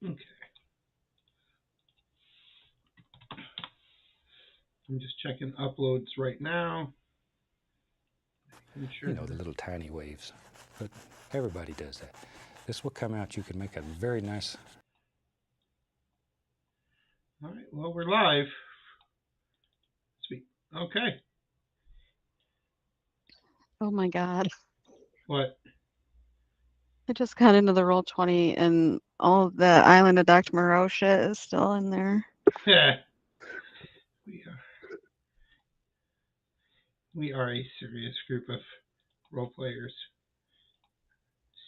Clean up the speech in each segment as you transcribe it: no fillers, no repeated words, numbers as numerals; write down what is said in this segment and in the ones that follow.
Okay. I'm just checking uploads right now. You know, the little tiny waves. But everybody does that. This will come out. You can make a very nice. All right. Well, we're live. Sweet. Okay. Oh my God. What? I just got into the Roll20 and all of the Island of Dr. Moreau shit is still in there. Yeah. We are a serious group of role players.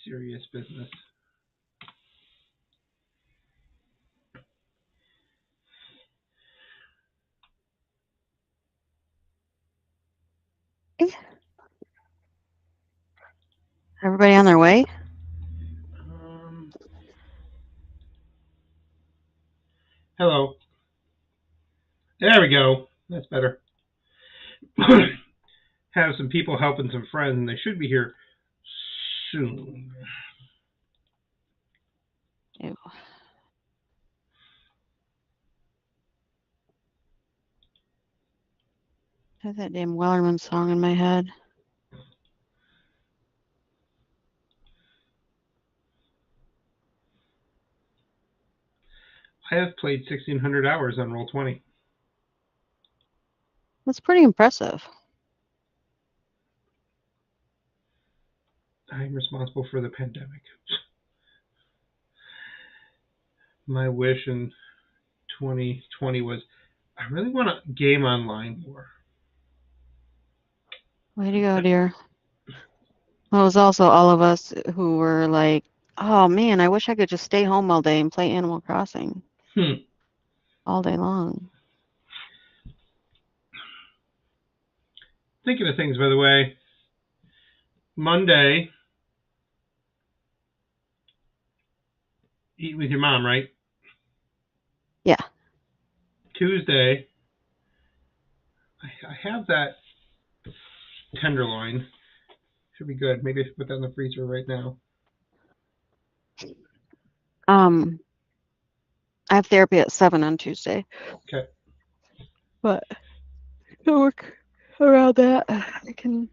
Serious business. Everybody on their way? Hello. There we go. That's better. Have some people helping some friends, and they should be here soon. Ew. I have that damn Wellerman song in my head. I have played 1,600 hours on Roll20. That's pretty impressive. I'm responsible for the pandemic. My wish in 2020 was I really want to game online more. Way to go, dear. Well, it was also all of us who were like, oh man, I wish I could just stay home all day and play Animal Crossing all day long. Thinking of things, by the way. Monday, eat with your mom, right? Yeah. Tuesday, I have that tenderloin. Should be good. Maybe I should put that in the freezer right now. I have therapy at 7 on Tuesday. Okay. But to work around that, I can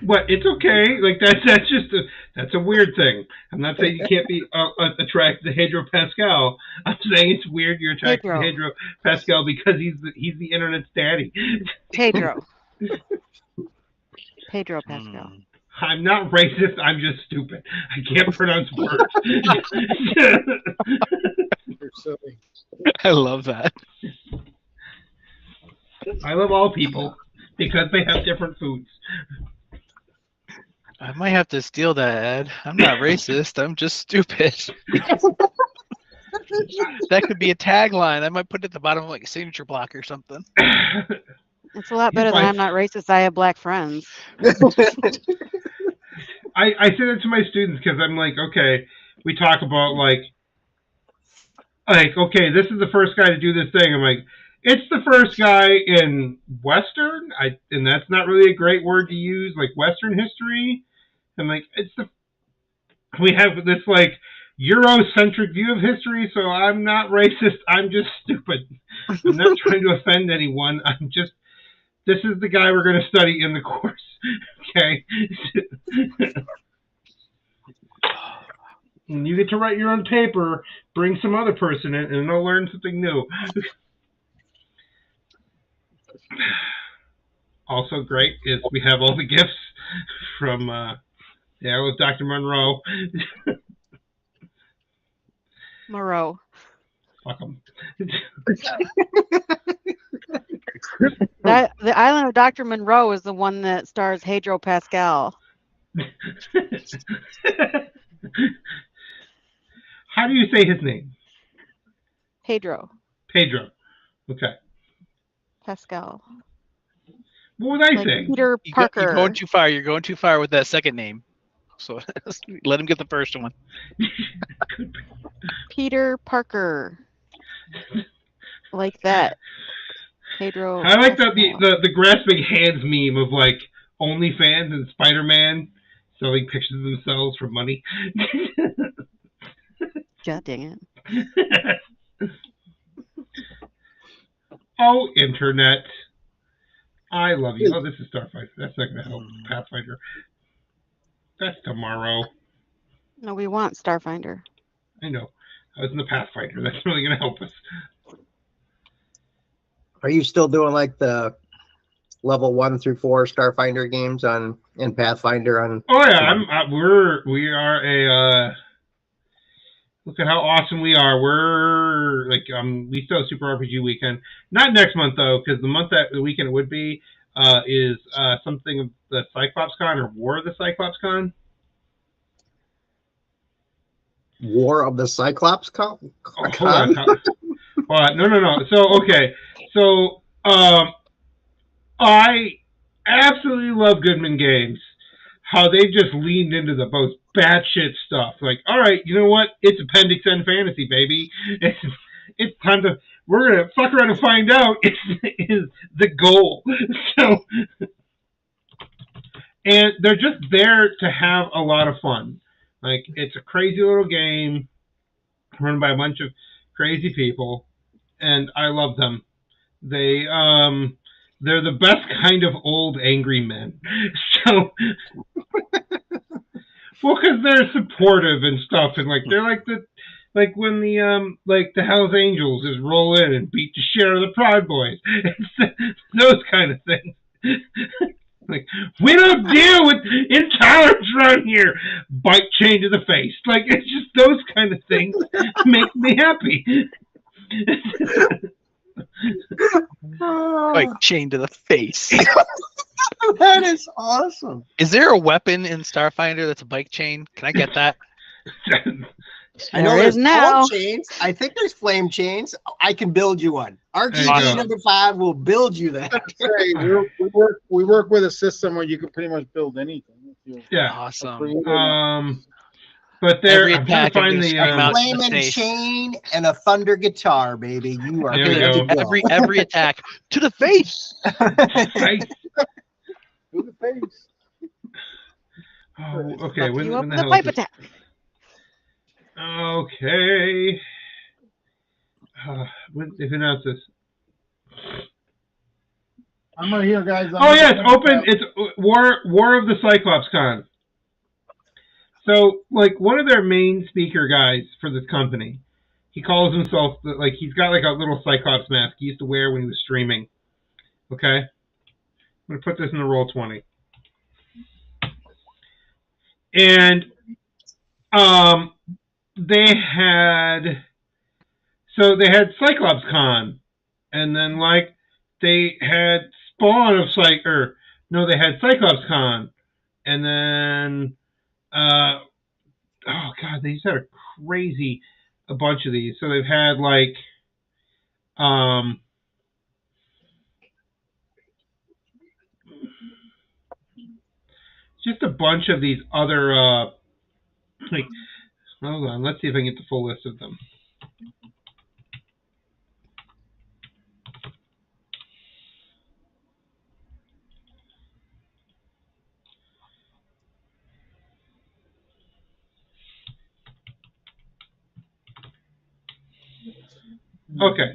What? It's okay. Like that's just that's a weird thing. I'm not saying you can't be attracted to Pedro Pascal. I'm saying it's weird you're attracted to Pedro. Pedro Pascal because he's the internet's daddy. Pedro. Pedro Pascal. I'm not racist. I'm just stupid. I can't pronounce words. You're silly. I love that. I love all people because they have different foods. I might have to steal that ad. I'm not racist. I'm just stupid. That could be a tagline. I might put it at the bottom of like a signature block or something. It's a lot better than I'm not racist. I have black friends. I say that to my students because I'm like, okay, we talk about like, okay, this is the first guy to do this thing. I'm like, it's the first guy in Western, and that's not really a great word to use, like Western history. I'm like, we have this like Eurocentric view of history, so I'm not racist. I'm just stupid. I'm not trying to offend anyone. This is the guy we're going to study in the course. Okay. And you get to write your own paper, bring some other person in, and they'll learn something new. Also great is we have all the gifts from, with Dr. Monroe. Moreau. Fuck 'em. The Island of Dr. Monroe is the one that stars Pedro Pascal. How do you say his name? Pedro Pedro. Okay. Pascal. What would I Like say? Peter You're Parker. going too far. You're going too far with that second name. So let him get the first one. Peter Parker. Like that. Pedro. I like Pascal. the grasping hands meme of like OnlyFans and Spider-Man selling pictures of themselves for money. God dang it. Oh, internet. I love you. Oh, this is Starfinder. That's not going to help. Pathfinder. That's tomorrow. No, we want Starfinder. I know. I was in the Pathfinder. That's really going to help us. Are you still doing like the level 1 through 4 Starfinder games in Pathfinder on? Oh yeah, we are a. Look at how awesome we are. We're like we still have Super RPG Weekend. Not next month though, because the weekend it would be is something of the Cyclops Con or War of the Cyclops Con. War of the Cyclops Con? Oh, hold on. No. So okay. So I absolutely love Goodman Games. How they just leaned into the most batshit stuff. Like, all right, you know what? It's Appendix N fantasy, baby. It's time to. We're gonna fuck around and find out. Is the goal. So, and they're just there to have a lot of fun. Like, it's a crazy little game run by a bunch of crazy people, and I love them. They're the best kind of old angry men. So, well, because they're supportive and stuff, and like they're like when the Hells Angels just roll in and beat the shit out of the Proud Boys. It's those kind of things. Like, we don't deal with intolerance around here. Bite chain to the face. Like, it's just those kind of things make me happy. Like chain to the face. That is awesome. Is there a weapon in Starfinder that's a bike chain? Can I get that? I know There there's is now. flame chains. I think there's flame chains. I can build you one. There you RGB go. number 5 will build you that. Hey, we work with a system where you can pretty much build anything. Yeah. Awesome. But there, Every I'm trying to attack I'm find gonna the. scream out. Flame the and face. chain and a thunder guitar, baby. You are There we good go. to go. Every attack to the face. Right? To the face. Oh, okay. Fuck you When up the with a hell pipe is this? attack. Okay. If announce this. I'm right here, guys. Oh yeah, it's open. It's War of the Cyclops Con. So, like, one of their main speaker guys for this company, he calls himself, like, he's got, like, a little Cyclops mask he used to wear when he was streaming. Okay? I'm going to put this in the Roll20. And, they had Cyclops Con, and then, like, they had Spawn of they had Cyclops Con, and then, oh god, they just had a bunch of these. So they've had, like, just a bunch of these other, like, hold on, let's see if I can get the full list of them. Okay.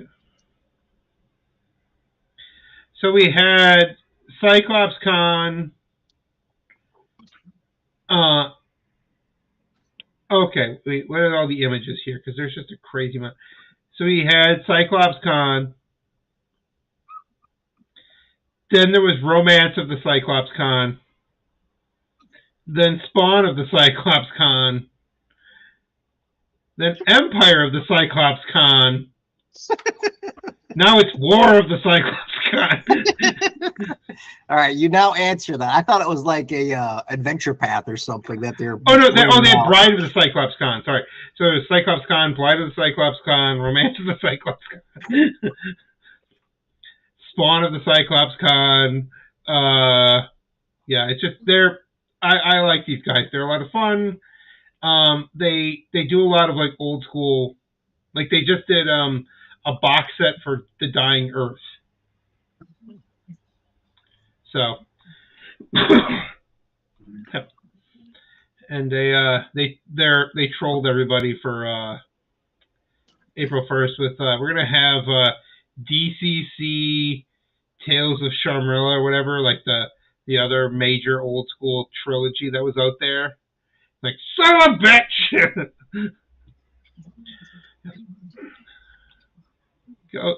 So we had Cyclops Con. Okay, wait, what are all the images here? Because there's just a crazy amount. So we had Cyclops Con. Then there was Romance of the Cyclops Con. Then Spawn of the Cyclops Con. Then Empire of the Cyclops Con. Now it's War of the Cyclops Con. All right, you now answer that. I thought it was like a adventure path or something that they're. Oh no! They had Bride of the Cyclops Con. Sorry. So there's Cyclops Con, Bride of the Cyclops Con, Romance of the Cyclops Con, Spawn of the Cyclops Con. Yeah, it's just I like these guys. They're a lot of fun. They do a lot of, like, old school. Like, they just did a box set for The Dying Earth. So, and they trolled everybody for April 1st with we're gonna have DCC Tales of Sharmilla or whatever, like the other major old school trilogy that was out there. Like, son of a bitch!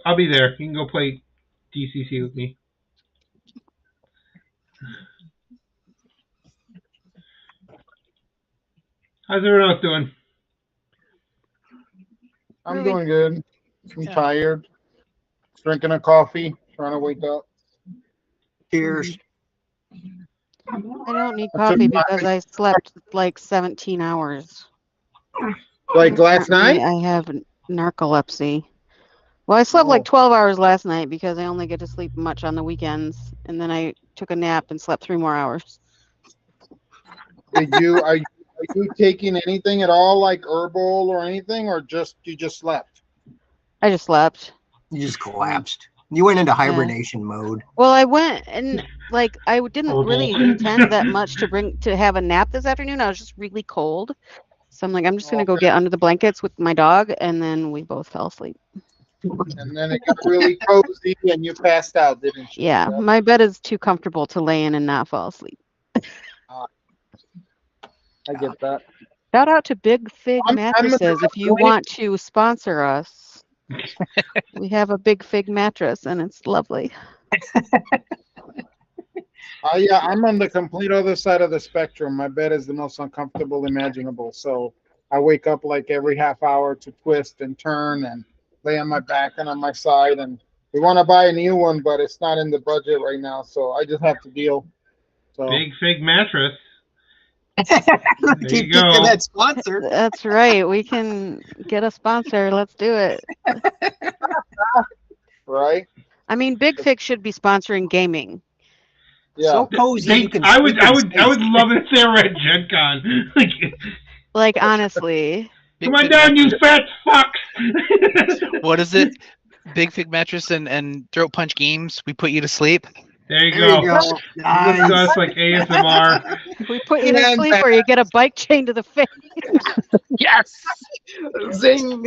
I'll be there. You can go play DCC with me. How's everyone else doing? I'm doing good. I'm tired. Drinking a coffee, trying to wake up. Cheers. I don't need coffee because I slept like 17 hours. Like last night? I have narcolepsy. Well, I slept like 12 hours last night because I only get to sleep much on the weekends, and then I took a nap and slept 3 more hours. Are you taking anything at all, like herbal or anything, or you just slept? I just slept. You just collapsed. You went into hibernation mode. Well, I went and, like, I didn't really intend that much to have a nap this afternoon. I was just really cold. So I'm like, I'm just going to go get under the blankets with my dog, and then we both fell asleep. And then it got really cozy and you passed out, didn't you? Yeah, my bed is too comfortable to lay in and not fall asleep. I get that. Shout out to Big Fig Mattresses if you want to sponsor us. We have a Big Fig mattress and it's lovely. I'm on the complete other side of the spectrum. My bed is the most uncomfortable imaginable. So I wake up like every half hour to twist and turn and lay on my back and on my side. And we want to buy a new one, but it's not in the budget right now. So I just have to deal. So Big Fig Mattress. Keep that sponsored. That's right. We can get a sponsor. Let's do it. Right? I mean, Big Fig should be sponsoring gaming. Yeah. So cozy. I would love it if they were at Gen Con. Like, honestly. Come on down, you fat fucks! What is it? Big Fig Mattress and Throat Punch Games. We put you to sleep. There you go. Nice. Listen to us like ASMR. We put you to sleep or you get a bike chain to the face. Yes. Zing.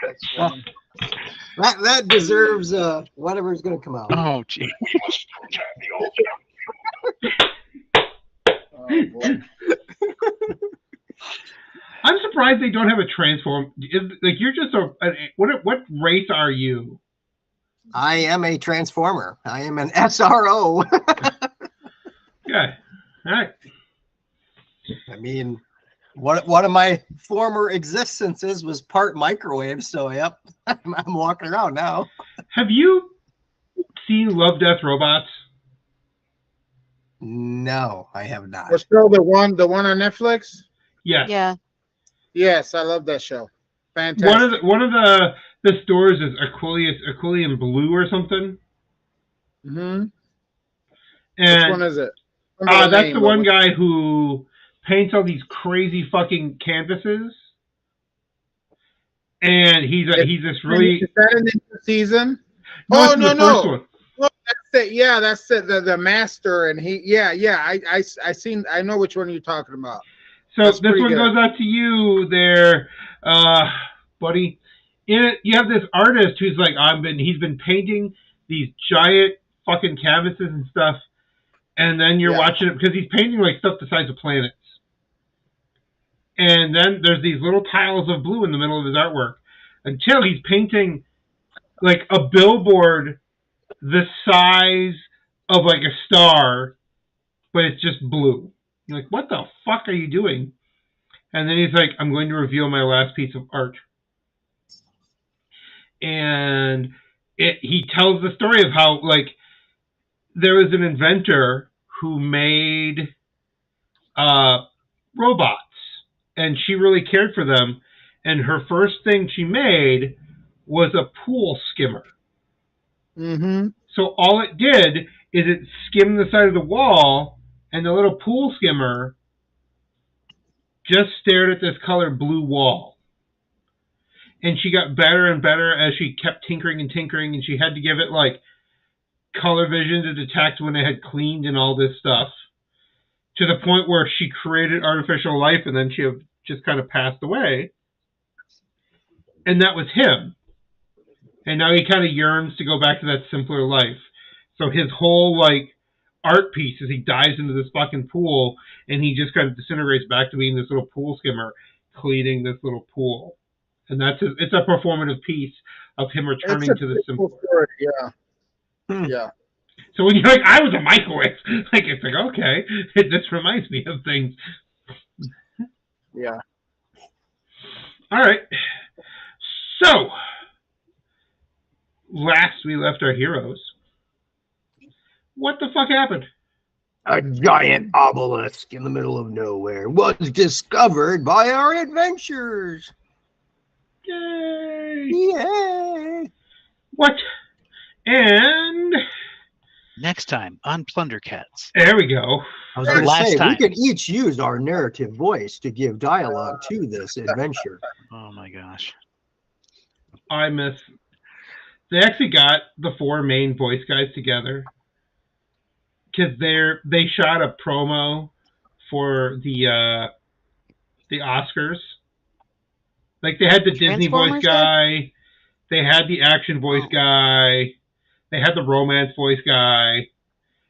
That's funny. That deserves whatever's going to come out. Oh, gee. Oh boy. I'm surprised they don't have a transform. Like you're just what race are you? I am a transformer. I am an SRO. Yeah. All right. I mean, one of my former existences was part microwave, so yep, I'm walking around now. Have you seen Love, Death, Robots? No, I have not. What's still the one on Netflix? Yes. Yeah. Yes, I love that show. Fantastic. One of the stores is Aquilian Blue or something. Mm-hmm. And Which one is it? that's the one guy who paints all these crazy fucking canvases. And he's this really. Is that in the season? No, it's in the first one. No, that's it. Yeah, that's it. The master and he. Yeah. I know which one you're talking about. So That's this one pretty good. goes out to you there, buddy. You have this artist who's like, he's been painting these giant fucking canvases and stuff, and then you're watching it because he's painting like stuff the size of planets. And then there's these little tiles of blue in the middle of his artwork until he's painting like a billboard the size of like a star, but it's just blue. You're like, what the fuck are you doing? And then he's like, I'm going to reveal my last piece of art. And he tells the story of how, like, there was an inventor who made robots, and she really cared for them. And her first thing she made was a pool skimmer. Mm-hmm. So all it did is it skimmed the side of the wall, and the little pool skimmer just stared at this colored blue wall. And she got better and better as she kept tinkering, and she had to give it like color vision to detect when it had cleaned and all this stuff, to the point where she created artificial life, and then she just kind of passed away. And that was him. And now he kind of yearns to go back to that simpler life. So his whole like art piece is he dives into this fucking pool, and he just kind of disintegrates back to being this little pool skimmer cleaning this little pool. And it's a performative piece of him returning to the simple story. Yeah. Yeah. So when you're like, I was a microwave, like it's like, okay, this reminds me of things. Yeah. All right. So last we left our heroes, what the fuck happened? A giant obelisk in the middle of nowhere was discovered by our adventurers. Yay! Yay! What? And Next time on Plundercats. there we go. That was the last time. We could each use our narrative voice to give dialogue to this adventure. Oh my gosh. They actually got the four main voice guys together because they shot a promo for the Oscars. Like they had the Disney voice guy, they had the action voice guy, they had the romance voice guy,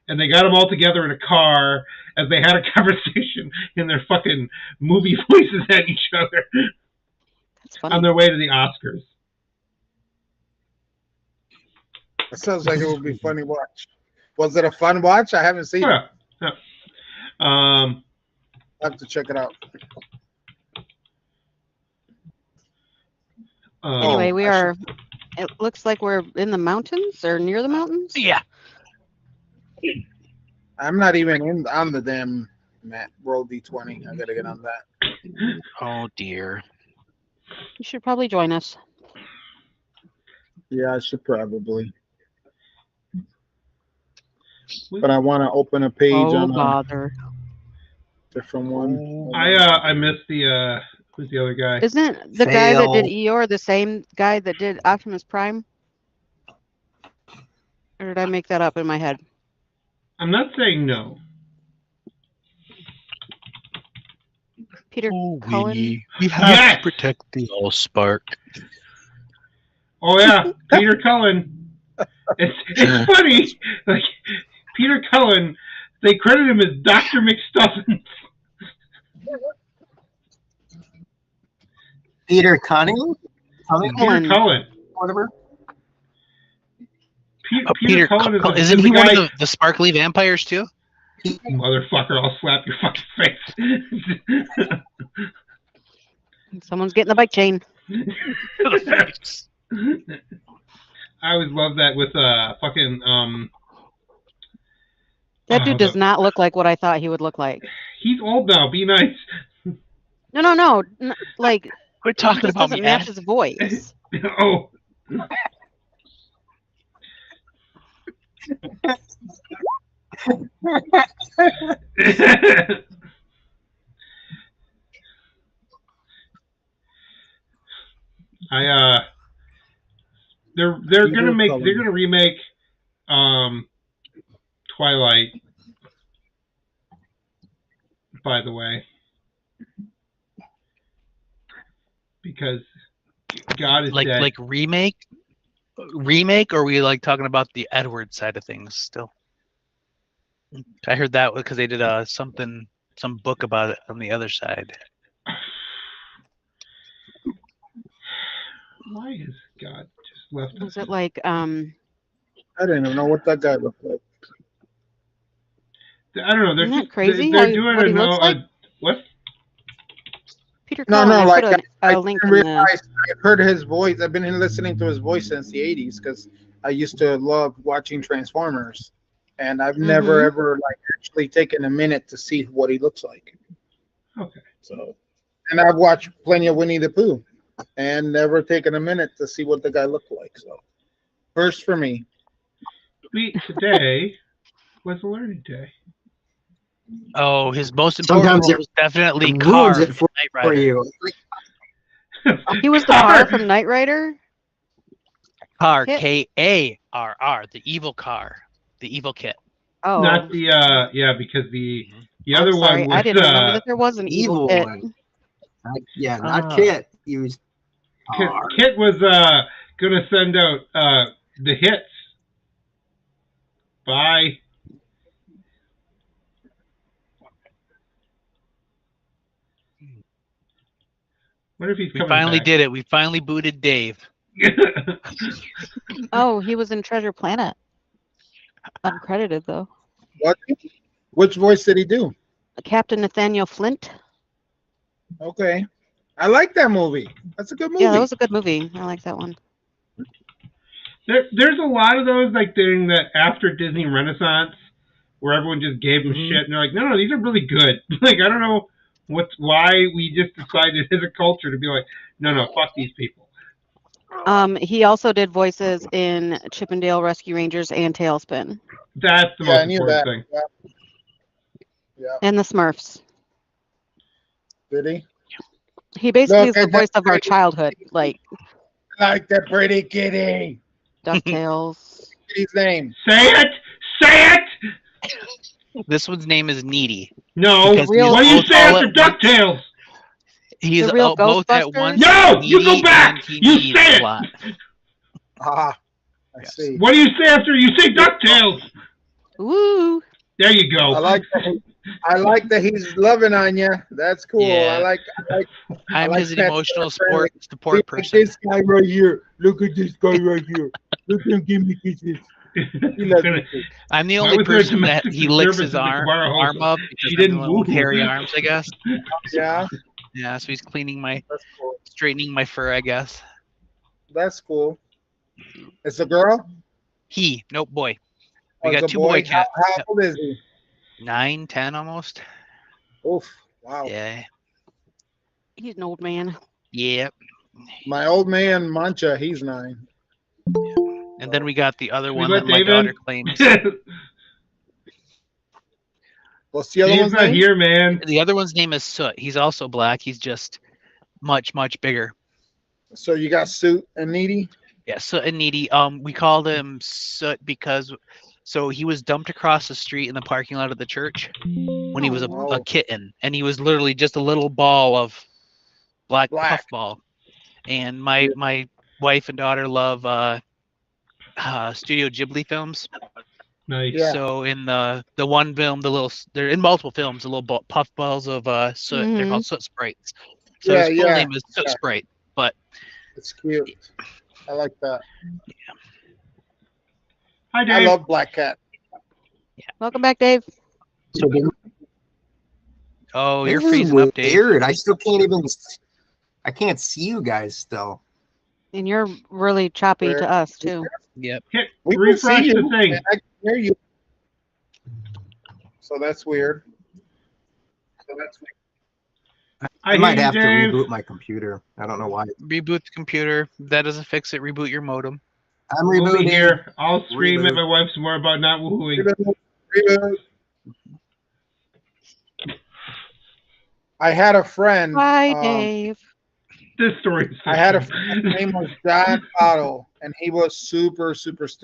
and they got them all together in a car as they had a conversation in their fucking movie voices at each other. That's funny. On their way to the Oscars. That sounds like it would be funny watch. Was it a fun watch? I haven't seen it. Yeah. I'll have to check it out. Anyway, it looks like we're in the mountains or near the mountains. Yeah. I'm not even on the damn map. Roll D20. I gotta get on that. Oh dear. You should probably join us. Yeah, I should probably. But I want to open a page on bother. a different one. I missed the who's the other guy? Isn't the guy that did Eeyore the same guy that did Optimus Prime? Or did I make that up in my head? I'm not saying no. Peter Oh, Cullen? we have to protect the Allspark. Oh yeah, Peter Cullen. It's funny. Like Peter Cullen, they credit him as Dr. McStuffins. Peter Cunning? Peter Cullen. Whatever. Peter Cullen isn't is he the one guy. of the sparkly vampires too? Motherfucker, I'll slap your fucking face. Someone's getting the bike chain. The face. I always love that with fucking That dude does not look like what I thought he would look like. He's old now. Be nice. No. Like, Quit he talking just about doesn't me, match Dad. his voice. Oh. They're gonna remake Twilight, by the way, because God is dead. Like remake, or are we like talking about the Edward side of things still? I heard that because they did some book about it on the other side. Why is God just left us? Was it like I didn't even know what that guy looked like. I don't know. They're Isn't that just crazy they're how doing what he it now. looks like? What? Peter No, Cullen? like I put I a link didn't in the. realize I've heard his voice. I've been listening to his voice since the '80s because I used to love watching Transformers, and I've never ever like actually taken a minute to see what he looks like. Okay. So, and I've watched plenty of Winnie the Pooh, and never taken a minute to see what the guy looked like. So, first for me. Today was a learning day. Oh, his most important Sometimes role was definitely it Carr ruins it from Knight for Rider. you. He was the car from Knight Rider. Carr, Kit? Karr, the evil Carr, the evil Kit. Oh, Not the because the I'm other sorry. one was I didn't remember that there was an evil Kit. one. Not Kit. He was Carr. Kit was gonna send out the hits. Bye. Wonder if he's We coming finally back. did it. We finally booted Dave. Oh, he was in Treasure Planet. Uncredited though. What? Which voice did he do? Captain Nathaniel Flint. Okay, I like that movie. That's a good movie. Yeah, that was a good movie. I like that one. There's a lot of those like during the after Disney Renaissance where everyone just gave them shit and they're like, no, these are really good. Like I don't know why we just decided as a culture to be like, no, fuck these people. He also did voices in Chippendale Rescue Rangers and Tailspin. That's the most important thing. Yeah. And the Smurfs. Did he? He basically is the Look, voice of our childhood, like Like the pretty kitty. DuckTales. His name. Say it! This one's name is Needy. No, Because real- what do you both say all after at once. DuckTales? He's The real both at Ghostbusters? once. No, you needy go back. and he You needs say a it. lot. Ah, I Yes. see. What do you say after you say DuckTales? Woo! There you go. I like that he's loving on you. That's cool. Yeah. I like I'm like his that emotional friendly. support Look at person. this guy right here. Look at this guy right here. Look at him give me kisses. He loves me too. I'm the Why only was there a person that domestic he licks disturbance his in the arm household? up because She I'm the didn't one with woo. hairy arms, I guess. Yeah, Yeah, so he's cleaning that's cool. straightening my fur, I guess. That's cool. It's a girl? Nope, boy. Oh, We got it's a two boy How cats. old is he? 9, 10 almost. Oof. Wow. Yeah. He's an old man. Yep. My old man Mancha, he's 9. And then we got the other We one let that my Dave daughter in? claims. What's the other Dave's one's not name? here, man. The other one's name is Soot. He's also black. He's just much, much bigger. So you got Suit and Needy? Yeah, Soot and Needy. We called him Soot because he was dumped across the street in the parking lot of the church when he was a kitten, and he was literally just a little ball of black Black. puffball. And my wife and daughter love Studio Ghibli films. Nice. Yeah. So in the one film, they're in multiple films, the little puff balls of soot. They're called soot sprites. So Yeah, his full yeah, name is Soot yeah. Sprite, but It's cute. I like that. Hi, I Dave. love Black Cat. Welcome back, Dave. oh, you're This is freezing up, Dave. weird. I still can't even. I can't see you guys still. And you're really choppy Where- to us too. Yep. Hit We can refresh see the you, thing. and I can hear you. So that's weird. I might hear you, have to Dave. reboot my computer. I don't know why. Reboot the computer. If that doesn't fix it, reboot your modem. I'm We'll rebooting. be here. I'll scream at Reboot. my wife some more about not woohooing. Reboot. I had a friend. Hi, Dave. This story is so I had a good. friend. His name was John Otto, and he was super.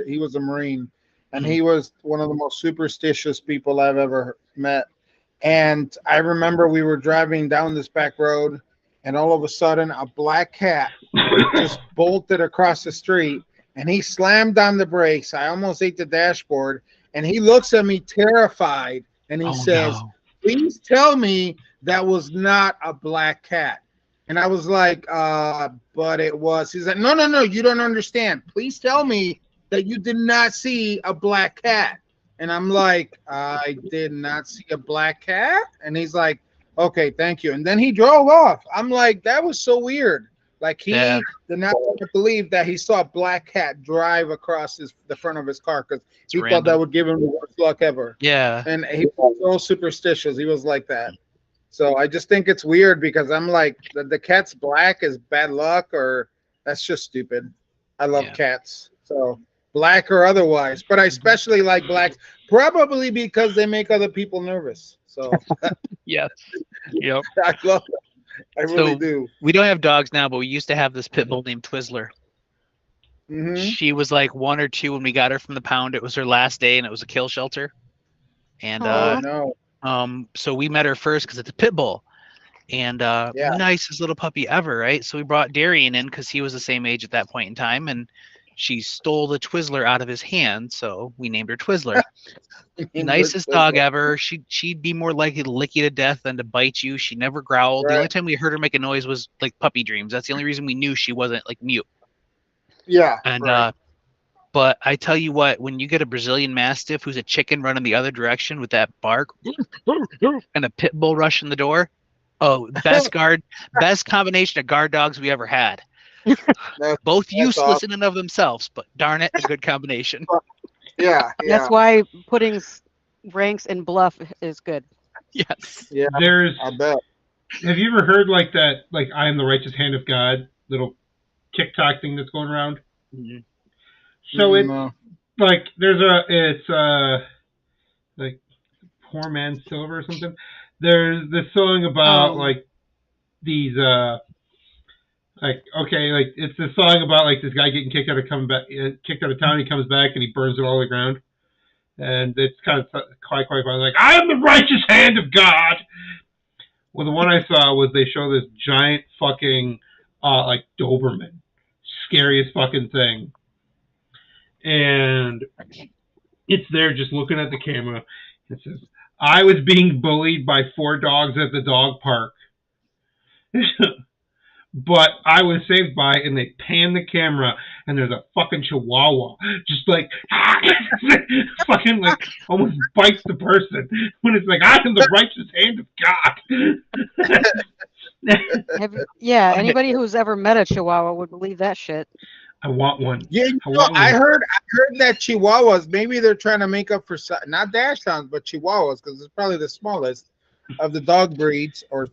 He was a Marine, and he was one of the most superstitious people I've ever met. And I remember we were driving down this back road, and all of a sudden, a black cat just bolted across the street, and he slammed on the brakes. I almost ate the dashboard, and he looks at me terrified, and he says, no. "Please tell me that was not a black cat." And I was like, but it was. He's like, no, you don't understand. Please tell me that you did not see a black cat. And I'm like, I did not see a black cat. And he's like, okay, thank you. And then he drove off. I'm like, that was so weird. Like he Yeah. did not believe that he saw a black cat drive across the front of his car because he thought random. that would give him the worst luck ever. Yeah. And he was so superstitious. He was like that. So I just think it's weird because I'm like, the cat's black is bad luck, or that's just stupid. I love Yeah. cats. So black or otherwise, but I especially like blacks, probably because they make other people nervous. So Yes. Yep. I love them. I really So- do. We don't have dogs now, but we used to have this pit bull named Twizzler. Hmm. She was like 1 or 2 when we got her from the pound. It was her last day, and it was a kill shelter. And Aw. No. so we met her first because it's a pit bull, and Yeah. nicest little puppy ever, right? So we brought Darian in because he was the same age at that point in time, and she stole the Twizzler out of his hand, so we named her Twizzler. Nicest dog ever. She'd be more likely to lick you to death than to bite you. She never growled. The Right. only time we heard her make a noise was like puppy dreams. That's the only reason we knew she wasn't like mute. Yeah. And right. but I tell you what, when you get a Brazilian Mastiff who's a chicken running the other direction with that bark and a pit bull rushing the door, oh, best combination of guard dogs we ever had. Both useless awesome. in and of themselves, but darn it, a good combination. Yeah. That's why putting ranks in bluff is good. Yes. Yeah. There's. I bet. Have you ever heard like that? Like I am the righteous hand of God. Little TikTok thing that's going around. Mhm. So it's No. like it's like Poor Man's Silver or something. There's this song about Oh. like these like okay, like it's this song about like this guy getting kicked out of town. He comes back and he burns it all to the ground, and it's kind of quite like I am the righteous hand of God. Well, the one I saw was they show this giant fucking like Doberman, scariest fucking thing, and it's there just looking at the camera. It says, "I was being bullied by 4 dogs at the dog park." But I was saved by, and they pan the camera, and there's a fucking chihuahua, just like, fucking like, almost bites the person, when it's like, I am the righteous hand of God. Anybody who's ever met a Chihuahua would believe that shit. I want one. Yeah, I heard that Chihuahuas, maybe they're trying to make up for not Dachshunds, but Chihuahuas, because it's probably the smallest of the dog breeds, or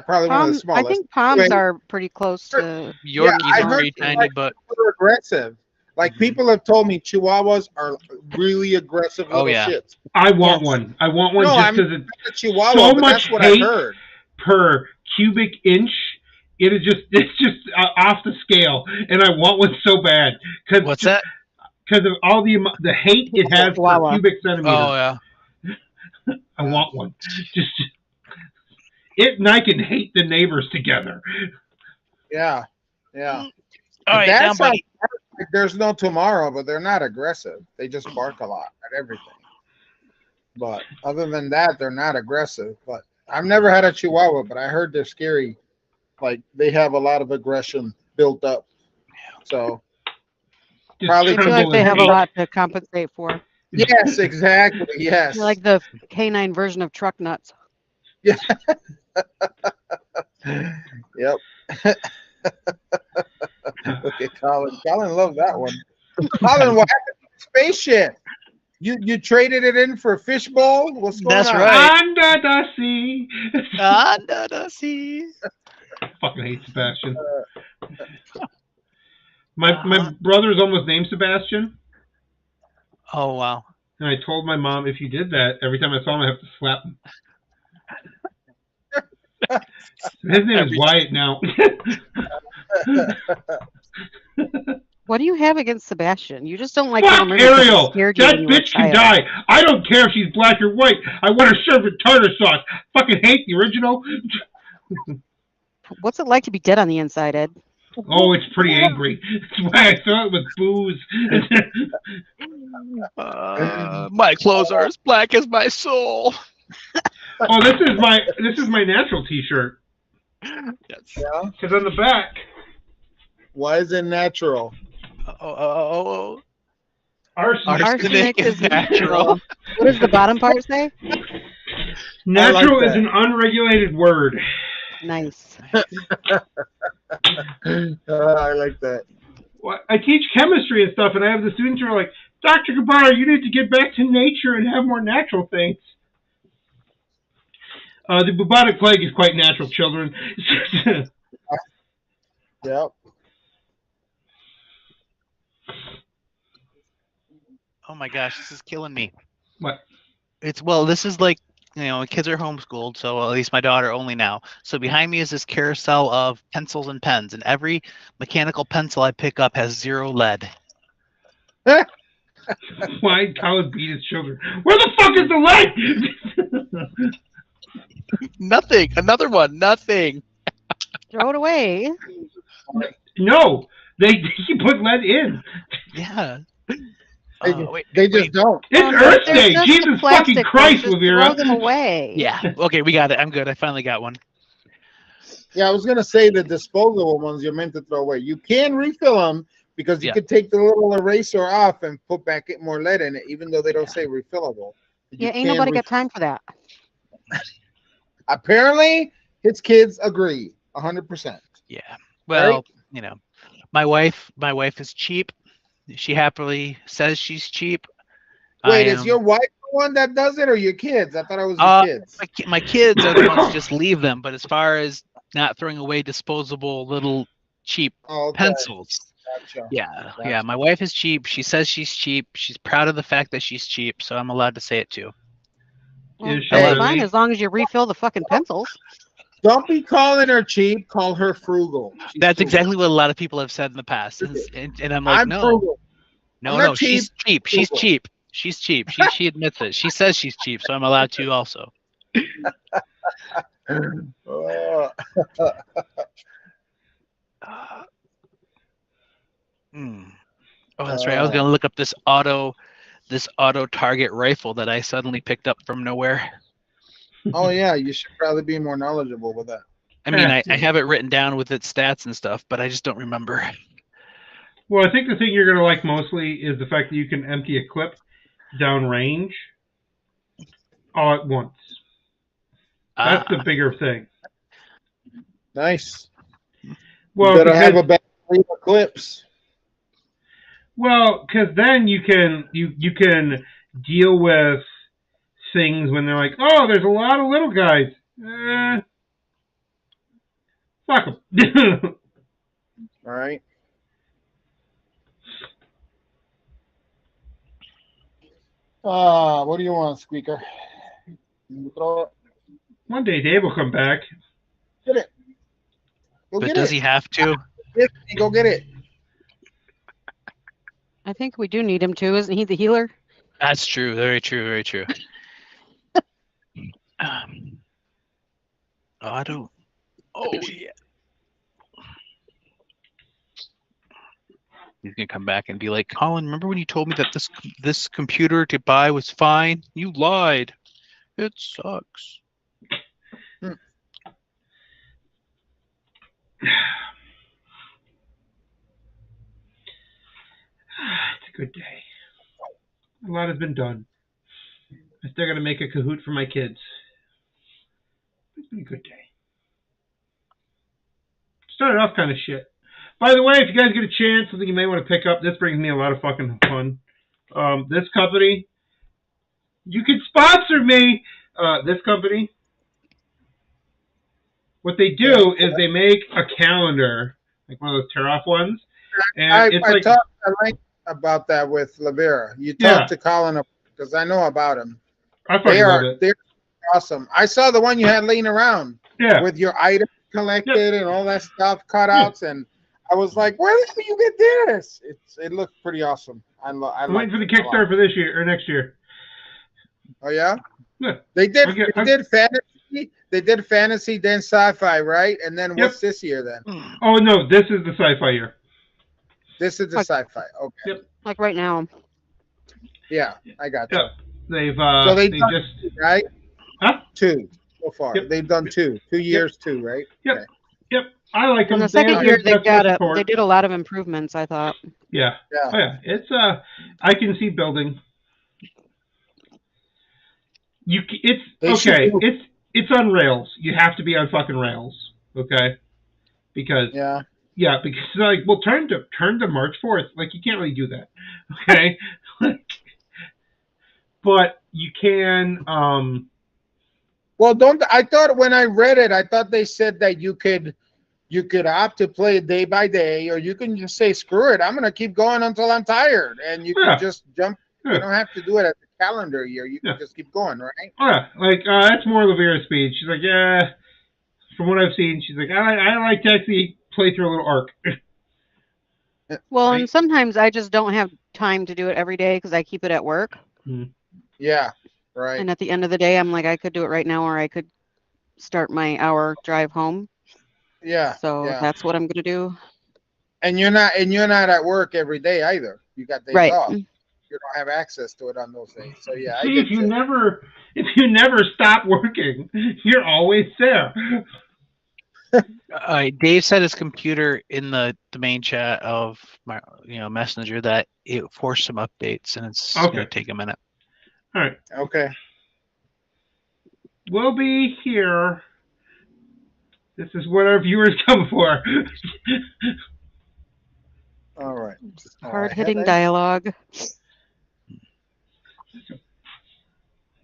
probably one of the I smallest. think Poms Anyway, are pretty close to. Yorkies I are heard pretty that, tiny, but They're aggressive. Like people have told me, Chihuahuas are really aggressive little yeah. shits. I want Yes. one. I want one No, just I'm because it's not a Chihuahua, so but much that's what hate I heard. per cubic inch. It's just off the scale, and I want one so bad. What's that? Because of all the hate it has per Chihuahua. cubic centimeter. Oh yeah. I want one. Just it and I can hate the neighbors together. Yeah. All right, That down, sounds buddy. like there's no tomorrow, but they're not aggressive. They just bark a lot at everything. But other than that, they're not aggressive. But I've never had a Chihuahua, but I heard they're scary. Like they have a lot of aggression built up. So Just probably I feel like tremble they in have a hate. lot to compensate for. yes, exactly. Yes. They're like the canine version of truck nuts. Yep. Okay, Colin. Colin loved that one. Colin, what happened to the spaceship? You traded it in for a fishbowl? What's going That's on? right. Under the sea. Under the sea. Fucking hate Sebastian. Uh-huh. My brother's almost named Sebastian, Oh wow. and I told my mom if you did that, every time I saw him, I have to slap him. His name is Every- Wyatt now. What do you have against Sebastian? You just don't like Fuck Little Mermaid because it Ariel! scared you That when you were a bitch can child. die. I don't care if she's black or white. I want her served with tartar sauce. Fucking hate the original. What's it like to be dead on the inside, Ed? Oh, it's pretty angry. That's why I saw it with booze. My clothes are as black as my soul. Oh, this is my natural T-shirt. Yes. Yeah. Because on the back, Why is it natural? Oh. Arsenic is natural. What does the bottom part say? natural is that. an unregulated word. Nice. I like that. Well, I teach chemistry and stuff, and I have the students who are like, Dr. Gabar, you need to get back to nature and have more natural things. The bubonic plague is quite natural, children. Yep. Oh my gosh, this is killing me. What? This is like, kids are homeschooled, so at least my daughter only now. So behind me is this carousel of pencils and pens, and every mechanical pencil I pick up has 0 lead. Why Colin beat his children? Where the fuck is the lead? Nothing. Another one. Nothing. Throw it away. No, they put lead in. Yeah. They just don't. It's Earth They're Day. just Jesus plastic fucking Christ, ones. Just Lavira. throw them away. Yeah. Okay, we got it. I'm good. I finally got one. Yeah, I was gonna say the disposable ones you're meant to throw away. You can refill them because you Yeah. could take the little eraser off and put back more lead in it, even though they don't say refillable. Yeah, ain't nobody got time for that. Apparently, his kids agree 100%. Yeah. Well, Right? my wife is cheap. She happily says she's cheap. Wait, is your wife the one that does it, or your kids? I thought it was your kids. My kids are the ones who just leave them, but as far as not throwing away disposable little cheap Oh, okay. pencils. Gotcha. Yeah. Gotcha. Yeah. My wife is cheap. She says she's cheap. She's proud of the fact that she's cheap, so I'm allowed to say it too. Well, Is she that's really? fine as long as you refill the fucking pencils. Don't be calling her cheap. Call her frugal. She's That's frugal. exactly what a lot of people have said in the past, and I'm like, I'm no, frugal. I'm not she's cheap. She's Frugal. cheap. She's cheap. She admits it. She says she's cheap, so I'm allowed to also. Oh, Oh, that's right. I was gonna look up this auto target rifle that I suddenly picked up from nowhere. oh yeah, you should probably be more knowledgeable with that. I mean, I have it written down with its stats and stuff, but I just don't remember. Well, I think the thing you're going to like mostly is the fact that you can empty a clip downrange all at once. That's the bigger thing. Nice. Well, you better because, have a battery of clips. well, because then you can deal with things when they're like, oh, there's a lot of little guys. Fuck them. All right. What do you want, Squeaker? You throw it. One day Dave will come back. Get it. Go But get does it. he have to? Go get it. I think we do need him too. Isn't he the healer? That's true. Very true. Very true. Auto. Oh yeah. He's gonna come back and be like, Colin, remember when you told me that this computer to buy was fine? You lied. It sucks. It's a good day. A lot has been done. I still got to make a Kahoot for my kids. It's been a good day. Started off kind of shit. By the way, if you guys get a chance, something you may want to pick up, this brings me a lot of fucking fun. This company, you can sponsor me. This company, what they do is they make a calendar, like one of those tear-off ones. And I it's talked about that with Lavera. You talked to Colin because I know about him. I fucking love it. They're awesome. I saw the one you had laying around with your items collected and all that stuff, cutouts, and I was like, "Where did you get this?" It looked pretty awesome. I'm waiting for the Kickstarter for this year or next year. Oh yeah, yeah. They did fantasy. They did fantasy, then sci-fi, right? And then what's this year then? Oh no, this is the sci-fi year. This is the sci-fi. Okay. Yep. Like right now. Yeah, I got you. Yep. They've they just right. Huh? 2 so far. Yep. They've done 2 years, 2, right? Yep. Okay. Yep. I like them. In the second year, they did a lot of improvements, I thought. Yeah. Yeah. Oh yeah. It's I can see building. It's on rails. You have to be on fucking rails, okay? Because because like, well, turn to March 4th. Like, you can't really do that, okay? But you can. Well, I thought when I read it, I thought they said that you could opt to play it day by day, or you can just say, screw it, I'm gonna keep going until I'm tired, and you can just jump. Yeah. You don't have to do it at the calendar year. You can just keep going, right? Yeah, like that's more Lavera's speed. She's like, yeah. From what I've seen, she's like, I like to actually play through a little arc. Well, and sometimes I just don't have time to do it every day because I keep it at work. Yeah, right. And at the end of the day, I'm like, I could do it right now, or I could start my hour drive home. Yeah. So that's what I'm gonna do. And you're not at work every day either. You got days off. You don't have access to it on those days. So yeah. See, if you never stop working, you're always there. Dave said his computer in the main chat of my Messenger that it forced some updates and it's gonna take a minute. All right. Okay. We'll be here. This is what our viewers come for. All right. Hard-hitting dialogue. It's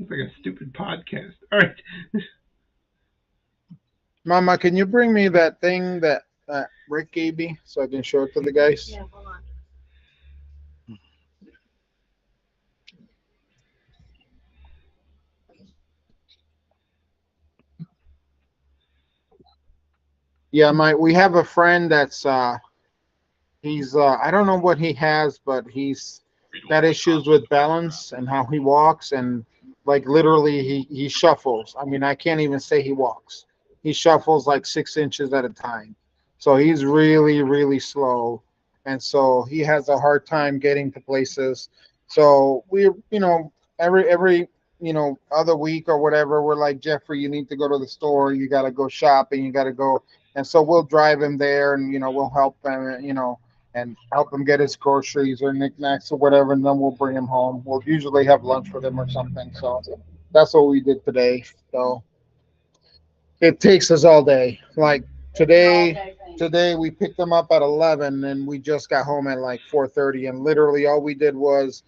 like a stupid podcast. All right. Mama, can you bring me that thing that Rick gave me so I can show it to the guys? Yeah, hold on. Yeah, we have a friend that's he's I don't know what he has, but he's got issues with balance and how he walks, and like literally he shuffles. I mean, I can't even say he walks. He shuffles like 6 inches at a time. So he's really, really slow. And so he has a hard time getting to places. So we're, every other week or whatever, we're like, Jeffrey, you need to go to the store. You got to go shopping. You got to go. And so we'll drive him there and, we'll help him, and help him get his groceries or knickknacks or whatever. And then we'll bring him home. We'll usually have lunch with him or something. So that's what we did today. So it takes us all day. Like today we picked them up at 11 and we just got home at like 4:30. And literally all we did was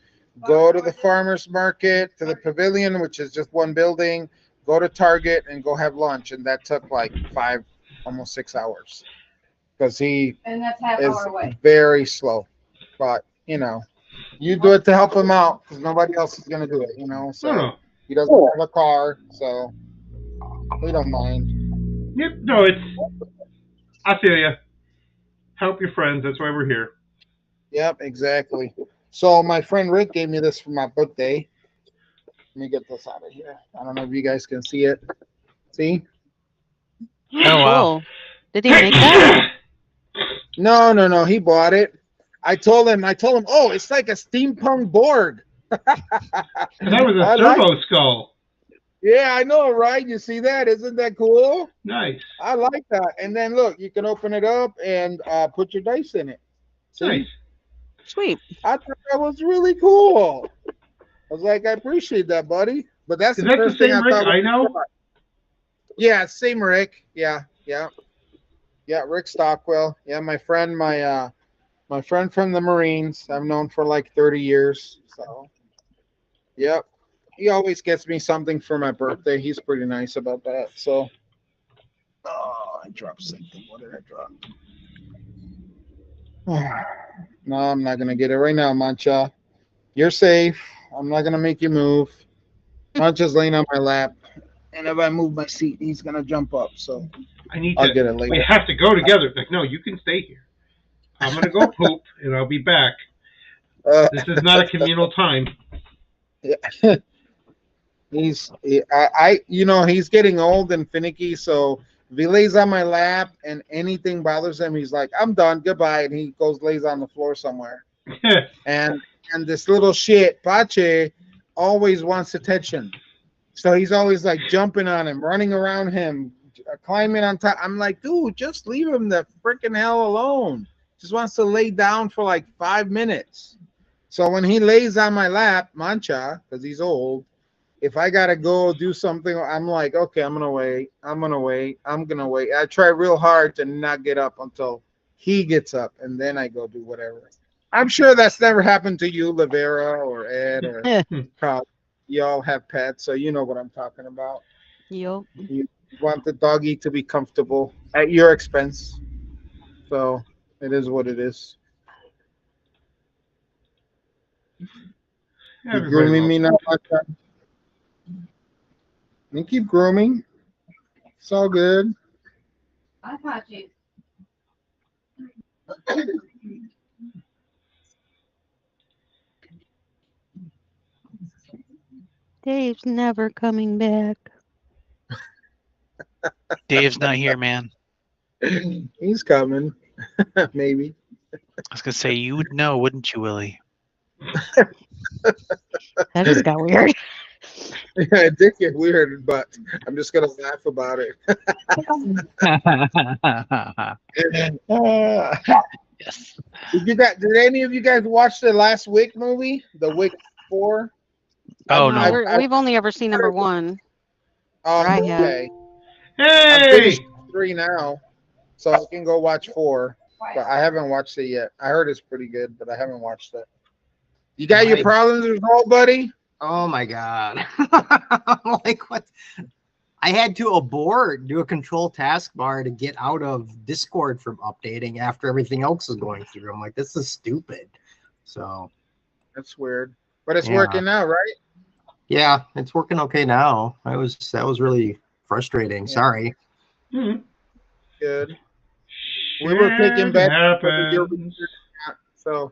go to the farmer's market, to the pavilion, which is just one building, go to Target and go have lunch. And that took like 5, almost 6 hours. Because he is very slow. But, you do it to help him out because nobody else is going to do it, So he doesn't have a car, so we don't mind. Yep, no, I feel you. Help your friends. That's why we're here. Yep, exactly. So my friend Rick gave me this for my birthday. Let me get this out of here. I don't know if you guys can see it. See? Oh, wow. Did he make that? No. He bought it. I told him, oh, it's like a steampunk Borg. And that was a I servo like- skull. Yeah, I know, right? You see that? Isn't that cool? Nice. I like that. And then look, you can open it up and put your dice in it. See? Nice. Sweet. I thought that was really cool. I was like, I appreciate that, buddy. But that's Is the that the first thing same I Rick thought. I know? Yeah, same Rick. Yeah. Rick Stockwell. Yeah, my friend from the Marines. I've known for like 30 years. So, yep. He always gets me something for my birthday. He's pretty nice about that. So, oh, I dropped something. What did I drop? No, I'm not gonna get it right now, Mancha. You're safe. I'm not gonna make you move. Mancha's laying on my lap, and if I move my seat, he's gonna jump up. So I'll get it later. We have to go together. Like, no, you can stay here. I'm gonna go poop, and I'll be back. This is not a communal time. He's getting old and finicky, so if he lays on my lap and anything bothers him, he's like, I'm done, goodbye, and he goes lays on the floor somewhere. and this little shit, Pache, always wants attention. So he's always like jumping on him, running around him, climbing on top. I'm like, dude, just leave him the freaking hell alone. Just wants to lay down for like 5 minutes. So when he lays on my lap, Mancha, because he's old, if I gotta go do something, I'm like, okay, I'm gonna wait. I try real hard to not get up until he gets up, and then I go do whatever. I'm sure that's never happened to you, Lavera or Ed or Carl. You all have pets, so you know what I'm talking about. Yup. You want the doggy to be comfortable at your expense. So it is what it is. You grooming me now, Mancha? You keep grooming. It's all good. I caught you. Dave's never coming back. Dave's not here, man. He's coming. Maybe. I was gonna say you would know, wouldn't you, Willie? That just got weird. Yeah, it did get weird, but I'm just gonna laugh about it. Yes. Did any of you guys watch the last Wick movie? The Wick 4? Oh No, no. we've only ever seen number 1. Oh, Right, yeah. okay. I'm Hey! finished 3 now, so I can go watch 4. But I haven't watched it yet. I heard it's pretty good, but I haven't watched it. You got your problems resolved, buddy? Oh my god. I'm like, what? I had to do a control taskbar to get out of Discord from updating after everything else was going through. I'm like, this is stupid. So That's weird. But it's Yeah. working now, right? yeah, it's working okay now. That was really frustrating. Yeah. Sorry. Hmm. Good. We were taking Shit bets. happens. So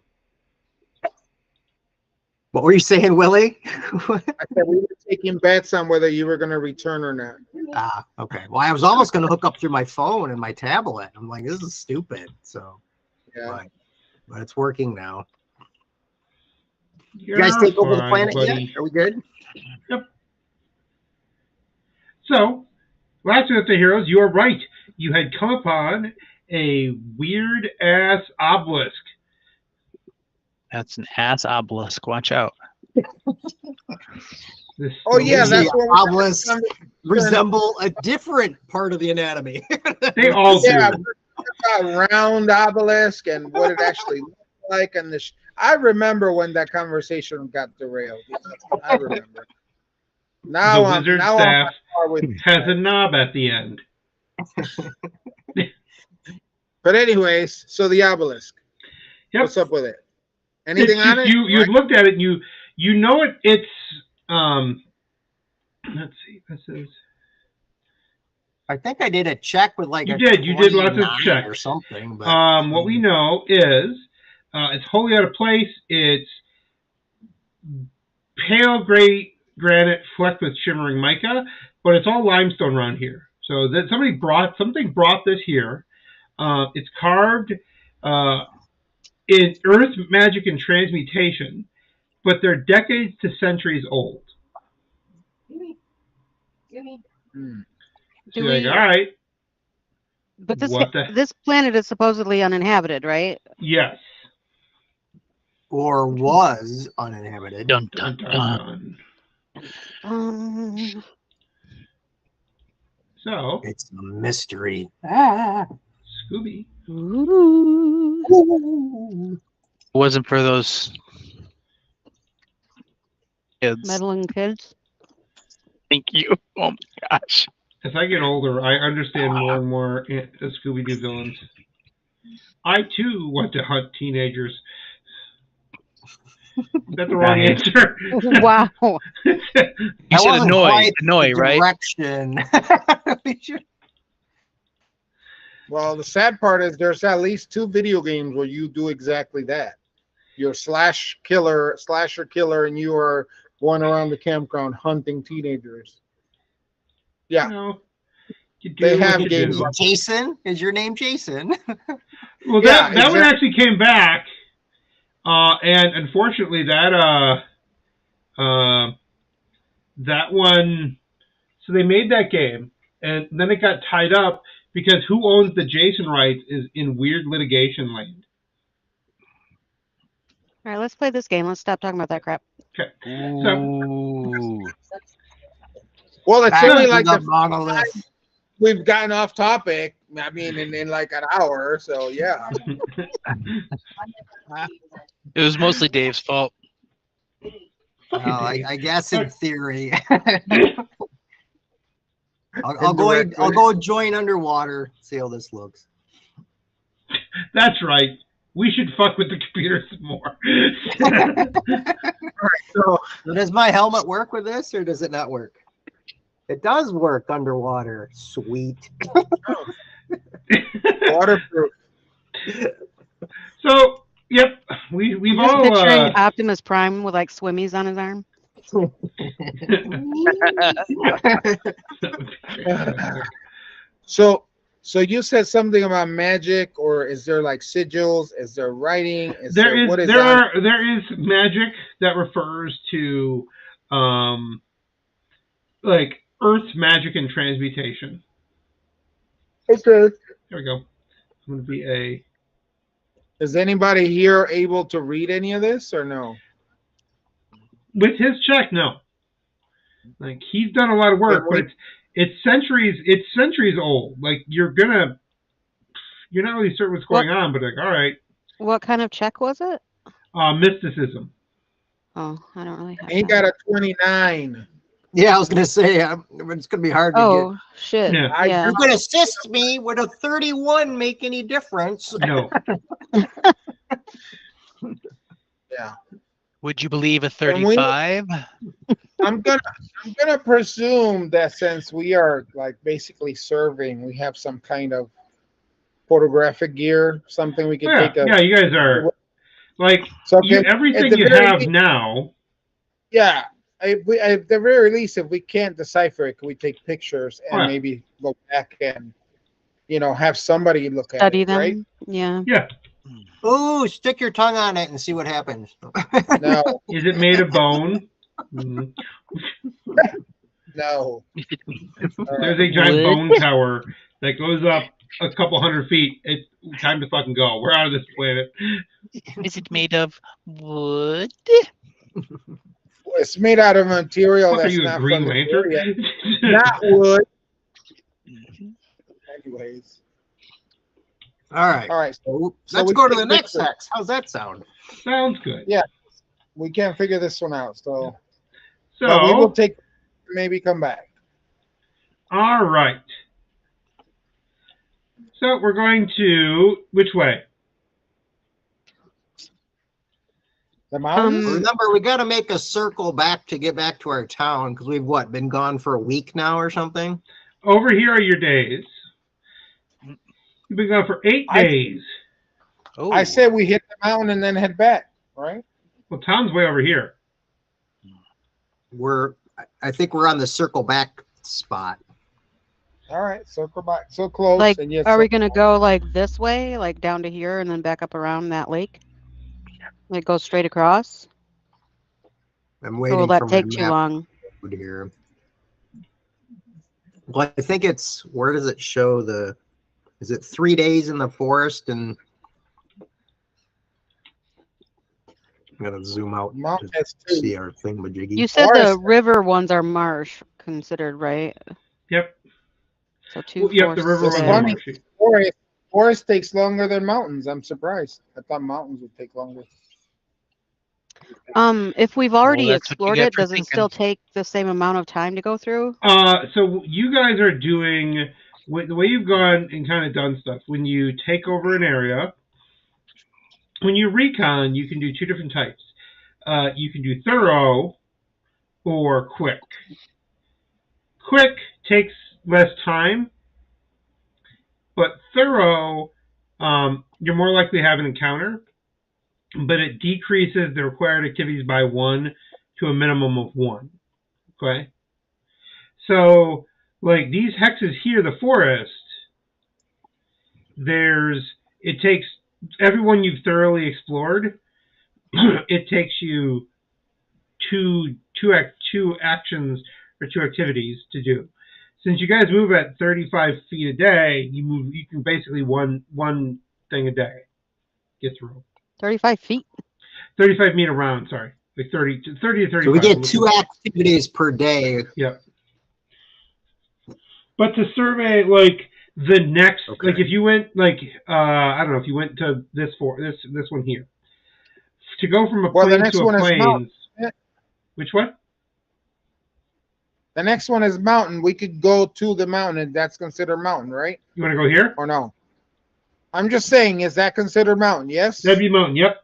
What were you saying, Willie? I said we were taking bets on whether you were going to return or not. Okay. Well, I was almost going to hook up through my phone and my tablet. I'm like, this is stupid. So, Yeah. but it's working now. You You're guys take over the fine, planet buddy. yet? Are we good? So, last of the heroes, you are right. You had come upon a weird ass obelisk. That's an ass obelisk. Watch out. This Oh, yeah, Usually that's what we're obelisks resemble a different part of the anatomy. they all Yeah, do. a round obelisk and what it actually looked like. And I remember when that conversation got derailed. I remember. Now The I'm wizard now staff I'm far with has a knob at the end. But anyways, so the obelisk. Yep. What's up with it? Anything It's on just, it? you Right? looked at it and you know it. It's let's see. This is I think I did a check with like You a did lots of 29 checks. or something. But what we know is it's wholly out of place. It's pale gray granite flecked with shimmering mica, but it's all limestone around here. So that something brought this here. It's carved in Earth magic and transmutation, but they're decades to centuries old. Hmm. So you're like, all right, But what the? this planet is supposedly uninhabited, right? Yes. Or was uninhabited. Dun Dun dun dun dun. dun. So It's a mystery. Scooby. Ooh. It wasn't for those kids. Meddling kids. Thank you. Oh my gosh. As I get older, I understand more and more Scooby-Doo villains. I too want to hunt teenagers. Is that the wrong Nice. answer? Wow. You That said wasn't annoy, quite the right? direction. Well, the sad part is there's at least 2 video games where you do exactly that. You're slasher killer, and you are going around the campground hunting teenagers. Yeah, No. You do They what have you games do. like- Jason? Is your name Jason? Well, Yeah, that one exactly. actually came back, and unfortunately, that one. So they made that game, and then it got tied up because who owns the Jason rights is in weird litigation land. All right, let's play this game. Let's stop talking about that crap. Okay. Ooh. Well, it's Back only to like the the monolith. we've gotten off topic. I mean, in like an hour. So yeah. It was mostly Dave's fault. Well, I guess in theory. I'll Indirectly. go join underwater. See how this looks. That's right. We should fuck with the computer some more. So So does my helmet work with this, or does it not work? It does work underwater. Sweet. waterproof. So, yep, we've I'm just all. picturing Optimus Prime with like swimmies on his arm. So you said something about magic, or is there like sigils? Is there writing? What is that? There is magic that refers to like Earth's magic and transmutation. Okay. There we go. I'm gonna be a. Is anybody here able to read any of this or no? With his check, no. Like he's done a lot of work, but it's centuries old. Like you're not really certain what's going on, but like, all right. What kind of check was it? Mysticism. Oh, I don't really have He that. got a 29. Yeah, I was gonna say it's gonna be hard to Oh shit! Yeah. I Yeah. get. You could assist me. Would a 31 make any difference? No. Yeah. Would you believe a 35? I'm gonna presume that since we are like basically serving, we have some kind of photographic gear, something we can Yeah, take a. yeah, you guys are like So everything at the you very have least- now. Yeah. At the very least, if we can't decipher it, can we take pictures and Oh, yeah. maybe go back and have somebody look at Study it, them. right? Yeah. Yeah. Ooh, stick your tongue on it and see what happens. No, Is it made of bone? Mhm. no. There's a giant bone tower that goes up a couple hundred feet. It's time to fucking go. We're out of this planet. Is it made of wood? It's made out of material What are that's you, a not Green from the Lantern? area. Not wood. Anyways, All right. all right. So Let's we go to take the next pictures. sex. How's that sound? Sounds good. Yeah. We can't figure this one out, so but we will So, take maybe come back. all right. So we're going to which way? The mountains. Remember, we got to make a circle back to get back to our town because we've been gone for a week now or something. Over here are your days. You've been gone for 8 days. Oh, I said we hit the mountain and then head back, right? Well, town's way over here. I think we're on the circle back spot. All right, circle back, so close. Like, and yes, are we gonna go like this way, like down to here, and then back up around that lake? It goes straight across. I'm Or will waiting that for my take too map long? here. Well, I think it's, where does it show the, is it 3 days in the forest? And I'm going to zoom out Mount to has see two. our thingamajiggy. You said the Forest. river ones are marsh considered, right? Yep. So two, Yep, four, the river It's ones are funny. marshy. Forest takes longer than mountains. I'm surprised. I thought mountains would take longer. If we've Well, already that's what you explored get it, for does it thinking. still take the same amount of time to go through? So you guys are doing the way you've gone and kind of done stuff. When you take over an area, when you recon, you can do two different types. You can do thorough or quick. Quick takes less time, but thorough, you're more likely to have an encounter, but it decreases the required activities by 1 to a minimum of 1. Okay? So, like these hexes here, the forest, it takes everyone you've thoroughly explored, it takes you two actions or two activities to do. Since you guys move at 35 feet a day, you can basically one thing a day get through. 35 feet? 35 meter round, sorry. Like 30 to 35. So we get 2 activities per day. Yep. But to survey like the next, Okay. like if you went like I don't know, if you went to this one here, to go from a Well, the plains next to a one is mountain. plains. Which one? The next one is mountain. We could go to the mountain. That's considered mountain, right? You want to go here? Or no? I'm just saying, is that considered mountain? Yes. That'd be mountain. Yep.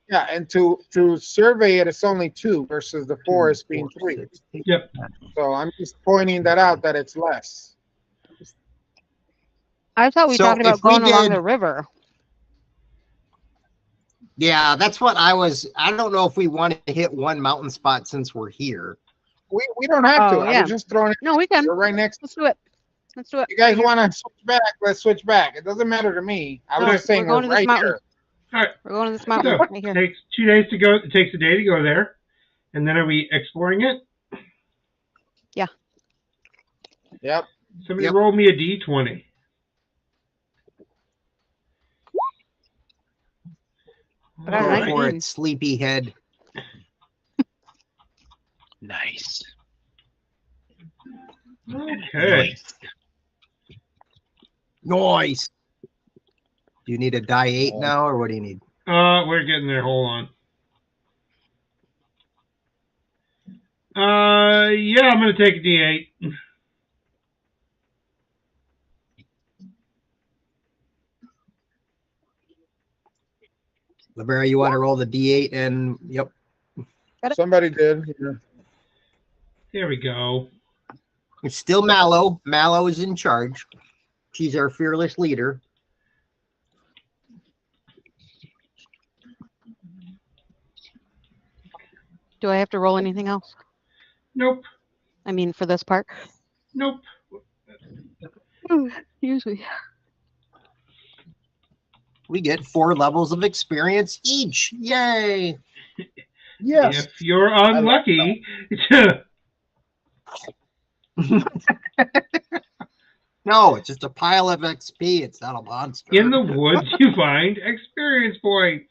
Yeah, and to survey it, it's only 2 versus the forest being 3. Yep. So I'm just pointing that out that it's less. I thought we So talked about if we going along did- the river. Yeah, that's what I don't know if we want to hit one mountain spot since we're here. We don't have to. Oh, I yeah. was just throwing it. No, we can. We're right next. Let's do it. Let's do it. You guys want to switch back? Let's switch back. It doesn't matter to me. I was No, just saying we're going we're to this right mountain. here. All right. We're going to this So mountain right it here. takes 2 days to go. It takes a day to go there, and then are we exploring it? Yep. Somebody Yep. roll me a d20. But I All like right. For 19. it, sleepyhead. Nice. Okay. Nice. Do you need a die 8 now, or what do you need? We're getting there. Hold on. Yeah, I'm gonna take a d8. Libera, you want to roll the D8 and yep. Somebody did. Yeah. There we go. It's still Mallow. Mallow is in charge. She's our fearless leader. Do I have to roll anything else? Nope. I mean, for this part? Nope. Excuse me. We get 4 levels of experience each. Yay! Yes. If you're unlucky, No, it's just a pile of XP. It's not a monster. in the woods you find experience points.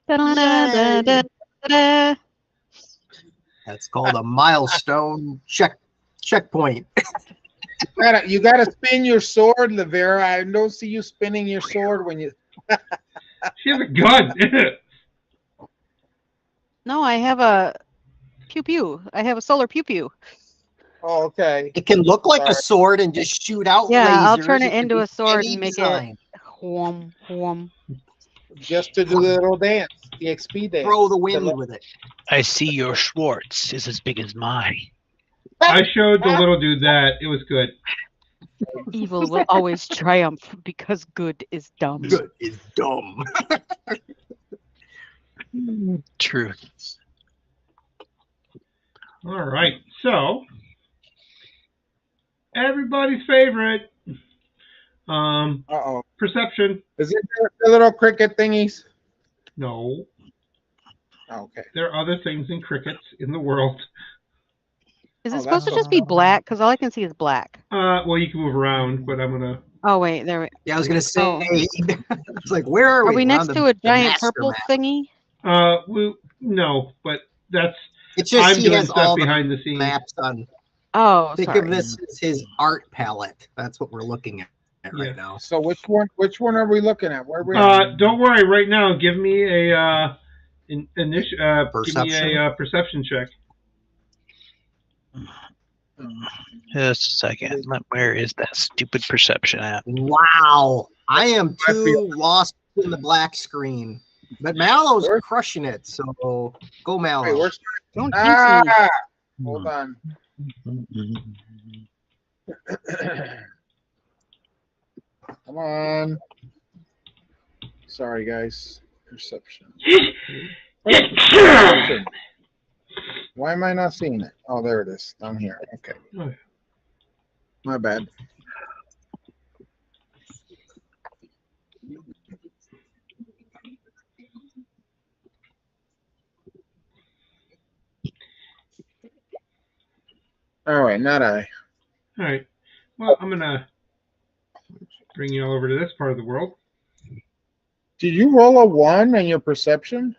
Da-da-da-da-da-da. That's called a milestone checkpoint. You gotta spin your sword, Lavera. I don't see you spinning your sword when you. She has a gun. No, I have a pew pew. I have a solar pew pew. Oh, okay. It can look like Sorry. a sword and just shoot out Yeah, lasers. I'll turn it can into be a sword any and make design. it whom whom. Just to do the little dance, the XP dance. Throw the wind with it. I see your Schwartz is as big as mine. I showed the little dude that. It was good. Evil will always triumph because good is dumb. Good is dumb. Truth. All right. So, everybody's favorite. Uh-oh. Perception. Is it the little cricket thingies? No, Okay. there are other things than crickets in the world. Is Oh, it supposed to that's just be black? Because all I can see is black. Well, you can move around, but I'm gonna. Oh wait, there we. Yeah, I was gonna say. Oh. It's like, where are Are we? we We're next on to a the giant master purple map. thingy? No, but that's. It's just I'm he doing has stuff all the behind the scenes. maps on. Oh, Think sorry. of this as his art palette. That's what we're looking at Yeah. right now. So which one are we looking at? Where are we at? Don't worry. Right now, give me a give me Perception? a perception check. Just a second. Where is that stupid perception at? Wow, I am too lost in the black screen. But Mallow's crushing it, so go Wait, Mallow. where's Don't jinx me. hold on. Come on. Sorry, guys. Perception. Perception. Why am I not seeing it? Oh, there it is. Down here. Okay. Oh. My bad. All right, not I. All right. Well, I'm gonna bring you all over to this part of the world. Did you roll a 1 in your perception,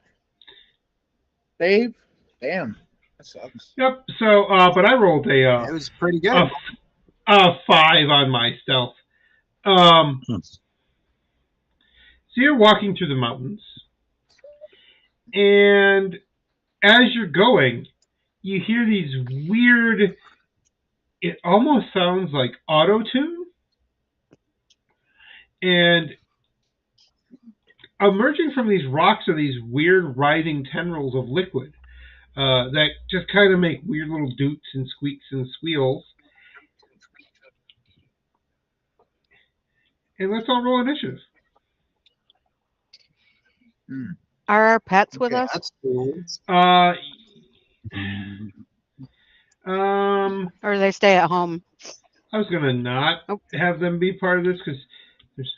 Dave? Damn, that sucks. Yep. So, but I rolled It was pretty good. a 5 on my stealth. So you're walking through the mountains, and as you're going, you hear these weird. It almost sounds like auto tune, and emerging from these rocks are these weird rising tendrils of liquid that just kind of make weird little doots and squeaks and squeals. And let's all roll initiative. Are our pets with Okay, us? that's cool. Or do they stay at home? I was gonna not have them be part of this because there's.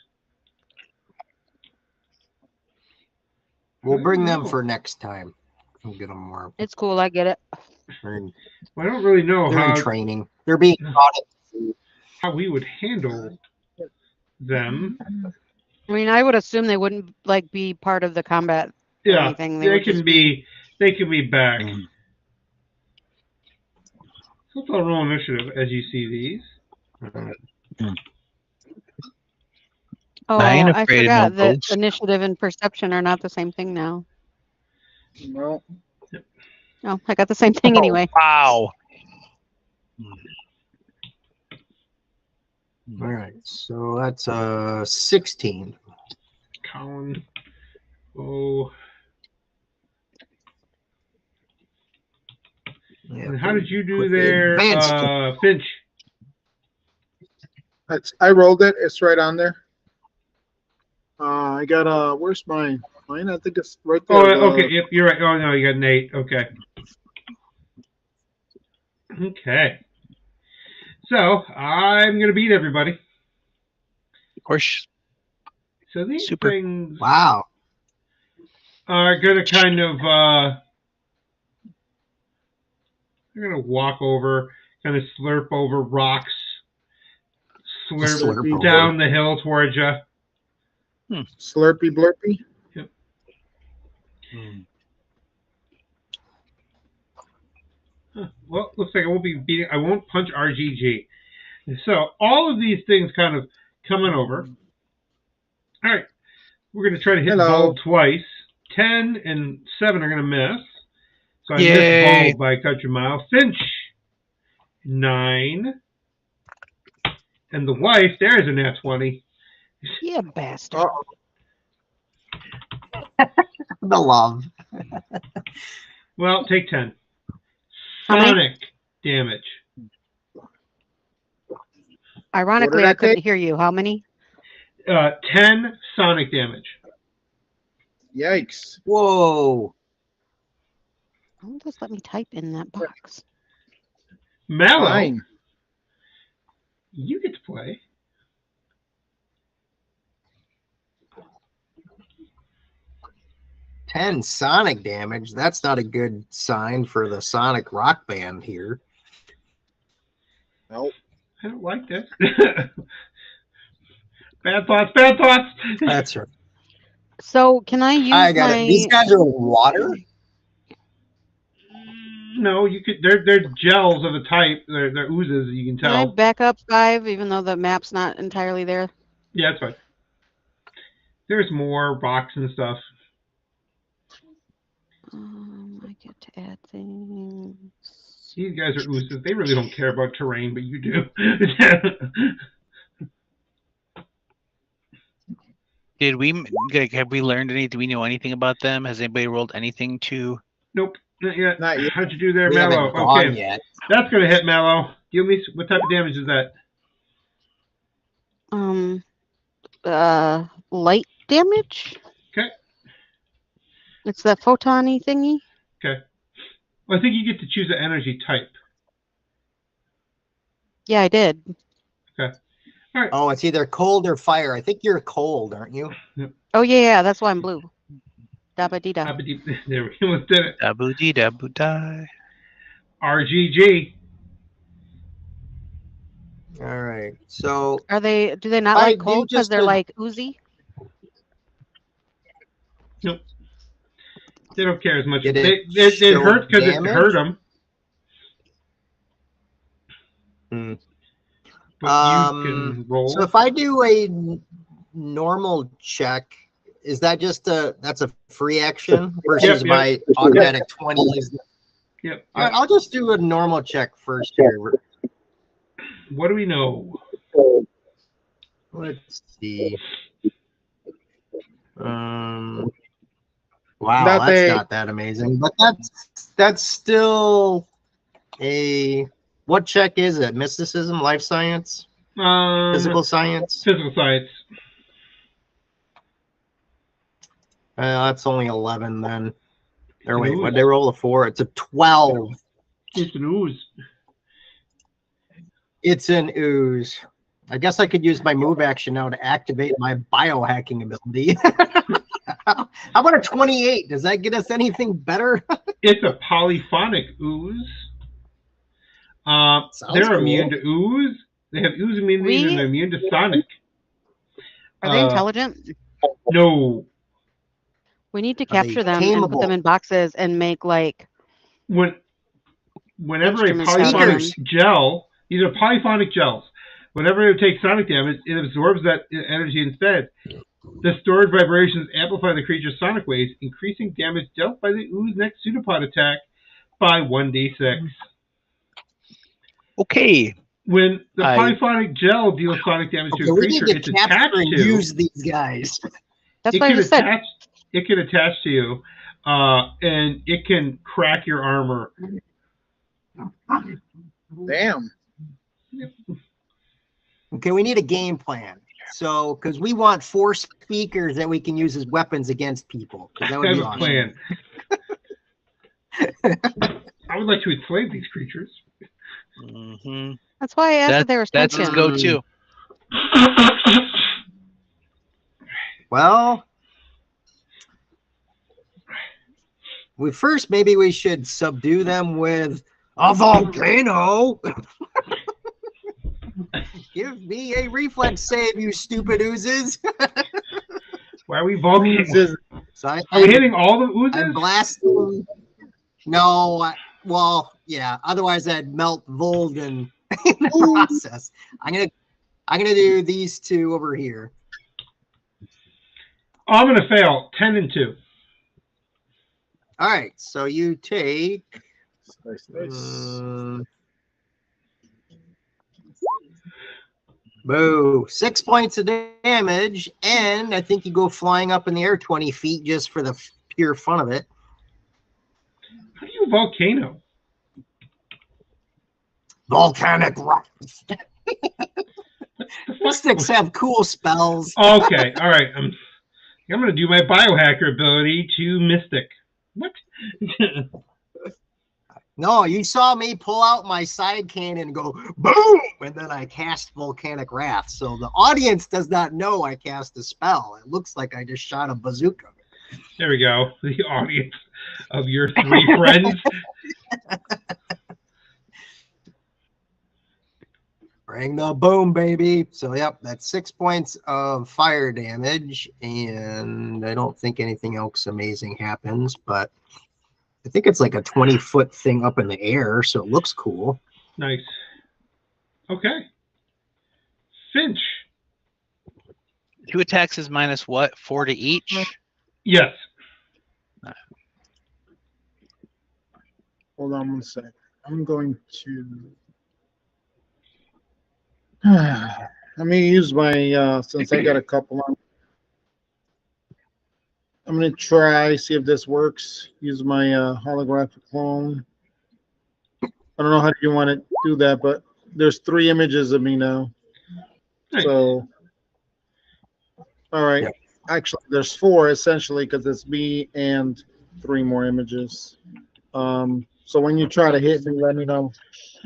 We'll bring them for next time. We'll get them more. It's cool. I get it. Well, I don't really know They're in training. They're being taught how we would handle them. I mean, I would assume they wouldn't like be part of the combat or Yeah, anything. they can be. They can be back. So let's all roll initiative as you see these. Oh, I ain't I afraid of forgot no that ghosts. initiative and perception are not the same thing now. No. Oh, I got the same thing anyway. Wow. All right, so that's 16. Colin. Oh. Yeah, And how did you do quickly there, advanced. Finch? I rolled it. It's right on there. I got where's mine? Mine, I think it's right there. Oh, okay. Yep, you're right. Oh no, you got an 8. Okay. Okay. So I'm gonna beat everybody. Of course. So these Super. things Wow. are gonna kind of they're gonna walk over, kind of slurp over rocks, slurp down the hill towards you. Slurpy blurpy. Yep. Well, looks like I won't be beating. I won't punch RGG. So all of these things kind of coming over. All right, we're going to try to hit Bulb twice. 10 and 7 are going to miss. So I missed Bulb by a country mile. Finch, 9. And the wife, there's a nat 20. You bastard. The love. Well, take 10. How many? Sonic damage. Ironically, I couldn't hear you. How many? 10 sonic damage. Yikes. Whoa. Don't just let me type in that box. Mallow, Fine. you get to play. 10 sonic damage. That's not a good sign for the Sonic rock band here. Nope. I don't like this. Bad thoughts, bad thoughts. That's right. So can I use I got my? it. These guys are water. No, you could. They're gels of a type. They're oozes. You can Can I tell. back up 5, even though the map's not entirely there? Yeah, that's fine. There's more rocks and stuff. I get to add things. These guys are oozes. They really don't care about terrain, but you do. Have we learned anything? Do we know anything about them? Has anybody rolled anything to? Nope, not yet. Not yet. How'd you do there, We Mallow? haven't gone Okay, yet. that's gonna hit Mallow. Give me what type of damage is that? Light damage. Okay. It's that photon-y thingy. Okay. Well, I think you get to choose an energy type. Yeah, I did. Okay. All right. Oh, it's either cold or fire. I think you're cold, aren't you? Oh yeah, that's why I'm blue. Dabba dee da. There we go. Did it. Dabu dee dabu die. RGG. All right. So Are they? Do they not I like do cold because just they're a- like oozy? Nope. They don't care as much. Did It show hurts because it damage? hurt them. Hmm. But you can roll. So if I do a normal check, is that just that's a free action versus Yep. my automatic 20? Yep. All right, I'll just do a normal check first here. What do we know? Let's see. Wow, That that's they- not that amazing, but that's still a. What check is it? Mysticism, life science, physical science? Physical science. That's only 11 then. Or wait, Ooze. what they roll a 4? It's a 12. It's an ooze. It's an ooze. I guess I could use my move action now to activate my biohacking ability. How about a 28? Does that get us anything better? It's a polyphonic ooze. Sounds They're cool. immune to ooze. They have ooze immunity and they're immune to sonic. Are they intelligent? No. We need to Are they capture them and put tameable? them in boxes and make like. Whenever a Instruments out of polyphonic them. gel, these are polyphonic gels. Whenever it takes sonic damage, it absorbs that energy instead. The stored vibrations amplify the creature's sonic waves, increasing damage dealt by the ooze next pseudopod attack by 1d6. Okay. When the I- polyphonic gel deals sonic damage to Okay, a we need creature, to it's capture attached and to. use these guys. That's It what I can just said. attach. It can attach to you, and it can crack your armor. Damn. Okay, we need a game plan. So, because we want 4 speakers that we can use as weapons against people. 'Cause that would Have be a awesome. plan. I would like to enslave these creatures. Mm-hmm. That's why I asked if they were That's his sentient. go-to. Well, maybe we should subdue them with a volcano. Give me a reflex save, you stupid oozes. Why are we volcanoes? So Are we hitting all the oozes? I'm blasting. No, well, yeah. Otherwise, I'd melt Volgan in the process. I'm gonna do these 2 over here. Oh, I'm gonna fail. 10 and 2. All right, so you take. Nice. Boo! 6 points of damage, and I think you go flying up in the air 20 feet just for the pure fun of it. How do you volcano? Volcanic rock. The fuck? Mystics have cool spells. Okay, all right. I'm gonna do my biohacker ability to mystic. What? No, you saw me pull out my side cannon and go boom, and then I cast Volcanic Wrath. So the audience does not know I cast a spell. It looks like I just shot a bazooka. There we go. The audience of your 3 friends. Bring the boom, baby. So, yep, that's 6 points of fire damage, and I don't think anything else amazing happens, but I think it's like a 20-foot thing up in the air, so it looks cool. Nice. Okay. Finch. 2 attacks is minus what? 4 to each? Yes. Hold on one sec. I'm going to. Let me use my since I got a couple on. I'm gonna try see if this works. Use my holographic clone. I don't know how you want to do that, but there's 3 images of me now. Nice. So, all right. Yep. Actually, there's 4 essentially because it's me and 3 more images. So when you try to hit me, let me know.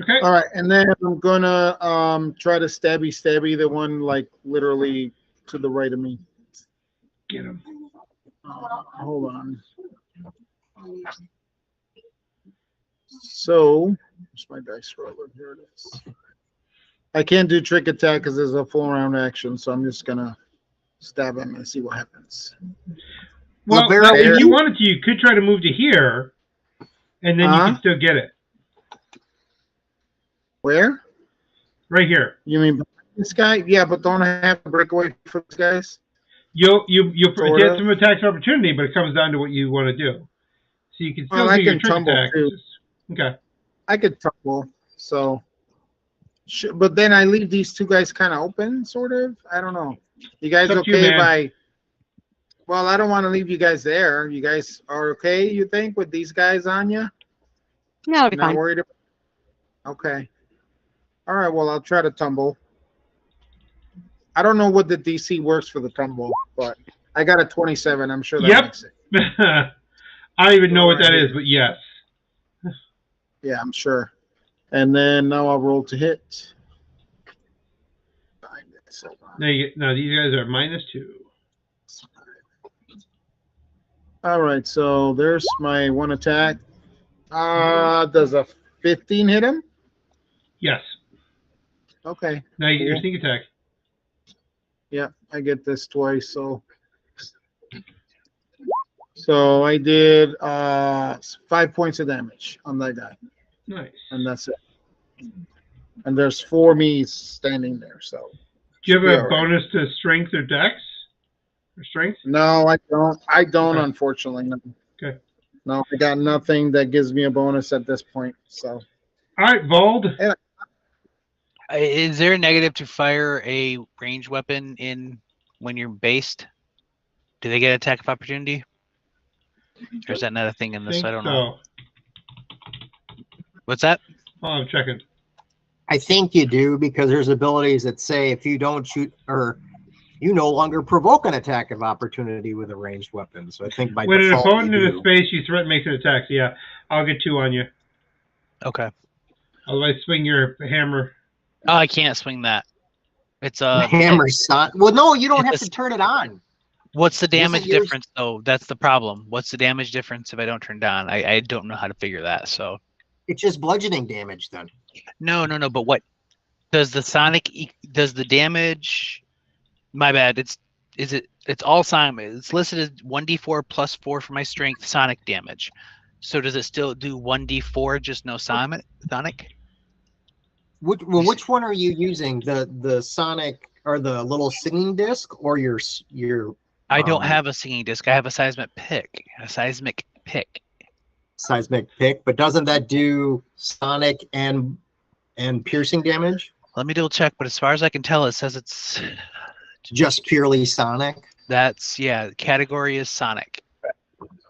Okay. All right, and then I'm gonna try to stabby the one like literally to the right of me. Get him. Hold on. So, where's my dice roller? Here it is. I can't do trick attack because there's a full round action, so I'm just gonna stab him and see what happens. Well, Lavera, now, if there. you wanted to, you could try to move to here, and then you Huh? can still get it. Where? Right here. You mean this guy? Yeah, but don't I have to break away from these guys? You'll Sort get of. some attacks of opportunity, but it comes down to what you want to do. So you can still Well, do I your can trick tumble attack. too. Okay. I could tumble. So, but then I leave these 2 guys kind of open, sort of. I don't know. You guys It's up to you, okay if man. I? Well, I don't want to leave you guys there. You guys are okay, you think, with these guys on you? Yeah, it'll be Not fine. worried about. Okay. All right. Well, I'll try to tumble. I don't know what the DC works for the tumble, but I got a 27. I'm sure that Yep. makes it. I don't even know what Right that is, here. but yes. Yeah, I'm sure. And then now I'll roll to hit. Now these guys are -2. All right. So there's my 1 attack. Does a 15 hit him? Yes. Okay. Now you get your Cool. sneak attack. Yeah, I get this twice, so I did 5 points of damage on that guy, Nice. and that's it. And there's 4 me's standing there, so Do you should be have a all right. bonus to strength or dex? Or strength? No, I don't. Okay. Unfortunately. No. Okay. No, I got nothing that gives me a bonus at this point. So All right, Vold. Is there a negative to fire a ranged weapon in when you're based? Do they get attack of opportunity? Or is that not a thing in I this? think I don't so. know. What's that? Oh, I'm checking. I think you do because there's abilities that say if you don't shoot or you no longer provoke an attack of opportunity with a ranged weapon. So I think by When an default opponent you in a do. space you threaten makes an attack, so yeah, I'll get 2 on you. Okay. Otherwise, swing your hammer. Oh, I can't swing that. It's The a hammer son. Well, no, you don't have It's to a- turn it on. What's the Doesn't damage yours- difference though? That's the problem. What's the damage difference if I don't turn it on? I don't know how to figure that. So It's just bludgeoning damage then. no. But what does the damage? My bad. It's all sonic. It's listed as 1d4 plus 4 for my strength sonic damage. So does it still do 1d4 just no sonic? Which one are you using? The sonic or the little singing disc or your I don't have a singing disc. I have a seismic pick. Seismic seismic pick, but doesn't that do sonic and piercing damage? Let me double check, but as far as I can tell, it says it's Just purely sonic. the category is sonic.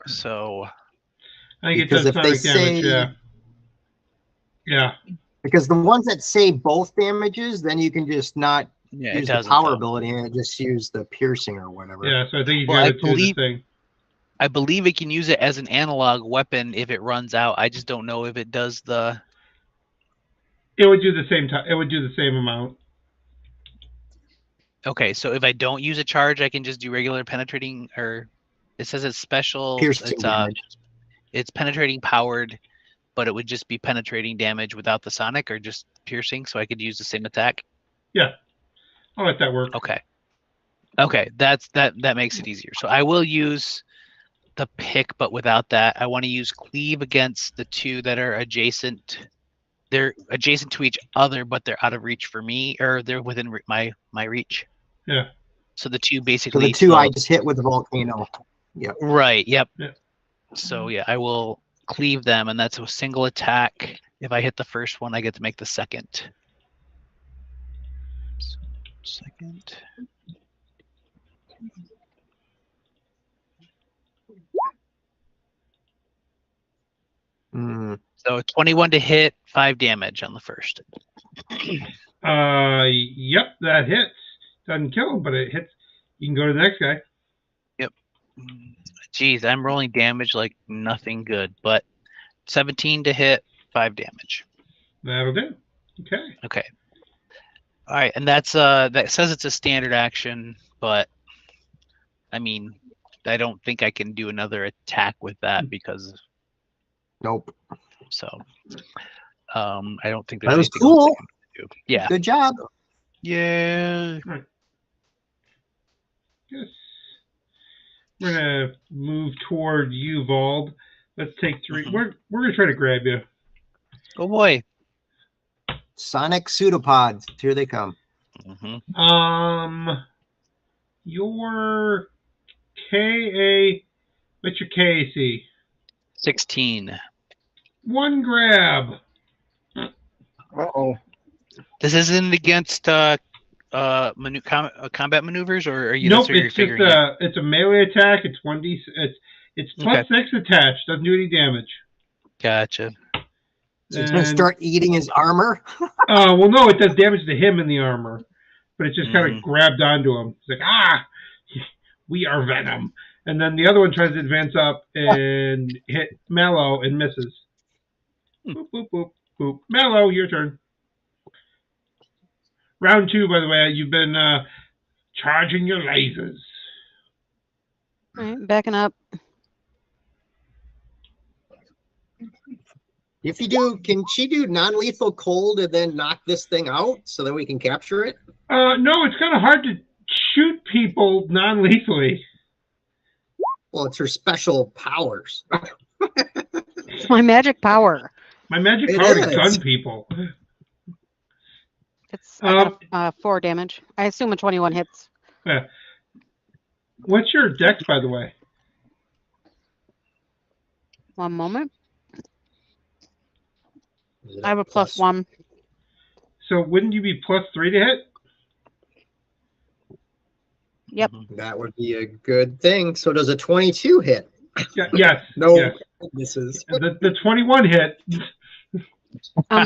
So I think it Because does if they sonic damage, say- yeah. Yeah. Because the ones that say both damages, then you can just not yeah, it use the doesn't. power though. ability and just use the piercing or whatever. Yeah, so I think you Well, I got to do the thing. I believe it can use it as an analog weapon if it runs out. I just don't know if it does the. It would do the same time. It would do the same amount. Okay, so if I don't use a charge, I can just do regular penetrating or. It says it's special. Piercing damage. It's penetrating powered, but it would just be penetrating damage without the sonic or just piercing, so I could use the same attack. Yeah, I'll let that work. Okay. Okay, that makes it easier. So I will use the pick, but without that. I want to use cleave against the two that are adjacent. They're adjacent to each other, but they're out of reach for me, or they're within my reach. Yeah. So the two So basically. the two I just hit with the volcano. Yep. Right. Yep. Yeah. So yeah, I will cleave them, and that's a single attack. If I hit the first one, I get to make the second. Second. Mm. So 21 to hit, 5 damage on the first. Yep, that hits. Doesn't kill him, but it hits. You can go to the next guy. Yep. Geez, I'm rolling damage like nothing good, but 17 to hit, 5 damage. That'll do. Okay. Okay. All right, and that's that says it's a standard action, but I mean, I don't think I can do another attack with that because Nope. so I don't think there's That was anything else I cool. can do. Yeah. Good job. Yeah. Yes. We're gonna move toward you, Vald. Let's take 3. We're gonna try to grab you. Oh boy. Sonic pseudopods. Here they come. Your KA. What's your KAC? 16. 1 grab. Uh-oh. This isn't against combat maneuvers, or are you? Nope, that's what you're it's just figuring it's a melee attack. It's 1d. It's plus Okay. 6 attached. Doesn't do any damage. Gotcha. So it's gonna start eating his armor. Well, no, it does damage to him in the armor, but it just kind of grabbed onto him. It's like, we are Venom. And then the other one tries to advance up and hit Mallow and misses. Boop, boop, boop, boop. Mallow, your turn. Round 2, by the way, you've been charging your lasers. All right, backing up. If you do, can she do non-lethal cold and then knock this thing out so that we can capture it? No, it's kind of hard to shoot people non-lethally. Well, it's her special powers. It's my magic power. My magic It power to is. gun people. It's I got 4 damage. I assume a 21 hits. Yeah. What's your dex, by the way? One moment. I have a +1. So wouldn't you be +3 to hit? Yep. That would be a good thing. So does a 22 hit? Yeah, yes. No, Yes. this is. The 21 hit.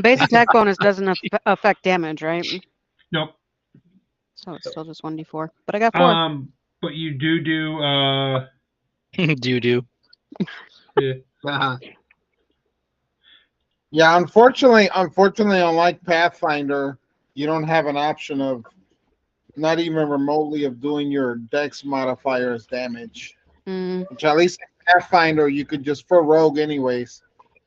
Base attack bonus doesn't affect damage, right? Nope. So it's still just 1d4. But I got 4. But you do Do. yeah. Uh-huh. Yeah, unfortunately, unlike Pathfinder, you don't have an option of not even remotely of doing your dex modifiers damage. Which at least in Pathfinder, you could just, for rogue anyways,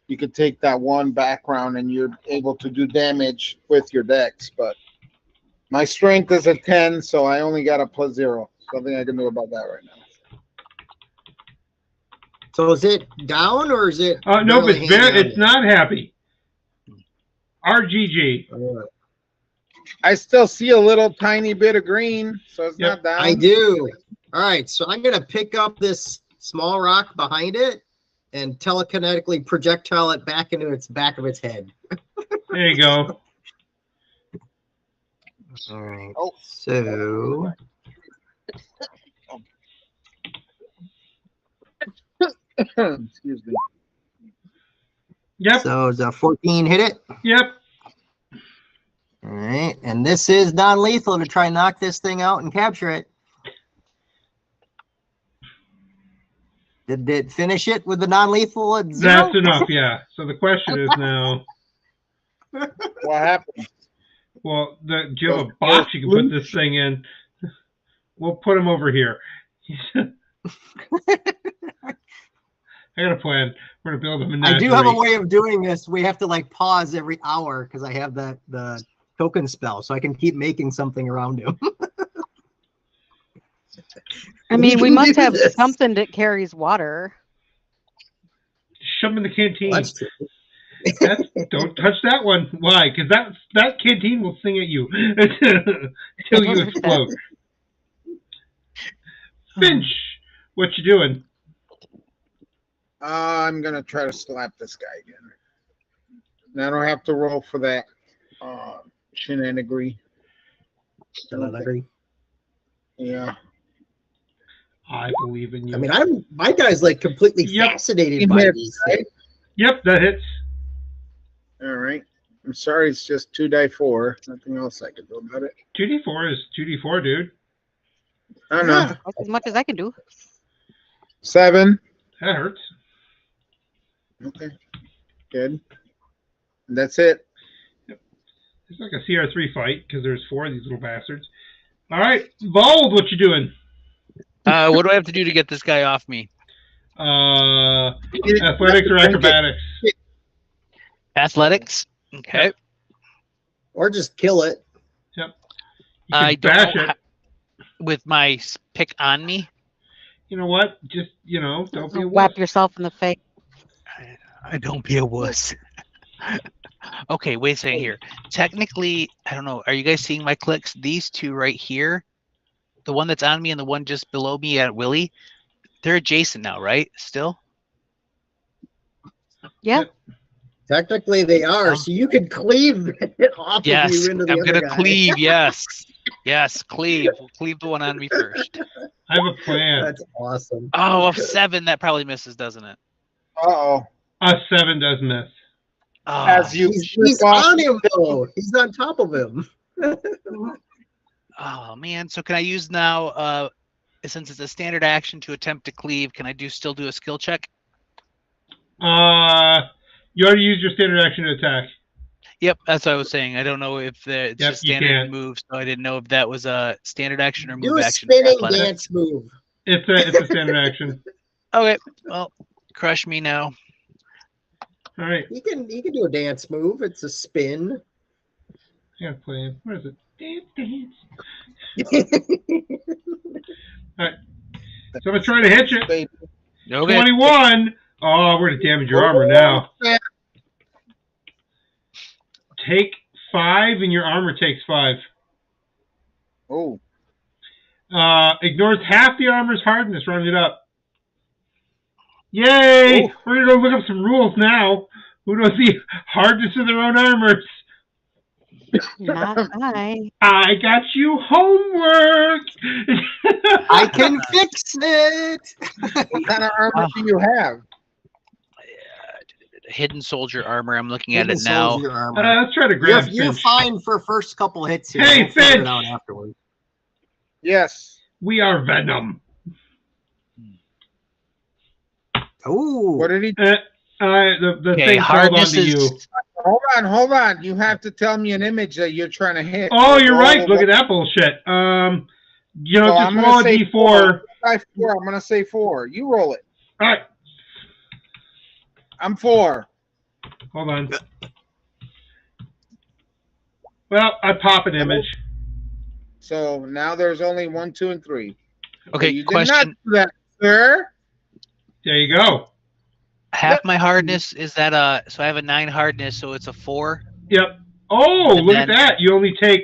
you could take that one background and you're able to do damage with your dex. But my strength is a 10, so I only got a +0. Nothing I can do about that right now. So is it down or is it? Nope, barely it's hanging on it's not happy. RGG. there? I still see a little tiny bit of green, so it's not down. I do. All right, so I'm gonna pick up this small rock behind it and telekinetically projectile it back into its back of its head. There you go. All right. Oh. So Excuse me. Yep. So is a 14 hit it? Yep. All right, and this is non-lethal to try and knock this thing out and capture it. Did it finish it with the non-lethal at 0? That's enough, yeah. So the question is now, What happened? well, do you have a box you can put this thing in? We'll put him over here. I got a plan. We're gonna build a I menagerie. do have a way of doing this. We have to like pause every hour because I have the token spell, so I can keep making something around him. I mean, we can must do have this. something that carries water. Shove him in the canteen. Well, that's true. Don't touch that one. Why? Because that canteen will sing at you until you explode. Finch, what you doing? I'm gonna try to slap this guy again. And I don't have to roll for that shenanigree. Yeah. I believe in you. I mean, my guy's like completely fascinated by these things. Yep, that hits. All right. I'm sorry, it's just 2d4. Nothing else I can do about it. 2d4 is 2d4, dude. I don't know. That's as much as I can do. 7. That hurts. Okay. Good. And that's it. It's like a CR3 fight because there's 4 of these little bastards. All right, Bold, what you doing? What do I have to do to get this guy off me? Athletics or acrobatics? Athletics. Okay. Yep. Or just kill it. Yep. I don't know with my pick on me. You know what? Just, don't be a Whap wuss. yourself in the face. I don't be a wuss. Okay, wait a second here. Technically, I don't know. Are you guys seeing my clicks? These two right here, the one that's on me and the one just below me at Willie, they're adjacent now, right? Still? Yeah. Technically, they are. So you could cleave it off of you into the I'm other gonna guy. cleave. Yes, yes, cleave. We'll cleave the one on me first. I have a plan. That's awesome. Oh, a 7 that probably misses, doesn't it? Uh-oh. A 7 does miss. Oh, As you He's on him though. He's on top of him. oh man. So can I use now? Since it's a standard action to attempt to cleave, can I still do a skill check? You already used your standard action to attack. Yep, that's what I was saying. I don't know if it's Yep, just you standard can't. move, so I didn't know if that was a standard action or Do move a action. for spinning athletics. dance move. It's a standard action. Okay, well, crush me now. All right. He can do a dance move. It's a spin. I gotta play him. What is it? Dance. All right. So I'm gonna try to hit you. Okay. 21. Oh, we're gonna damage your armor now. Take 5, and your armor takes 5. Oh. Ignores half the armor's hardness. Round it up. Yay! Ooh. We're gonna go look up some rules now. Who knows the hardness of their own armors? Not I. I got you homework. I can fix it. What kind of armor do you have? Hidden soldier armor. I'm looking at Hidden it now. soldier armor. Let's try to grab. You're Finch. fine for first couple hits here. Hey, We'll figure Finch! it out afterwards. Yes. We are Venom. Ooh. What did he The Okay, thing called hardness onto is. you. Hold on. You have to tell me an image that you're trying to hit. Oh, you're right. Look at that bullshit. So Just I'm roll gonna a say d4. 4. I'm gonna say 4. You roll it. All right. I'm 4. Hold on. Well, I pop an image. So now there's only 1, 2, and 3. Okay, You did question. not do that, sir. There you go. Half my hardness is that so I have a 9 hardness, so it's a 4. Yep. Oh, And look at then- that. You only take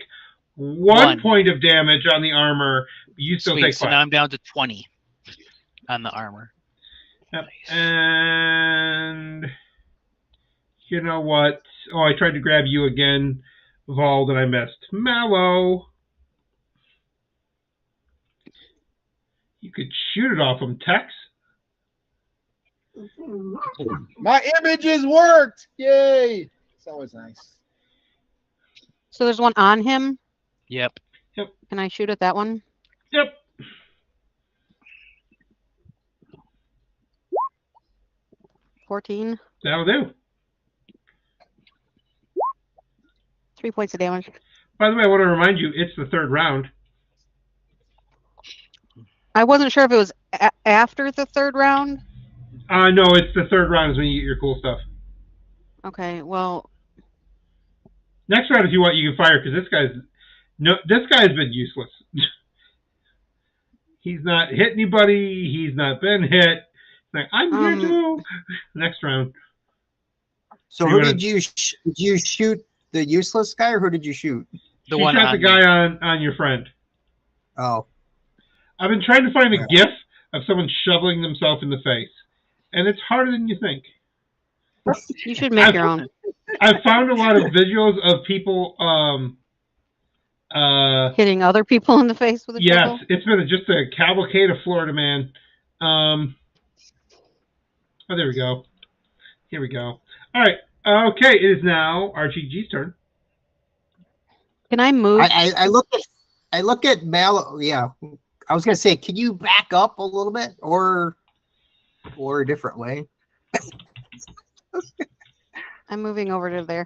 1 One. point of damage on the armor. But you still Sweet. take So 5. now I'm down to 20 on the armor. Yep. Nice. And you know what? Oh, I tried to grab you again, Vald, and I missed. Mallow. You could shoot it off him, Tex. My images worked. Yay. It's always nice. So there's one on him. Yep. Can I shoot at that one? Yep. $14. That'll do. 3 points of damage. By the way, I want to remind you, it's the 3rd round. I wasn't sure if it was after the third round? No, it's the third round is when you get your cool stuff. Okay, well, Next round, if you want, you can fire because this guy's been useless. He's not hit anybody. He's not been hit. Like, I'm here too. Next round. So who did you shoot? The useless guy, or who did you shoot? The You one shot the on guy me. on your friend. Oh, I've been trying to find a GIF of someone shoveling themselves in the face, and it's harder than you think. you should make your own. I've found a lot of visuals of people. Hitting other people in the face with a Yes, shovel? it's been just a cavalcade of Florida man. Oh, there we go. Here we go. All right. Okay, it is now RGG's turn. Can I move? I look at Mal. Yeah, I was gonna say, can you back up a little bit, or a different way? I'm moving over to there.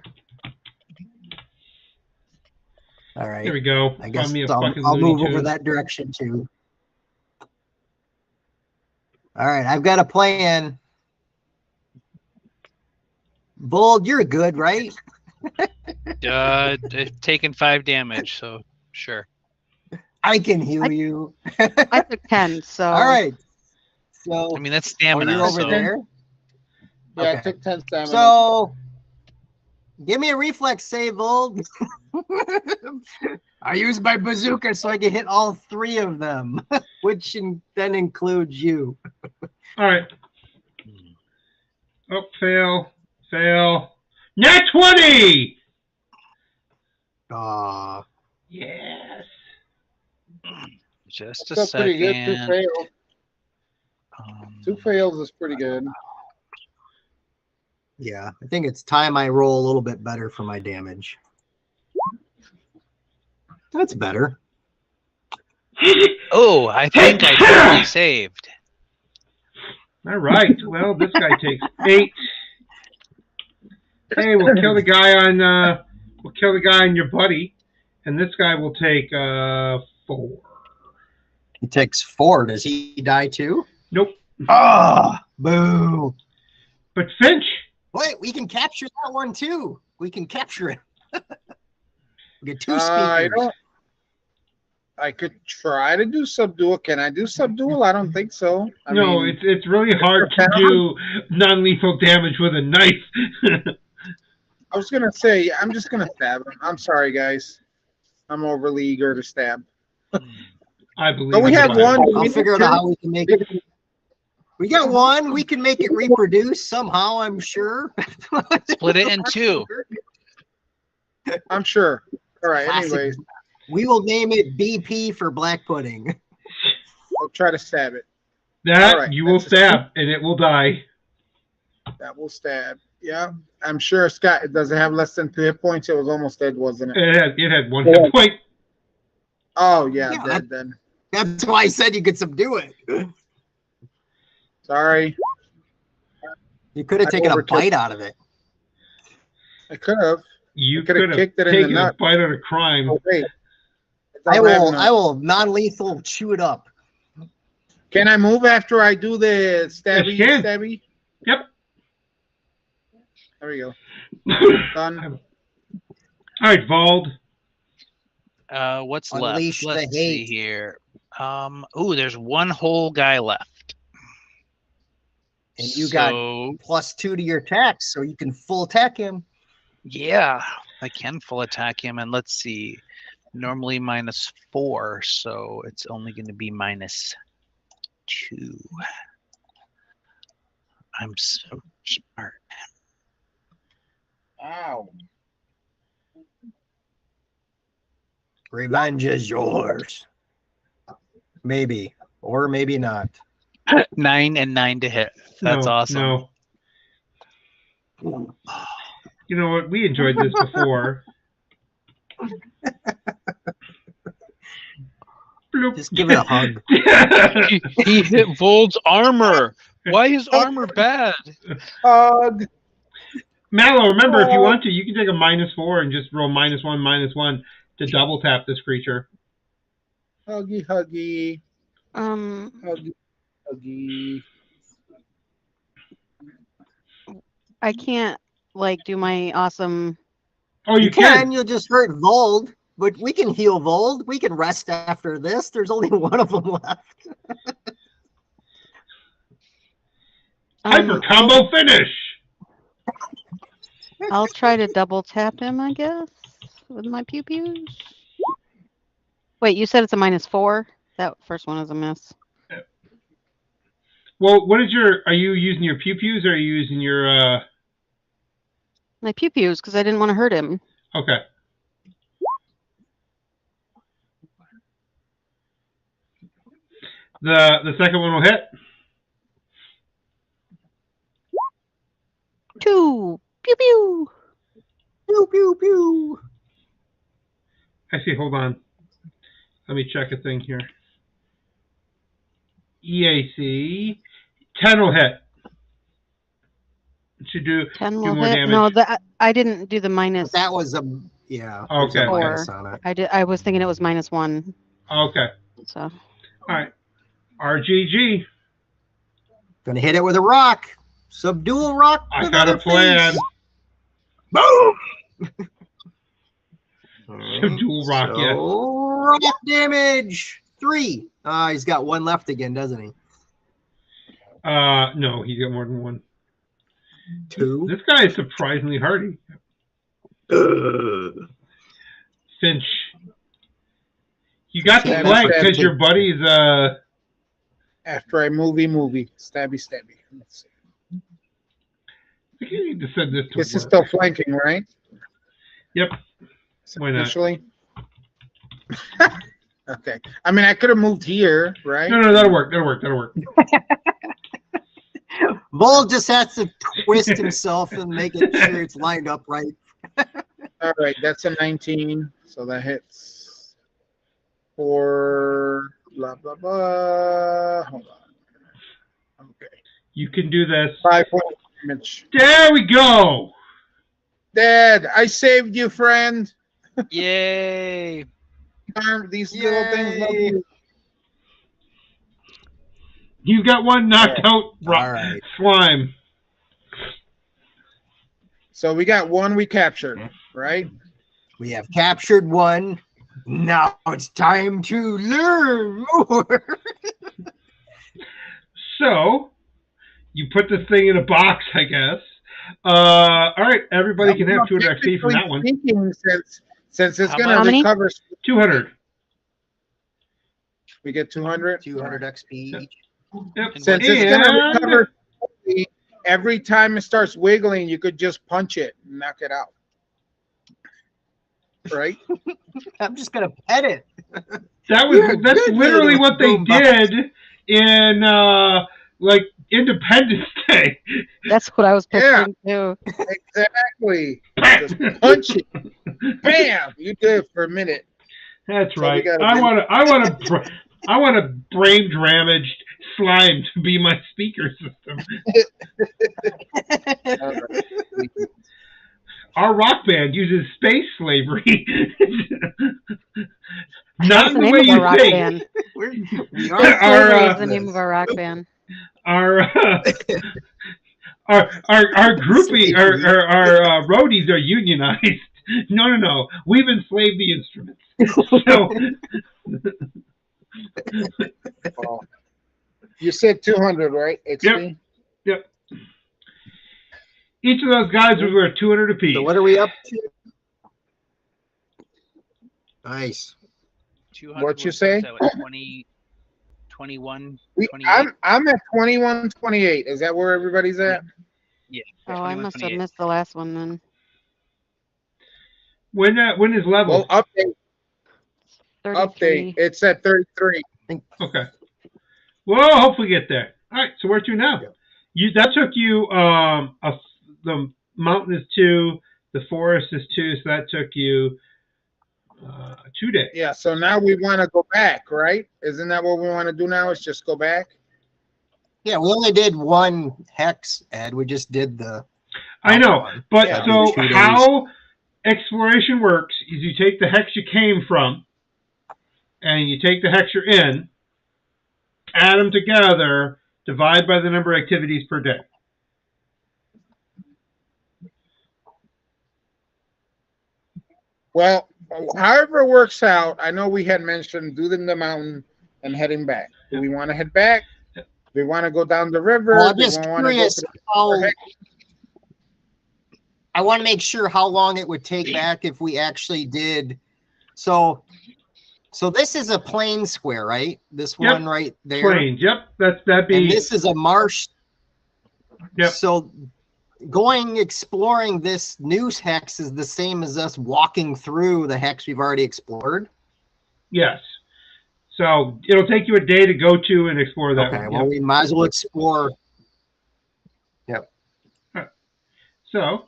All right. There we go. I guess Find me a I'll fucking move Looney over Tune. that direction too. All right, I've got a plan. Bold, you're good, right? They've taken 5 damage, so sure. I can heal you. I took 10, so. All right. So I mean, that's stamina. you're over so there. Yeah, I Okay. took 10 stamina. So give me a reflex save, Bold. I use my bazooka so I can hit all 3 of them, which then includes you. All right. Oh, fail. Nat 20! Yes. just a That's pretty good. 2 second. fails. 2 fails is pretty good. Yeah, I think it's time I roll a little bit better for my damage. That's better. Oh, I think I totally saved. All right. Well, this guy takes 8. Hey, we'll kill the guy on your buddy, and this guy will take 4. He takes 4. Does he die too? Nope. Ah, boo. But Finch. Wait, we can capture that one too. We can capture it. We get 2 I speakers. could try to do subdual. Can I do subdual? I don't think so. I mean, it's really hard to do non-lethal damage with a knife. I was gonna say I'm just gonna stab him. I'm sorry, guys. I'm overly eager to stab. I believe. So we have one. I'll figure out how we can make it. We got 1. We can make it reproduce somehow, I'm sure. Split it in 2. I'm sure. All right. Classic. Anyways, We will name it BP for black pudding. I'll try to stab it. That All right, you will that's a- stab, and it will die. That will stab. Yeah, I'm sure Scott. Does it have less than 2 hit points? It was almost dead, wasn't it? It had 1 hit point. Oh yeah, Yeah, dead then. That's why I said you could subdue it. Sorry, You could have I taken a overtook- bite out of it. I could have. You Coulda could have kicked it in the taken a nut. bite out of crime. Oh wait. I will non-lethal chew it up. Can I move after I do the stabby? Yes, you can. Stabby. Yep. There we go. Done. All right, Vald. What's Unleash left? the Let's see hate. here. There's 1 whole guy left. And you got So, +2 to your attack, so you can full attack him. yeah, I can full attack him, and let's see. Normally -4, so it's only going to be -2. I'm so smart. Ow. Revenge is yours. Maybe, or maybe not. 9 and 9 to hit. That's No, awesome. No. You know what? We enjoyed this before. Bloop. Just give it a hug. He hit Vold's armor. Why is armor bad? Hug. Mallow, remember, if you want to, you can take a -4 and just roll -1/-1 to double tap this creature. Huggy. Huggy. Um, Huggy. Huggy. I can't like do my awesome. Oh, You you can. You'll just hurt Vold, but we can heal Vold. We can rest after this. There's only one of them left. Hyper combo finish. I'll try to double tap him, I guess, with my pew pews. Wait, you said it's a -4? That first one is a miss. Well, what is your? Are you using your pew pews or are you using your? My pew pews, because I didn't want to hurt him. Okay. The second one will hit. 2. Pew pew. Pew, pew, pew. Actually, hold on. Let me check a thing here. EAC 10 will hit. It should do 10 do will more hit. damage. No, I didn't do the minus. But that was a yeah. Okay. there's a minus on it. I was thinking it was -1. Okay. So. All right. RGG. Gonna hit it with a rock. Subdual rock. I with got a other plan. face. Boom. Dual rock, so, yes. rock damage 3. He's got one left again, doesn't he? No, he's got more than one. 2. This guy is surprisingly hardy. Finch. You got the Stabby, flank because stabby. your buddy's After I movie. Stabby, stabby. Let's see. I think you need to send this to This is work. still flanking, right? Yep. Why not? Officially? Okay. I mean, I could have moved here, right? No, that'll work. That'll work. Vol just has to twist himself and make it sure it's lined up right. All right, that's a 19, so that hits for blah blah blah. Hold on. Okay. You can do this. 5 points damage. There we go. Dad, I saved you, friend. Yay! These little things love you. You've got one knocked out All right. slime. So we got one we captured, right? We have captured one. Now it's time to learn more. So, you put this thing in a box, I guess. All right, everybody can have 200 XP from that one. Speaking, since it's How going much? to recover, 200. we get 200. 200 XP each. Yep. And Since it's going to recover, every time it starts wiggling, you could just punch it and knock it out. Right? I'm just gonna pet it. That's good literally little what they boom box. did in like Independence Day. That's what I was picturing too. Exactly. Just punch it. Bam! You did it for a minute. That's So we right. gotta I want a brain damaged slime to be my speaker system. All right. Our rock band uses space slavery. That's Not the the name way of our you rock think. band. We Our, Space Slavery uh, is the name of our rock band. Our groupie, our roadies are unionized. No. We've enslaved the instruments. So, Oh. You said 200, right? XP? Yep. Each of those guys was worth 200 apiece. So what are we up to? Nice. 200 What'd you was say? that, what, 20, 21, We, 28? I'm at 21, 28. Is that where everybody's at? Yeah. Oh, I 21, must have 28. missed the last one then. When is level? Well, update. 33. It's at 33. Okay. Well, hopefully get there. All right. So where to now? Yep. That took you the mountain is 2, the forest is 2, so that took you 2 days. Yeah, so now we want to go back, right? Isn't that what we want to do now? Is just go back? Yeah, we only did one hex, Ed. We just did the. I know, one. but Yeah, so 2 days. how exploration works is you take the hex you came from, and you take the hex you're in, add them together, divide by the number of activities per day. Well, however it works out, I know we had mentioned doing the mountain and heading back. Do we want to head back? Do we want to go down the river? Well, I'm Do we just want to go curious through how. I want to make sure how long it would take back if we actually did. So this is a plain square, right? This Yep. one right there. Plains. Yep. That'd be. And this is a marsh. Yep. So going exploring this new hex is the same as us walking through the hex we've already explored. Yes. So it'll take you a day to go to and explore that Okay, one. well, Yep. we might as well explore. Yep. So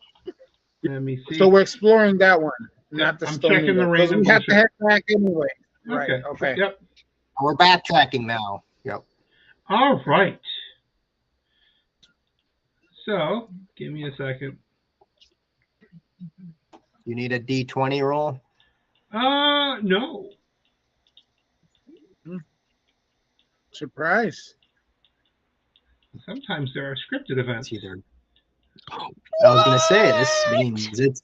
let me see. So we're exploring that one, not the I'm stone checking the needle, because random we have to bullshit. head back anyway. Right. Okay. Okay. Yep. We're backtracking now. Yep. All right. So give me a second. You need a D20 roll? No. Surprise. Sometimes there are scripted events. It's either. I was gonna say this means it's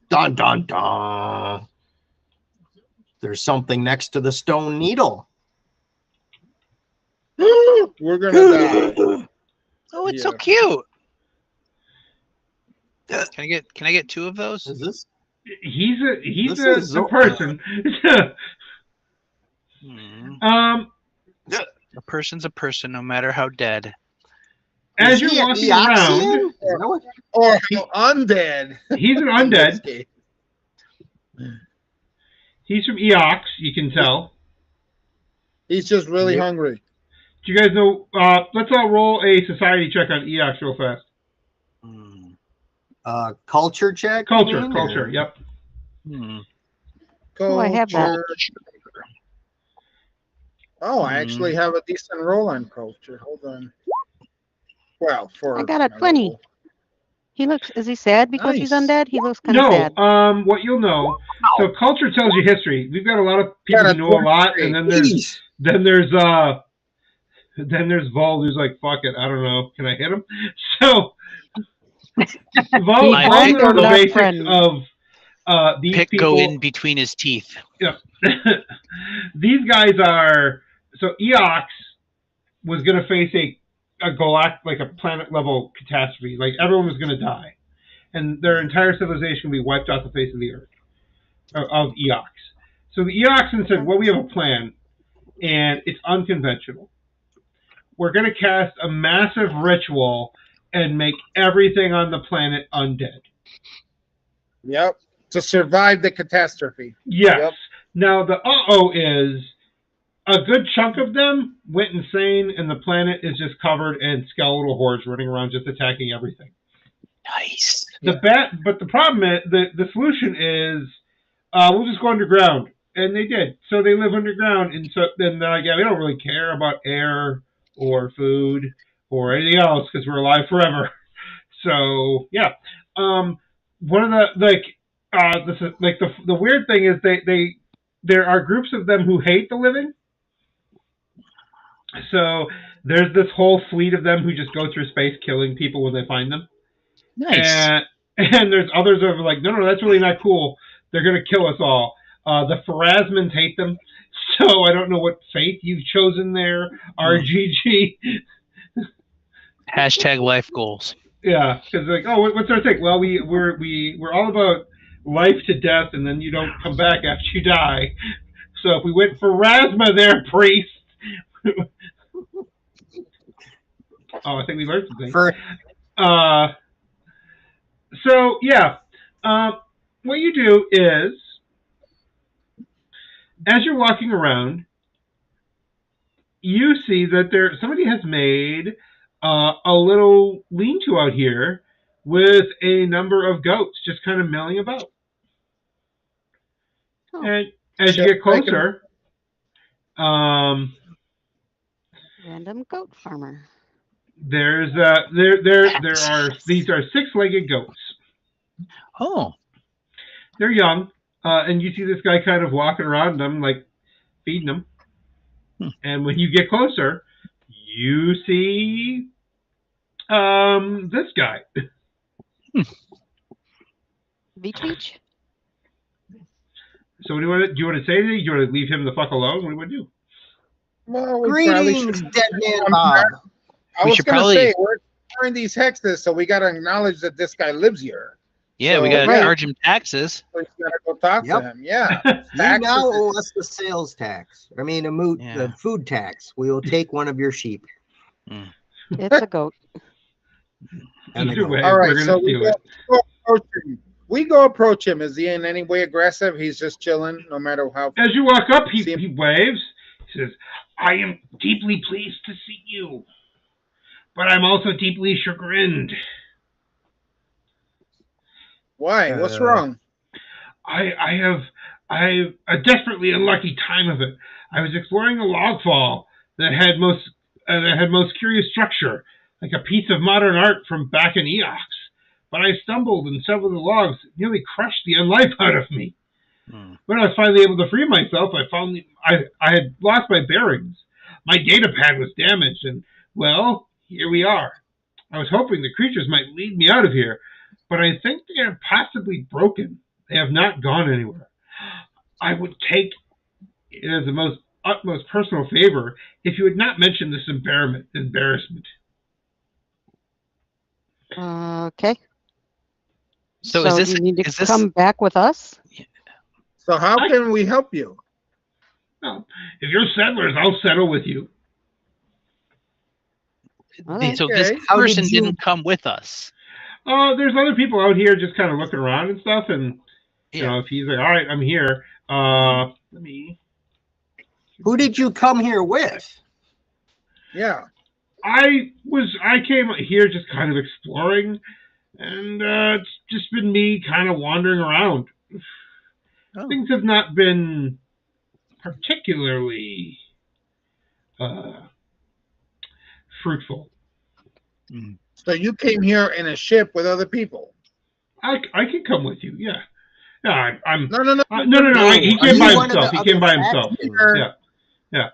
dun dun dun. There's something next to the stone needle. We're gonna die. Oh, it's Yeah. so cute. Can I get 2 of those? Is this? He's This a is person. A person's a person, no matter how dead. As Is you're he an walking around, Eoxian? Is that what- Or undead. he's an In this undead. case. He's from Eox, you can tell. He's just really Yep. hungry. Do you guys know? Let's all roll a society check on Eox real fast. Culture check? you Culture, mean, culture. or- Yep. Oh, I have that. Culture. Oh, I actually have a decent roll on culture. Hold on. Well, for I got a my 20. roll. He looks. Is he sad because he's Nice. undead? He looks kind of sad. No. What you'll know. So culture tells you history. We've got a lot of people Got who a know a lot, 23. and then there's Jeez. then there's Vold who's like, fuck it, I don't know, can I hit him? So Vold My Vold pick knows the or basics friend? of these Pick people. go in between his teeth. Yep. These guys are so Eox was going to face a like a planet level catastrophe. Like everyone was going to die, and their entire civilization would be wiped off the face of the earth of Eox. So the Eoxen said, "Well, we have a plan, and it's unconventional. We're going to cast a massive ritual and make everything on the planet undead." Yep. To survive the catastrophe. Yes. Yep. Now the is a good chunk of them went insane, and the planet is just covered in skeletal hordes running around, just attacking everything. Nice. But the problem is the solution is we'll just go underground, and they did. So they live underground, and so then they're like, yeah, we don't really care about air or food or anything else because we're alive forever. So yeah, one of the weird thing is there are groups of them who hate the living. So there's this whole fleet of them who just go through space killing people when they find them. Nice. And there's others who are like, no, that's really not cool. They're going to kill us all. The Pharasmans hate them. So I don't know what faith you've chosen there, RGG. Hashtag life goals. Yeah, because like, oh, what's our thing? Well, we're all about life to death, and then you don't come back after you die. So if we went for Rasma there, priest. Oh, I think we learned something. So yeah, what you do is, as you're walking around, you see that somebody has made a little lean-to out here with a number of goats just kind of milling about. Oh. And as you get closer, Random goat farmer. these are 6-legged goats. Oh. They're young, and you see this guy kind of walking around them, like feeding them. And when you get closer, you see this guy. V-Teach? So what do you want to say? Do you want to leave him the fuck alone? What do you want to do? Well, we probably should. Greetings, Dead Man Bob. I We was should gonna probably- say we're clearing these hexes, so we gotta acknowledge that this guy lives here. Yeah, we So, gotta Right. charge him taxes. We gotta go talk Yep. to him. Yeah. You Taxes now is- owe us the sales tax. I mean, Yeah. the food tax. We will take one of your sheep. It's a goat. And the Either goat. way, All we're right, gonna so steal we it. go approach him. We go approach him. Is he in any way aggressive? He's just chilling, no matter how. As you walk up, he See- waves. He says, "I am deeply pleased to see you, but I'm also deeply chagrined. Why? What's Uh, wrong? I have a desperately unlucky time of it. I was exploring a logfall that had most curious structure, like a piece of modern art from back in Eox. But I stumbled, and several of the logs nearly crushed the unlife out of me. When I was finally able to free myself, I found I had lost my bearings. My data pad was damaged, and, well, here we are. I was hoping the creatures might lead me out of here, but I think they are possibly broken. They have not gone anywhere. I would take it as the utmost personal favor if you would not mention this embarrassment." Okay. So So is this do you need to is this come back with us? So how can we help you? Well, if you're settlers, I'll settle with you. Okay. so this Okay. How did person you- didn't come with us? There's other people out here just kind of looking around and stuff, and you Yeah. know, if he's like, "All right, I'm here," let me. Who did you come here with? Yeah. I came here just kind of exploring, and it's just been me kind of wandering around. Oh. Things have not been particularly fruitful. So you came here in a ship with other people? I can come with you, yeah. Yeah, I'm. No. No. He Are came you by one of himself. the He came other by himself. factions? Yeah.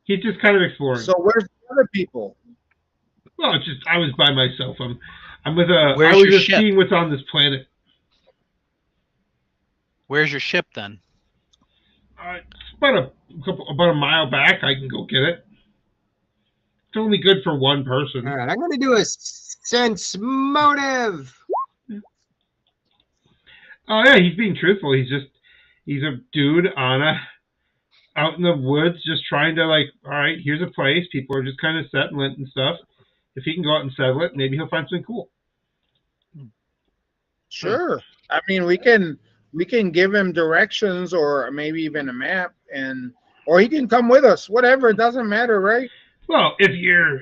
He's just kind of exploring. So where's the other people? Well, it's just I was by myself. I'm with a. Where's I was your just ship? seeing what's on this planet. Where's your ship then? It's about a mile back. I can go get it. It's only good for one person. All right, I'm going to do a sense motive. Oh yeah, he's being truthful. He's a dude out in the woods, just trying to, like, all right, here's a place. People are just kind of settling it and stuff. If he can go out and settle it, maybe he'll find something cool. Sure. I mean, we can give him directions or maybe even a map, or he can come with us. Whatever, it doesn't matter, right? Well, if you're,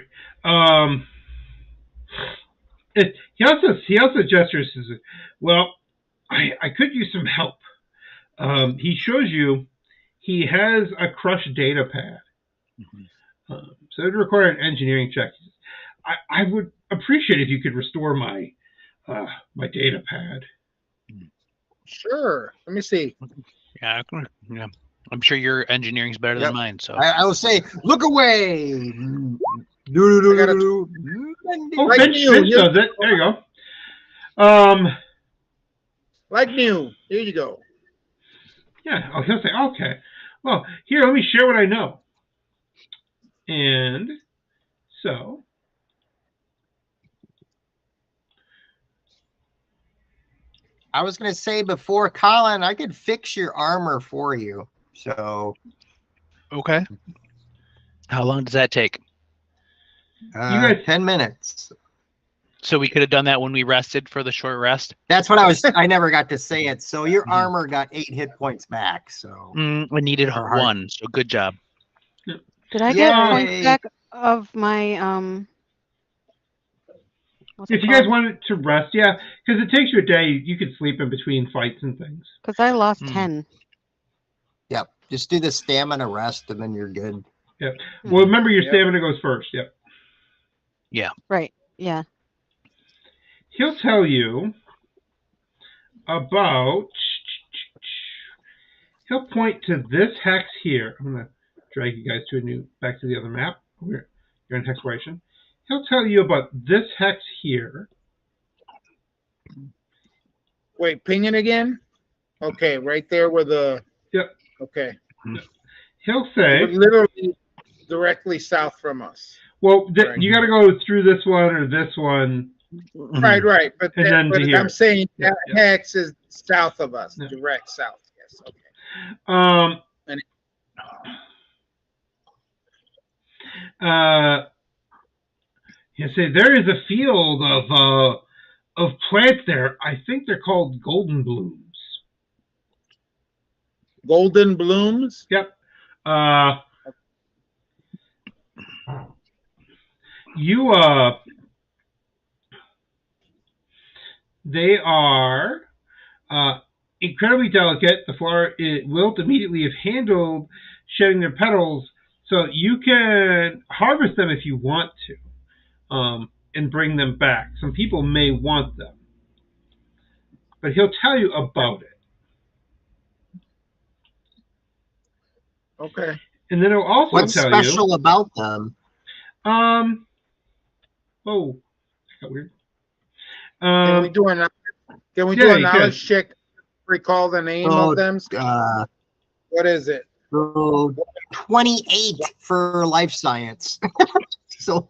he also gestures and says, "Well, I could use some help." He shows you he has a crushed data pad, so it would require an engineering check. I would appreciate if you could restore my data pad. Sure. Let me see. Yeah, I'm sure your engineering's better Yep. than mine. So I will say, look away. Oh, Like Finch you, does it. There you go. Like new. Here you go. Yeah. Oh, he'll say, "Okay. Well, here, let me share what I know." And so, I was going to say before, Colin, I could fix your armor for you. So, okay. How long does that take? guys- 10 minutes. So we could have done that when we rested for the short rest. That's what I never got to say it. So your armor got 8 hit points back. So We needed Or hard. 1, so good job. Did I get Yay. points back of my what's it if you guys called? wanted to rest, yeah, because it takes you a day. You could sleep in between fights and things. Because I lost Hmm. 10. yep, just do the stamina rest and then you're good. Yep. Well, remember your Yep. stamina goes first. Yep. Right. Yeah. He'll tell you about. He'll point to this hex here. I'm gonna drag you guys back to the other map. You're Grand Hexploration. He'll tell you about this hex here. Wait, ping it again? Okay, right there where the... Yep. Okay. Yep. He'll We're say, literally directly south from us. well, Right. you got to go through this one or this one. Right. But, And then to here. I'm saying Yeah, that yeah. hex is south of us, Yeah. direct south. Yes. Okay. You say there is a field of plants there. I think they're called golden blooms. Golden blooms? Yep. They are incredibly delicate. The flower it wilt immediately if handled, shedding their petals. So you can harvest them if you want to, and bring them back. Some people may want them, but he'll tell you about it. Okay. And then he'll also What's tell special you. about them? Oh, that got weird. Can we do a knowledge check? Recall the name of them? What is it? So 28 for life science. So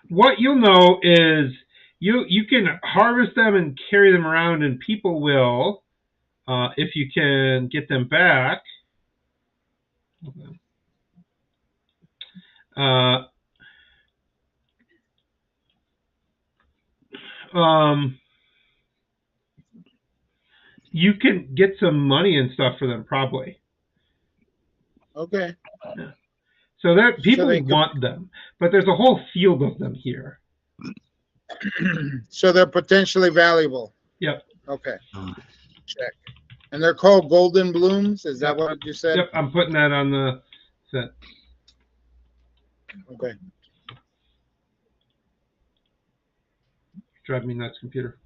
what you'll know is you can harvest them and carry them around, and people will, if you can get them back. You can get some money and stuff for them, probably. Okay. Yeah. So that people want them, but there's a whole field of them here. So they're potentially valuable. Yep. Okay. Check. And they're called golden blooms? Is that what you said? Yep, I'm putting that on the set. Okay. Drive me nuts, computer.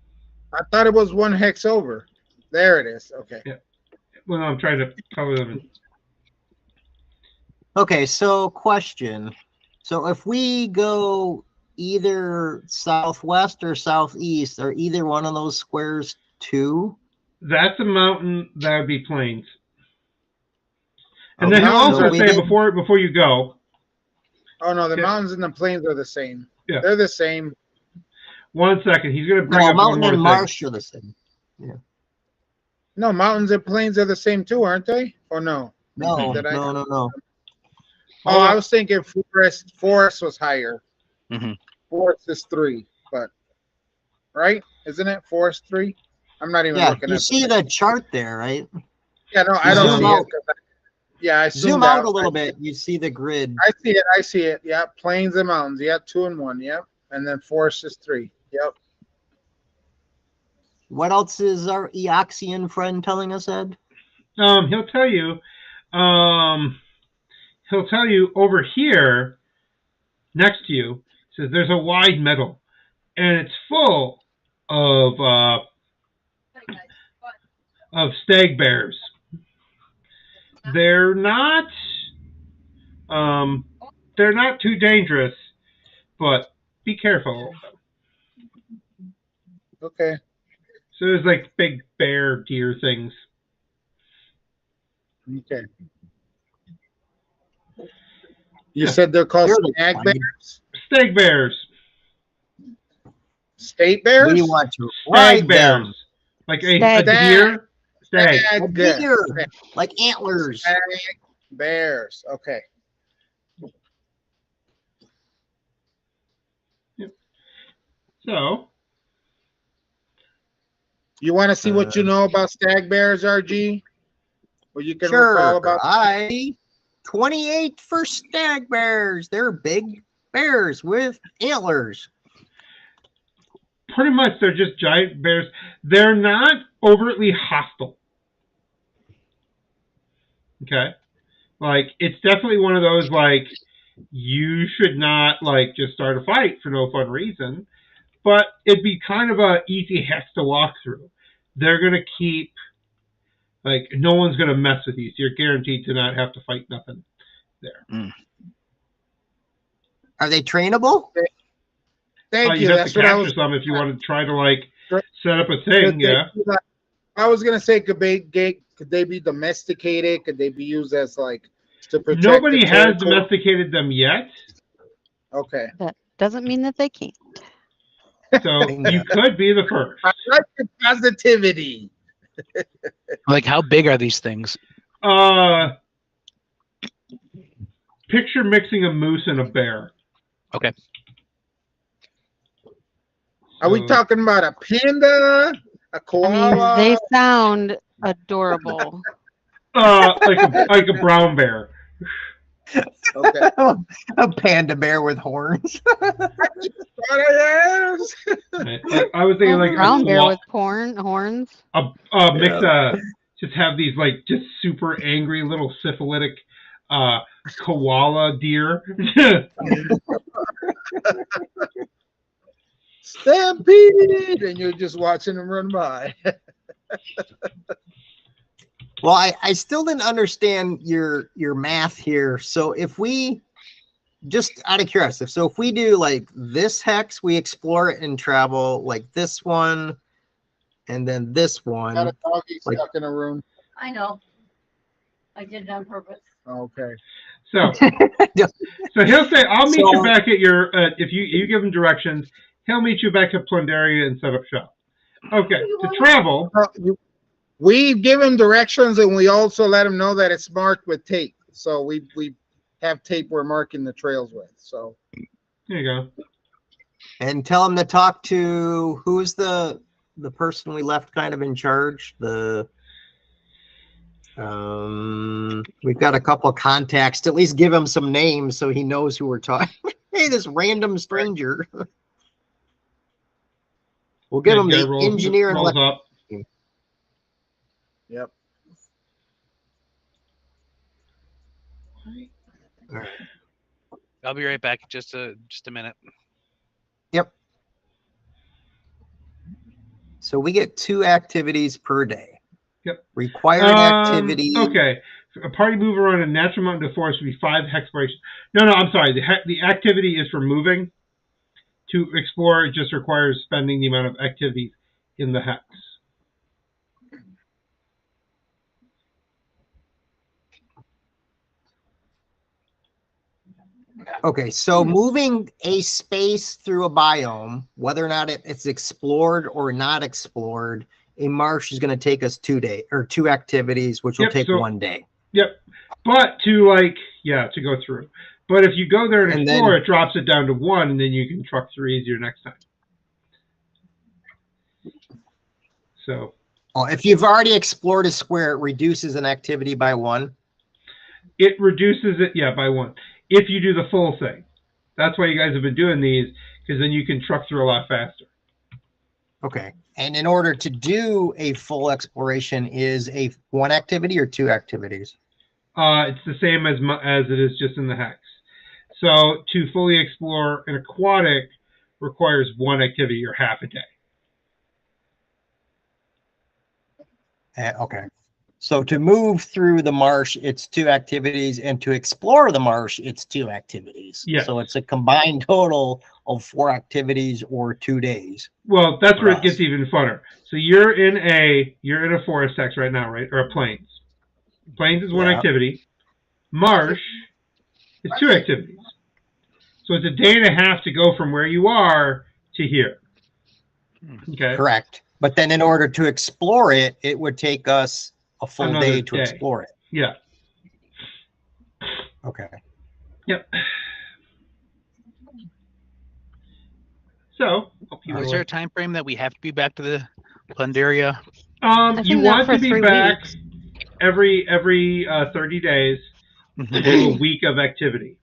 I thought it was one hex over. There it is. Okay. Yeah. Well, I'm trying to cover them. okay, so question. So if we go either southwest or southeast, are either one of those squares 2? That's a mountain. That would be plains. And Okay, then he'll also so say before you go. Oh no, the mountains and the plains are the same. Yeah. They're the same. 1 second. He's going to bring up mountain one and more thing. marsh are the same. Yeah. No, mountains and plains are the same too, aren't they? Or no? No, Did I- no. Oh, I was thinking forest was higher. Mhm. Forest is 3, but right? Isn't it forest 3? I'm not even Yeah, looking you at see the chart there, right? Yeah, no, I don't Zoom see out. it. 'Cause yeah, I Zoom zoomed out a little bit. You see the grid. I see it. Yeah, plains and mountains. Yeah, 2 and 1. Yep, and then forest is 3. Yep. What else is our Eoxian friend telling us, Ed? He'll tell you. He'll tell you over here, next to you. Says there's a wide meadow, and it's full of stag bears. They're not too dangerous, but be careful. Okay. So there's like big bear deer things. Okay. You said they're called They're stag fine. bears? Stag bears. State bears? We want to Stag ride bears. them. Like a Stag. deer. Stag. A deer, like antlers. Stag bears. Okay. So You want to see what you know about stag bears, RG? Or you can recall Sure, about 28 for stag bears. They're big bears with antlers. pretty much they're just giant bears. They're not overtly hostile. Okay? Like, it's definitely one of those, like, you should not, like, just start a fight for no fun reason. But it'd be kind of a easy hex to walk through. They're going to keep, like, no one's going to mess with you. So you're guaranteed to not have to fight nothing there. Are they trainable? Thank You'd you. have That's to what I capture was. some if you wanted to try to like Could set up a thing. they Yeah. be like- I was gonna say, could they be domesticated? Could they be used as like to protect Nobody the has territory? domesticated them yet, Okay. That doesn't mean that they can't. so you could be the first. I like the positivity. Like, how big are these things? Picture mixing a moose and a bear. Okay. Are we So- talking about a panda, a I koala? mean, they sound adorable. like a brown bear. Okay. A panda bear with horns. What I asked? Right? Like, I was thinking like Brown a bear koala- with horns. mix just have these like just super angry little syphilitic koala deer. Stampede, and you're just watching them run by. Well, I still didn't understand your math here. So if we, just out of curiosity, so if we do like this hex, we explore it and travel like this one, and then this Got one. a doggy Like- stuck in a room. I know. I did it on purpose. Okay. So he'll say, "I'll meet you So- back at your." If you give him directions, he'll meet you back at Plundaria and set up shop. Okay, to travel. We give him directions, and we also let him know that it's marked with tape. So we have tape we're marking the trails with. So There you go. And tell him to talk to who's the person we left kind of in charge. We've got a couple of contacts to at least give him some names so he knows who we're talking. Hey, this random stranger. We'll give him Guy the rolls- engineer and rolls up. yep. I'll be right back. Just a minute. So we get 2 activities per day. Yep. Required activity. Okay. A party move around a natural mountain to forest would be 5 exploration. No, I'm sorry. The activity is for moving. To explore, it just requires spending the amount of activities in the hex. Okay, so moving a space through a biome, whether or not it's explored or not explored, a marsh is going to take us 2 days or 2 activities, which will Yep, take so- 1 day. Yep. But to go through. But if you go there and And explore, then- it drops it down to 1, and then you can truck through easier next time. So Oh, if you've already explored a square, it reduces an activity by 1. it reduces it, by 1. If you do the full thing. That's why you guys have been doing these, because then you can truck through a lot faster. Okay. And in order to do a full exploration, is a 1 activity or 2 activities? It's the same as it is just in the hex. So to fully explore an aquatic requires 1 activity or half a day. Okay. So to move through the marsh, it's 2 activities, and to explore the marsh, it's 2 activities. Yes. So it's a combined total of 4 activities or 2 days. Well, that's For where it us. gets even funner. So you're in a forest hex right now, right? Or a plains. Plains is 1 Yeah. activity. Marsh is 2 activities. So it's a day and a half to go from where you are to here. Okay. Correct. But then in order to explore it, it would take us a full Another day to day. explore it. Yeah. Okay. Yep. So, Is there a time frame that we have to be back to the Plundaria? I you think not want for to be 3 back weeks. every 30 days to do a week of activity.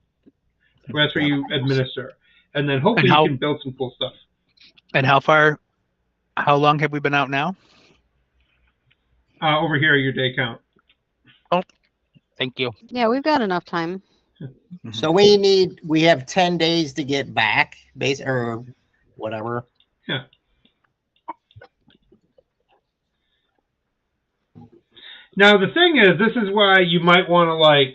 That's where you administer, and then hopefully And you can build some cool stuff. And how long have we been out now? Over here, your day count. Thank you. Yeah, we've got enough time. So we have 10 days to get back, or whatever. Yeah. Now the thing is, this is why you might want to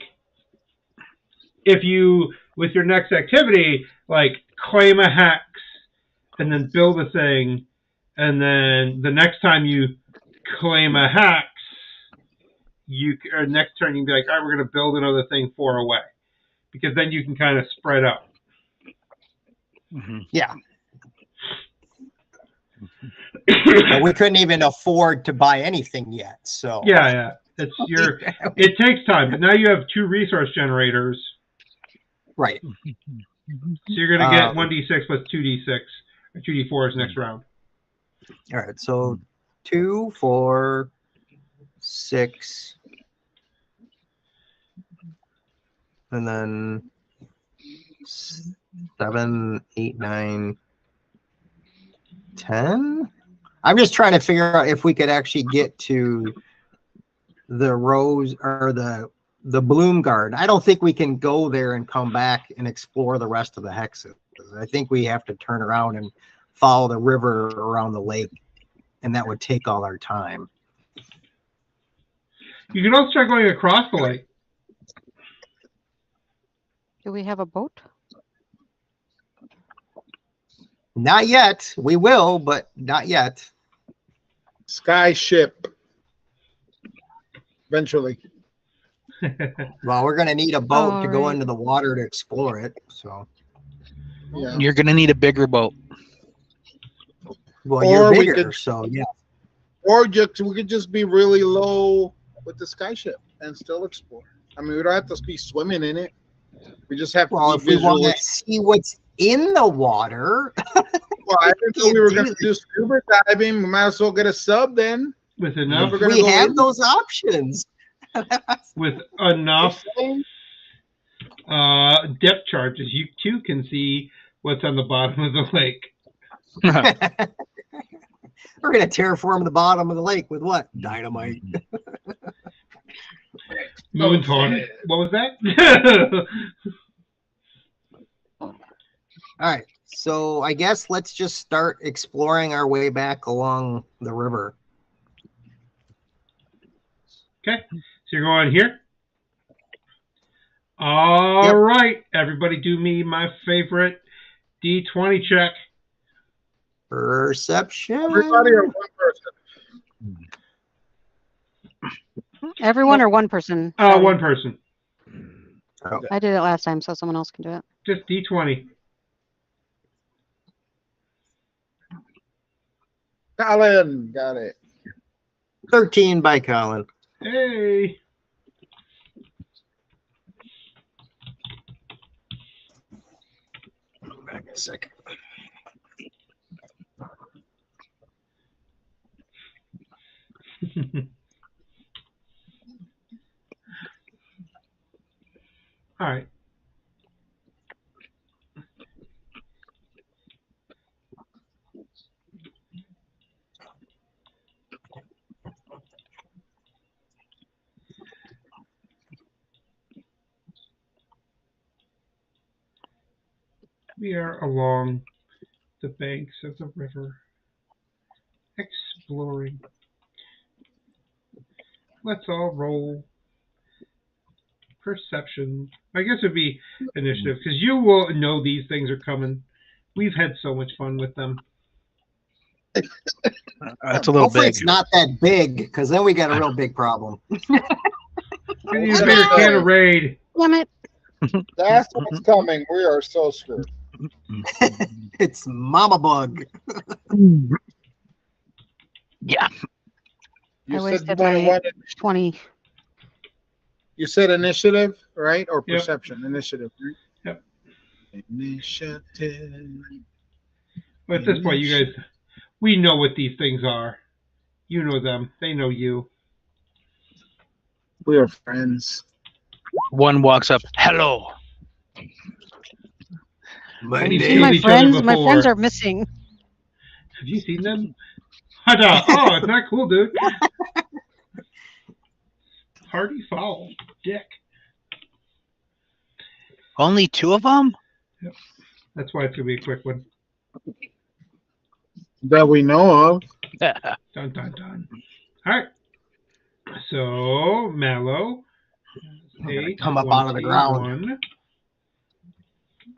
if you with your next activity, like claim a hex and then build a thing, and then the next time you claim a hex, or next turn you can be like, all right, we're going to build another thing 4 away, because then you can kind of spread out. Yeah. But we couldn't even afford to buy anything yet, so Yeah. It takes time, but now you have 2 resource generators. right. So you're going to get 1d6 plus 2d6 or 2d4s next round. All right, so 2, 4, 6, and then 7, 8, 9, 10. I'm just trying to figure out if we could actually get to the rose or the bloom garden. I don't think we can go there and come back and explore the rest of the hexes. I think we have to turn around and follow the river around the lake, and that would take all our time. You can also try going across the lake. Do we have a boat? Not yet. We will, but not yet. Sky ship. Eventually. Well, we're going to need a boat to go Alright. into the water to explore it. So, Yeah. You're gonna need a bigger boat. well, Or you're we bigger, could- so yeah. Or we could just be really low with the sky ship and still explore. I mean, we don't have to be swimming in it. We just have Well, to if be we want visually. to see what's in the water, Well, I didn't know we were going to do do scuba diving. We might as well get a sub then. With enough, We're gonna we go have in. those options. with enough depth charges, you too can see what's on the bottom of the lake. We're going to terraform the bottom of the lake with what? Dynamite. Moon taunt. What was that? All right. So I guess let's just start exploring our way back along the river. Okay, so you're going here. All right, everybody, do me my favorite D20 check. Perception. Everybody or one person? Everyone or one person? One person. I did it last time, so someone else can do it. Just D20. Colin, got it. 13 by Colin. Hey. Back a second. All right. We are along the banks of the river, exploring. Let's all roll perception. I guess it'd be initiative, because you will know these things are coming. We've had so much fun with them. That's a little Hopefully big. it's not that big, because then we got a real big problem. We need a bigger can of raid. Damn it. That's what's coming. We are so screwed. It's Mama Bug. Yeah. You I said wasted you wanted my one. 20. You said initiative, right? Or Yep. perception? Initiative. Right? Yep. Initiative. But at this point, you guys, we know what these things are. You know them. They know you. We are friends. One walks up. Hello. My We've See killed my each other friends? My friends before. are missing. Have you seen them? Oh, it's not cool, dude. Party foul, dick. Only 2 of them? That's why it's gonna be a quick one. That we know of. Dun dun dun. All right. So Mallow, gonna come up out of the ground.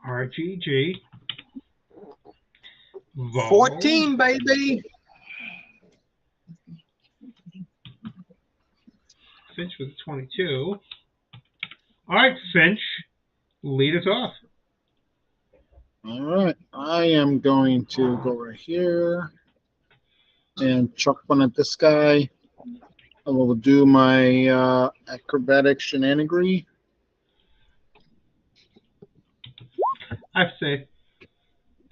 RGG. Vol. 14, baby. Finch with a 22. All right, Finch, lead us off. All right, I am going to go right here and chuck one at this guy. I will do my acrobatic shenanigan. I say.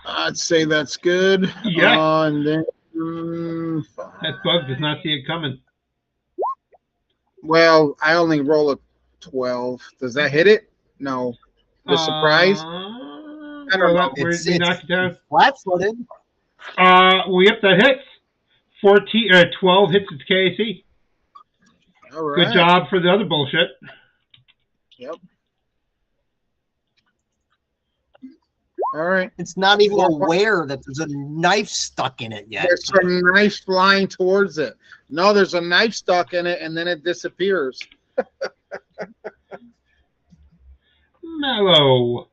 I'd say that's good. Yeah. And then That bug does not see it coming. well, I only roll a 12. Does that hit it? No. The surprise? I don't know. We knocked it down. Flat-footed. Yep, that hits. 12 hits its KAC. All right. Good job for the other bullshit. Yep. All right. It's not even aware that there's a knife stuck in it yet. There's a knife flying towards it. No, there's a knife stuck in it, and then it disappears. Mellow.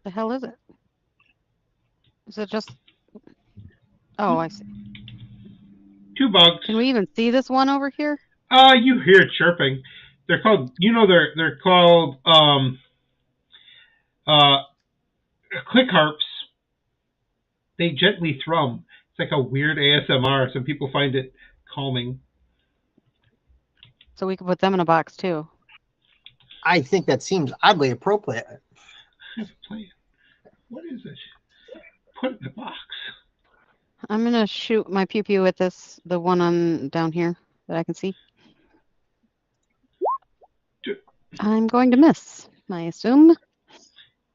The hell is it? Is it just? Oh, I see. 2 bugs. Can we even see this one over here? You hear chirping. They're called. They're called click harps. They gently thrum. It's like a weird ASMR. Some people find it calming. So we can put them in a box too. I think that seems oddly appropriate. I have a plan. What is it? Put it in a box. I'm gonna shoot my pew pew at the one on down here that I can see. I'm going to miss, I assume.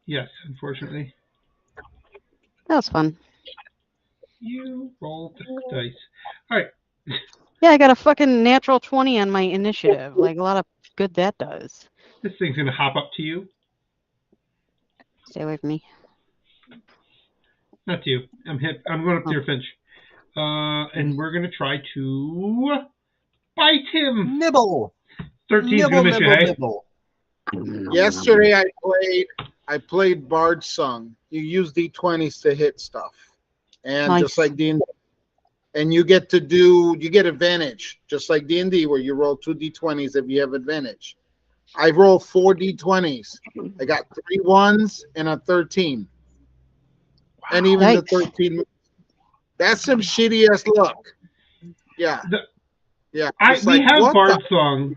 Yes, unfortunately. That was fun. You rolled the dice. All right. Yeah, I got a fucking natural 20 on my initiative. Like a lot of good that does. This thing's gonna hop up to you. Stay away from me. Not to you. I'm going up to your Finch. And we're gonna try to bite him. Nibble. 13's Nibble, gonna miss you, hey? nibble. Yesterday I played Bard Song. You use D20s to hit stuff. And Nice. just like D&D. And you get advantage, just like D&D, where you roll 2 D20s if you have advantage. I rolled 4 D20s. I got 3 1s and a 13. And even the Yikes. 13. That's some shitty ass luck. Yeah. Yeah. It's We like, have what Bard the- Song.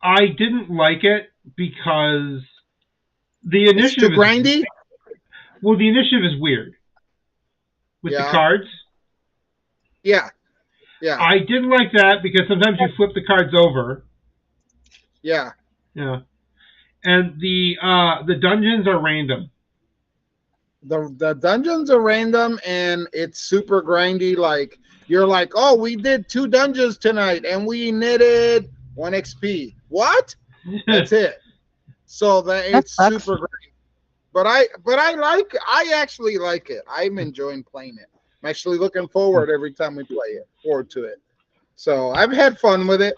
I didn't like it because the It's initiative too grindy? Well, the initiative is weird with the Yeah. cards. Yeah. Yeah. I didn't like that because sometimes you flip the cards over. Yeah. Yeah. And the dungeons are random. The dungeons are random and it's super grindy. Like you're like, oh, we did 2 dungeons tonight and we netted 1 XP. What? That's it. So that it's sucks. super grindy. But I actually like it. I'm enjoying playing it. I'm actually looking forward every time we play it. Forward to it. So I've had fun with it.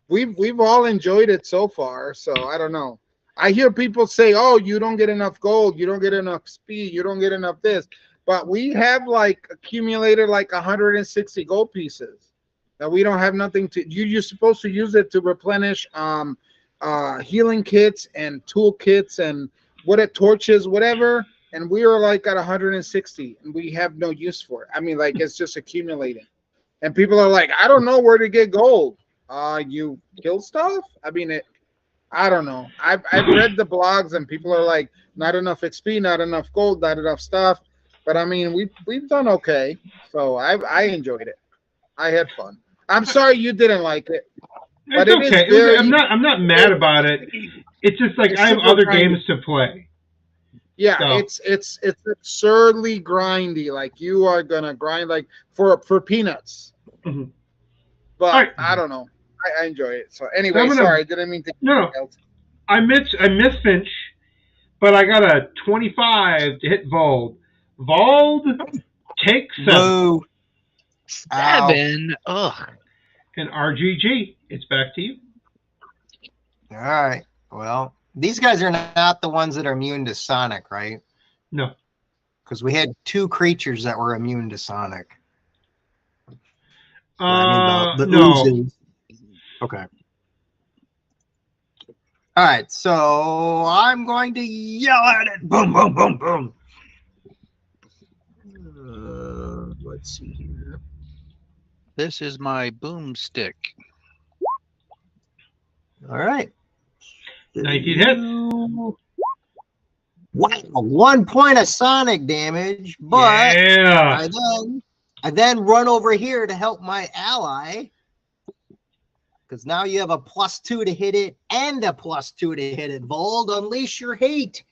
We've all enjoyed it so far. So I don't know. I hear people say, "Oh, you don't get enough gold, you don't get enough speed, you don't get enough this." But we have like accumulated like 160 gold pieces. Now we don't have nothing to. You're supposed to use it to replenish healing kits and tool kits and torches, whatever. And we are like at 160, and we have no use for it. I mean, like it's just accumulating. And people are like, "I don't know where to get gold." You kill stuff. I mean, I don't know. I've read the blogs and people are like, not enough XP, not enough gold, not enough stuff. But I mean, we've done okay. So I enjoyed it. I had fun. I'm sorry you didn't like it. But It's okay. it is very, I'm not mad about it. It's just like It's I have super other grindy. games to play. yeah, So. it's absurdly grindy. Like you are gonna grind like for peanuts. Mhm. But All right. I don't know. I enjoy it. So anyway, I'm gonna- sorry, I didn't mean to. No, I miss Finch, but I got a 25 to hit Vold. Vold, take 7. Whoa. 7. Ugh. And RGG, it's back to you. All right. Well, these guys are not the ones that are immune to Sonic, right? No. Because we had 2 creatures that were immune to Sonic. I mean, the No. oozes. Okay. All right. So I'm going to yell at it. Boom, boom, boom, boom. Let's see here. This is my boomstick. All right. 19 hits. Wow, 1 point of Sonic damage, but Yeah. I then run over here to help my ally. Because now you have a +2 to hit it and a +2 to hit it. Vold, unleash your hate.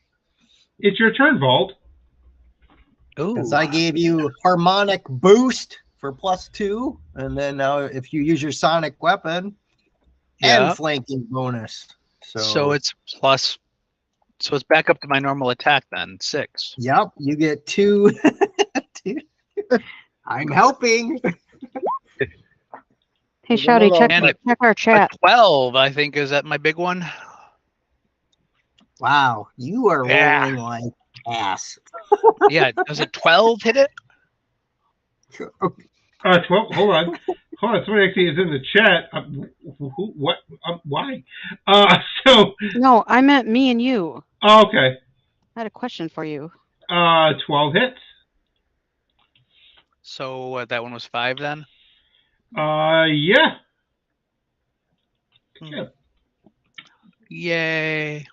It's your turn, Vault. Because I gave you harmonic boost for +2. And then now if you use your sonic weapon and flanking bonus. So it's plus. So it's back up to my normal attack then. 6. Yep, you get 2. I'm helping. Hey, Shouty, check And our chat. 12, I think, is that my big one? Wow, you are rolling like ass. Yeah, does a 12 hit it? 12. Hold on. Somebody actually is in the chat. Who? What? Why? So. No, I meant me and you. Oh, okay. I had a question for you. 12 hits. So that one was 5 then? Yeah. Good. Yay.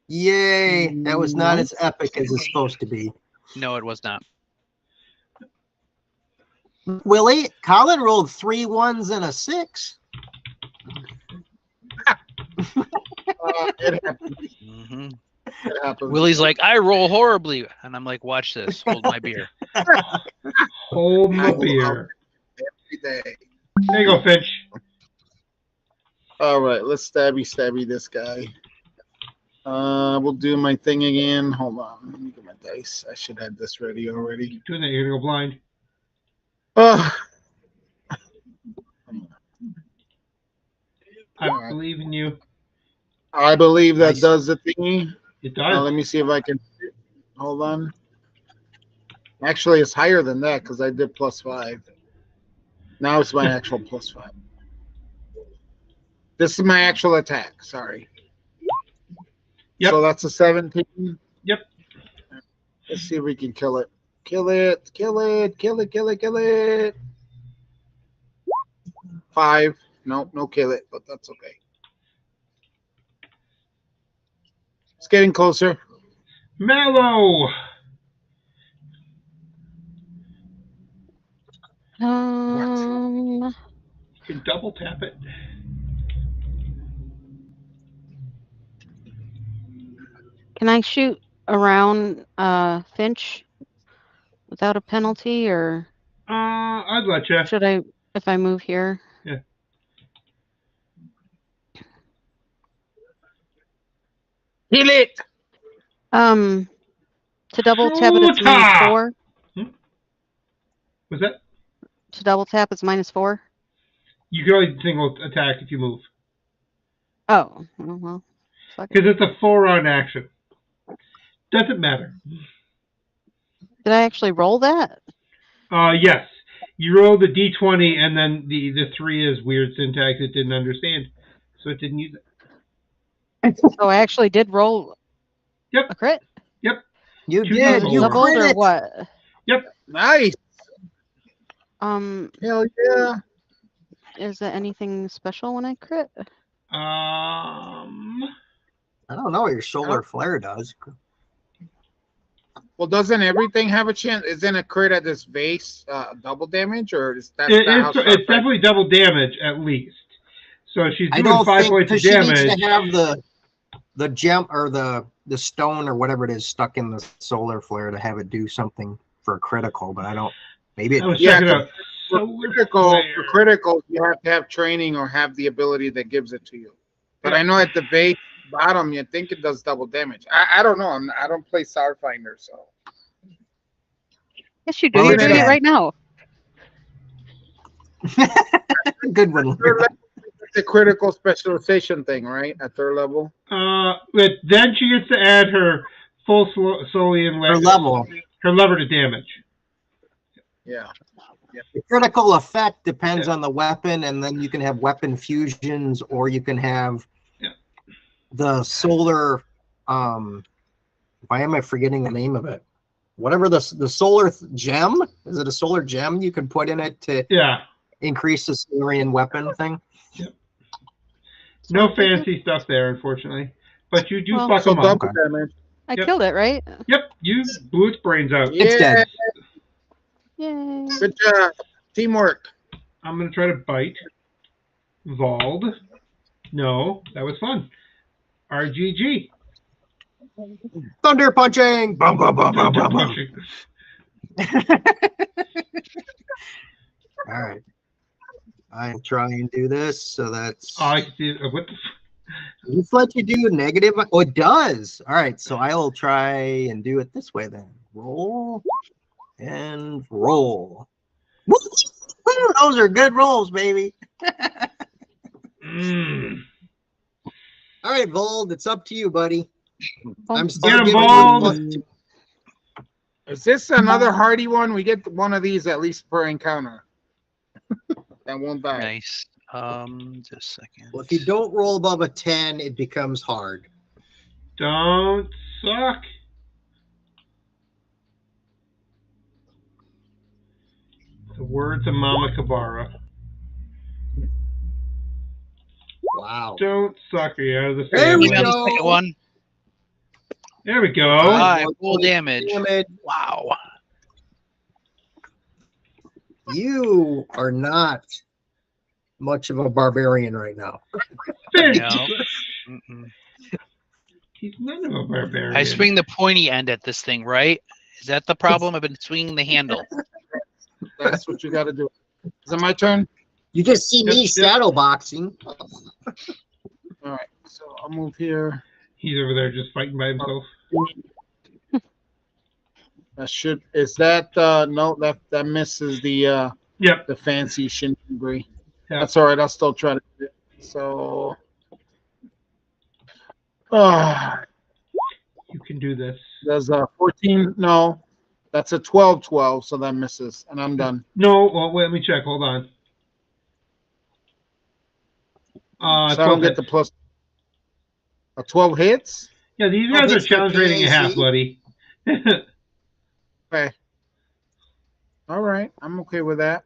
Yay. That was not as epic as it's supposed to be. No, it was not. Willie, Colin rolled 3 1s and a 6. It happens. Mm-hmm. It happens. Willie's like, I roll horribly. And I'm like, watch this. Hold my beer. Hold my beer. Every day. There you go, Finch. All right, let's stabby this guy. We'll do my thing again. Hold on. Let me get my dice. I should have this ready already. Keep doing that, you're gonna go blind. I believe in you. I believe that does the thingy. It does. Let me see if I can. Hold on. Actually, it's higher than that because I did +5. Now it's my actual +5. This is my actual attack. Sorry. Yep. So that's a 17. Yep. Let's see if we can kill it. Kill it. 5. Nope, no kill it, but that's okay. It's getting closer. Mallow. Um. You can double tap it. Can I shoot around Finch without a penalty, or I'd let you. should I if I move here? Yeah. Kill it. To double tap it, it's -4. What's that? To double tap, it's -4. You can only single attack if you move. Oh, well. Because it's a 4-round action. Doesn't matter. Did I actually roll that? Yes. You roll the d20, and then the 3 is weird syntax it didn't understand, so it didn't use it. So I actually did roll. Yep. A crit. Yep. You did. You doubled crit or it. what? Yep. Nice. Hell yeah. Is there anything special when I crit? I don't know what your solar flare does. Well, doesn't everything have a chance? Isn't a crit at this base double damage, or is that? It's definitely double damage at least. So she's doing 5 points of damage. She needs to have the gem or the stone or whatever it is stuck in the solar flare to have it do something for a critical. But I don't. Maybe I was checking out. For critical, you have to have training or have the ability that gives it to you. But I know at the base bottom, you think it does double damage. I don't know. I don't play Starfinder, so. Yes, you do. You're doing it right now. Good one. the critical specialization thing, right? At third level. But then she gets to add her full Solian Her level. her lever to damage. Yeah. The critical effect depends on the weapon, and then you can have weapon fusions, or you can have the solar. Why am I forgetting the name of it? Whatever the solar gem, is it a solar gem you can put in it to increase the Solarian weapon thing? Yep. No fancy stuff there, unfortunately, but you do fuck So them up. double damage. I killed it, right? Yep, you blew its brains out. It's dead. Yay. Good job. Teamwork. I'm gonna try to bite. Vald. No, that was fun. RGG. Thunder punching. Bum, bum, bum, bum, bum, bum. All right. I'll try and do this. So that's. I can see what the. This lets you do negative. Oh, it does. All right. So I'll try and do it this way then. Roll and roll. Those are good rolls, baby. All right, Vold, it's up to you, buddy. I'm still giving you Is this another hardy one? We get one of these at least per encounter. That won't die. Nice. Just a second. Well, if you don't roll above a 10, it becomes hard. Don't suck. The words of Mama Kabara. Wow. Don't suck me out of the There we family. go. The second one. There we go. 5 full damage. Wow. You are not much of a barbarian right now. Finish. No. Mm-mm. He's none of a barbarian. I swing the pointy end at this thing, right? Is that the problem? I've been swinging the handle. That's what you got to do. Is it my turn? You just see me shadow boxing. All right. So I'll move here. He's over there just fighting by himself. That should no, that misses the the fancy shinigami. Yep. That's all right. I'll still try to do it. So you can do this. There's a 14. No, that's a 12-12, so that misses, and I'm done. No, well, wait, let me check. Hold on. So I don't get the plus. 12 hits? Yeah, these guys are challenge rating a half, buddy. Okay. All right, I'm okay with that.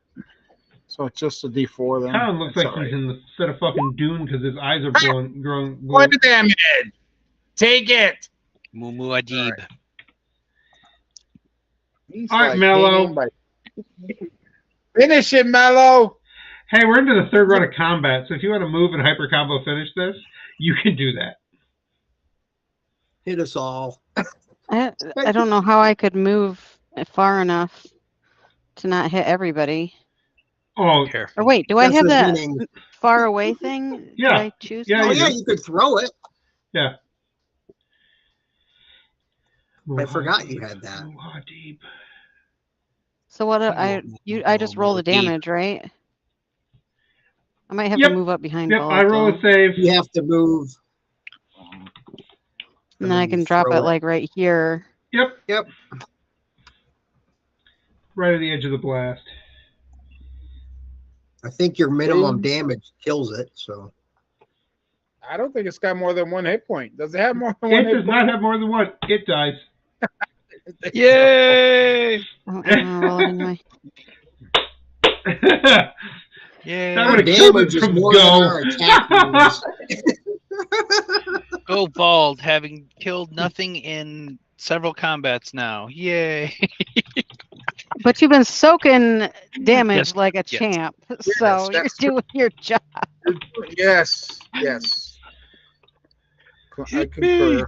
So it's just a D4 then. Kind of looks like he's in the set of fucking Dune because his eyes are growing. What damage? Take it. Mumu Adib. He's All right, Mello. Finish it, Mello. Hey, we're into the third round of combat, so if you want to move and hyper combo finish this, you can do that. Hit us all. I don't know how I could move far enough to not hit everybody. Oh, or wait, do I have that far away thing? Yeah. Do I choose? Yeah, you could throw it. Yeah. I forgot you had that. So what? I just roll the damage, right? I might have to move up behind. Yep, I roll a save. You have to move. And then I can drop it like right here. Yep. Right at the edge of the blast. I think your minimum damage kills it, so. I don't think it's got more than 1 hit point. Does it have more than 1 hit point? It does not have more than 1. It dies. Yay! I'm gonna roll it anyway. Yay! That would have killed it from go. Go bald, having killed nothing in several combats now. Yay! But you've been soaking damage like a champ, so you're doing your job. Yes. I concur.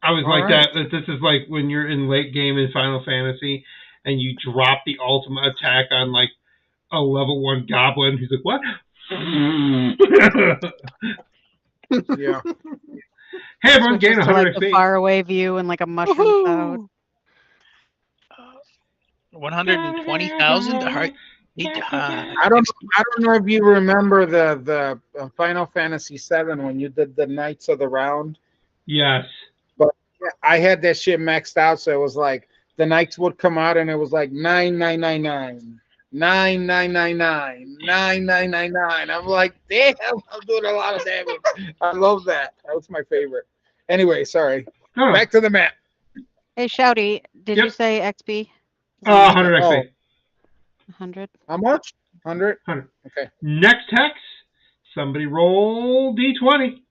I was like that. This is like when you're in late game in Final Fantasy and you drop the ultimate attack on like a level 1 goblin. He's like, what? Yeah. Hey, everyone, gain 100 like XP. a far away view and like a mushroom cloud. 120,000? I don't know if you remember the Final Fantasy VII when you did the Knights of the Round. Yes. But I had that shit maxed out, so it was like the knights would come out, and it was like 9999, 9999, 9999. I'm like, damn, I'm doing a lot of damage. I love that. That was my favorite. Anyway, sorry. No. Back to the map. Hey, Shouty, did Yep. you say XP? 100 XP. 100. How much? 100? 100. Okay. Next hex, somebody roll D20.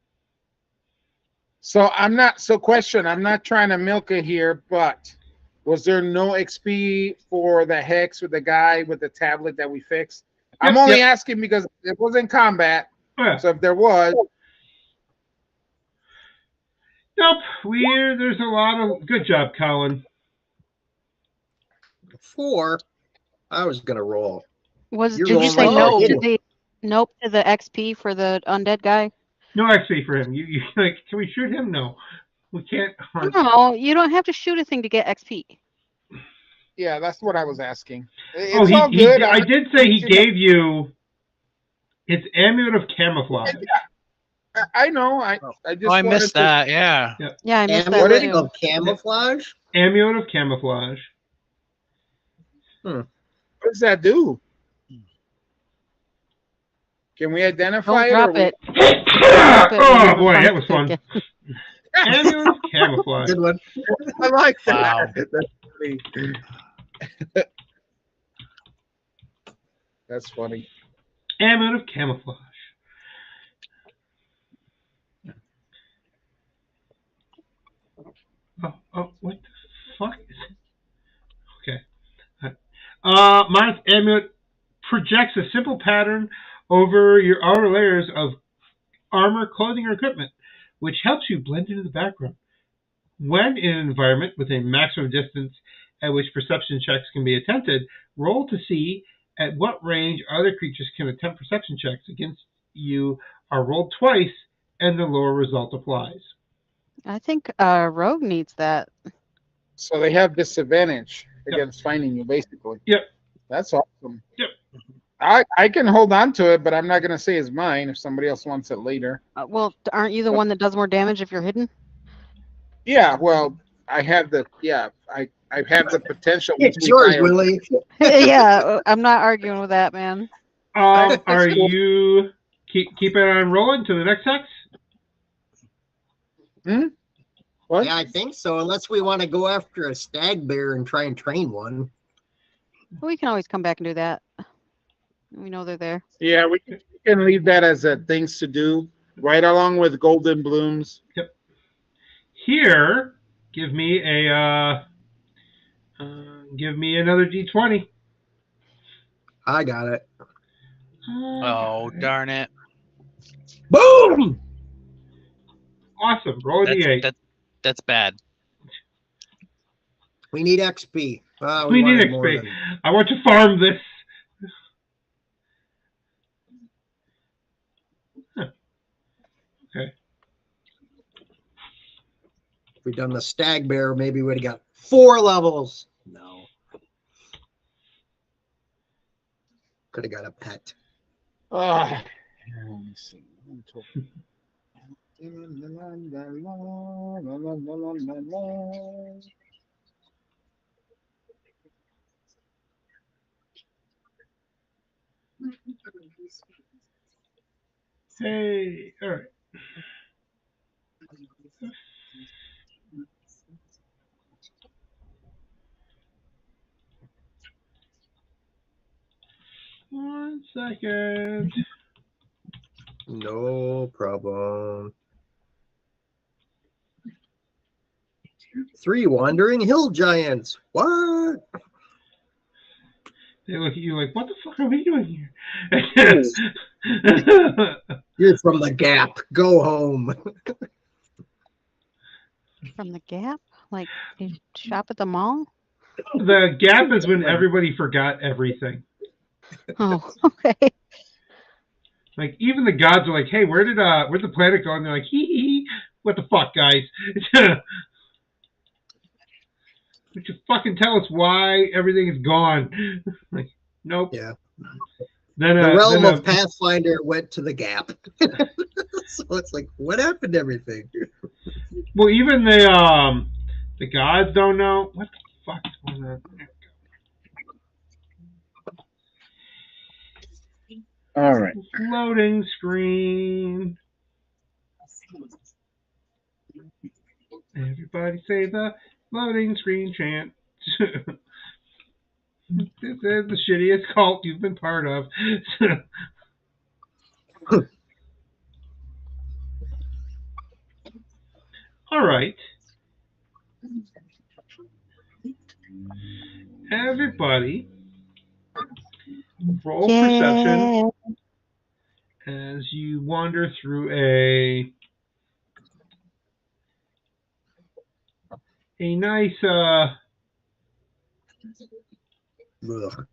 So question, I'm not trying to milk it here, but was there no XP for the hex with the guy with the tablet that we fixed? I'm only asking because it was in combat. Oh, yeah. So if there was. Nope. There's a lot of good job, Colin. 4. I was gonna roll. Did You're you rolling say like nope a to hidden. the XP for the undead guy? No XP for him. You like? Can we shoot him? No, we can't. No, you don't have to shoot a thing to get XP. Yeah, that's what I was asking. Oh, It's all good. I did say he gave you his amulet of camouflage. I know. I just. I missed that. Yeah. Yeah, I missed Amulet that of too. camouflage. Amulet of camouflage. What does that do? Can we identify Don't drop it. Oh boy, that was fun. Amulet of camouflage. Good one. I like that. Wow. That's funny. That's funny. Amulet of camouflage. Oh, what the fuck is it? Okay. Minus amulet projects a simple pattern over your outer layers of armor, clothing, or equipment, which helps you blend into the background. When in an environment with a maximum distance at which perception checks can be attempted, roll to see at what range other creatures can attempt perception checks against you are rolled twice, and the lower result applies. I think Rogue needs that. So they have disadvantage against finding you, basically. Yep. That's awesome. Yep. I can hold on to it, but I'm not going to say it's mine if somebody else wants it later. Well, aren't you the one that does more damage if you're hidden? Yeah, well, I have the I have the potential. It's yours, Willie. Yeah, I'm not arguing with that, man. Are you keeping on rolling to the next hex? What? Yeah, I think so. Unless we want to go after a stag bear and try and train one. We can always come back and do that. We know they're there. Yeah, we can leave that as a things to do, right along with golden blooms. Yep. Here, give me another D20. I got it. Oh, darn it. Boom! Awesome. Roll a D8. That's bad. We need XP. We need wanted more XP. than- I want to farm this. Okay. If we'd done the stag bear, maybe we'd have got 4 levels. No. Could have got a pet. Let me see. Hey, all right. One second. No problem. 3 wandering hill giants. What? They look at you like, what the fuck are we doing here? You're from the Gap. Go home. From the Gap? Like, you shop at the mall? The gap is when everybody forgot everything. Oh, okay. Like, even the gods are like, hey, where'd the planet go? And they're like, hee. What the fuck, guys? Would you fucking tell us why everything is gone? Like, nope. Yeah. Then The realm of Pathfinder went to the Gap. So it's like, what happened to everything? well, even the gods don't know what the fuck's going on. All right. Loading screen. Everybody say the loading screen chant. This is the shittiest cult you've been part of. All right. Everybody, roll perception as you wander through a nice Ugh.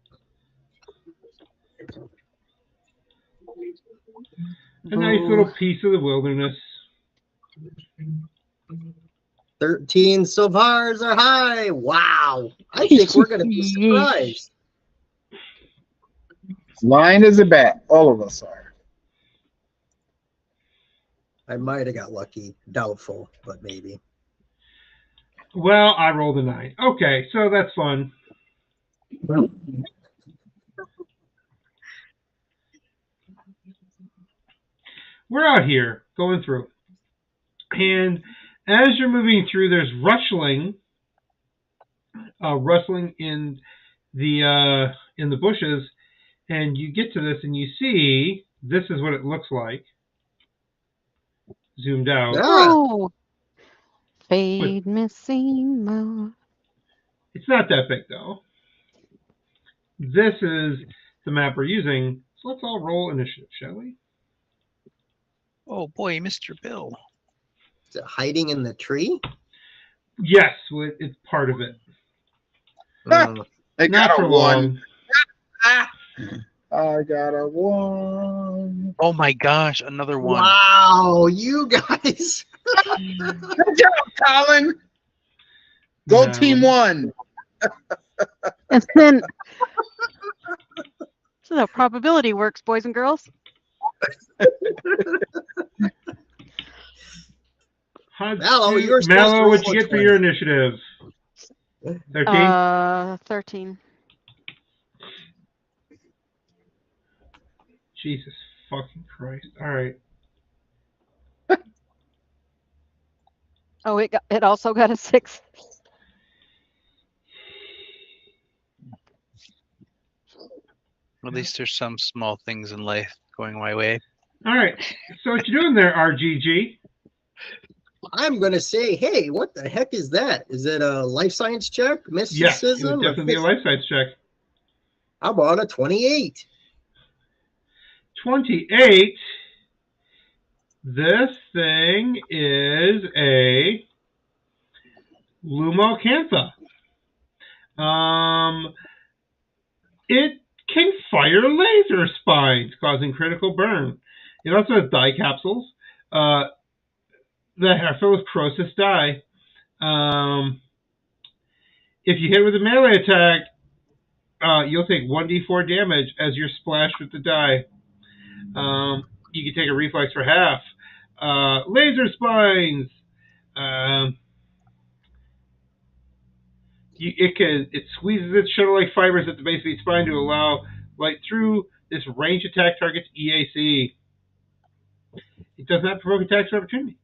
a nice little piece of the wilderness. 13 so far are high. Wow. I think we're going to be surprised. Blind as a bat. All of us are. I might have got lucky. Doubtful, but maybe. Well, I rolled a 9. Okay, so that's fun. We're out here going through, and as you're moving through, there's rustling in the bushes, and you get to this, and you see this is what it looks like, zoomed out. Oh, fade missing mouth. It's not that big though. This is the map we're using, so let's all roll initiative, shall we? Oh boy, Mr. Bill. Is it hiding in the tree? Yes, it's part of it. I Not got for a long. 1. I got a 1. Oh my gosh, another one. Wow, you guys. Good job, Colin. Go No. team 1. And then, so how probability works, boys and girls. Mallow, you're supposed to Mallow, roll what you a get for your initiative? 13? 13. Jesus fucking Christ. All right. Oh, it also got a 6. At least there's some small things in life going my way. All right. So what you doing there, RGG? I'm going to say, hey, what the heck is that? Is it a life science check? Yes, it Mysticism? would definitely be a life science check. How about a 28? 28. This thing is a Lumocantha. It can fire laser spines, causing critical burn. It also has dye capsules that are filled with Croesus dye. If you hit with a melee attack, you'll take 1d4 damage as you're splashed with the dye. You can take a reflex for half. Laser spines. It squeezes its shuttle-like fibers at the base of each spine to allow light through this range attack target's EAC. It does not provoke attacks of opportunity.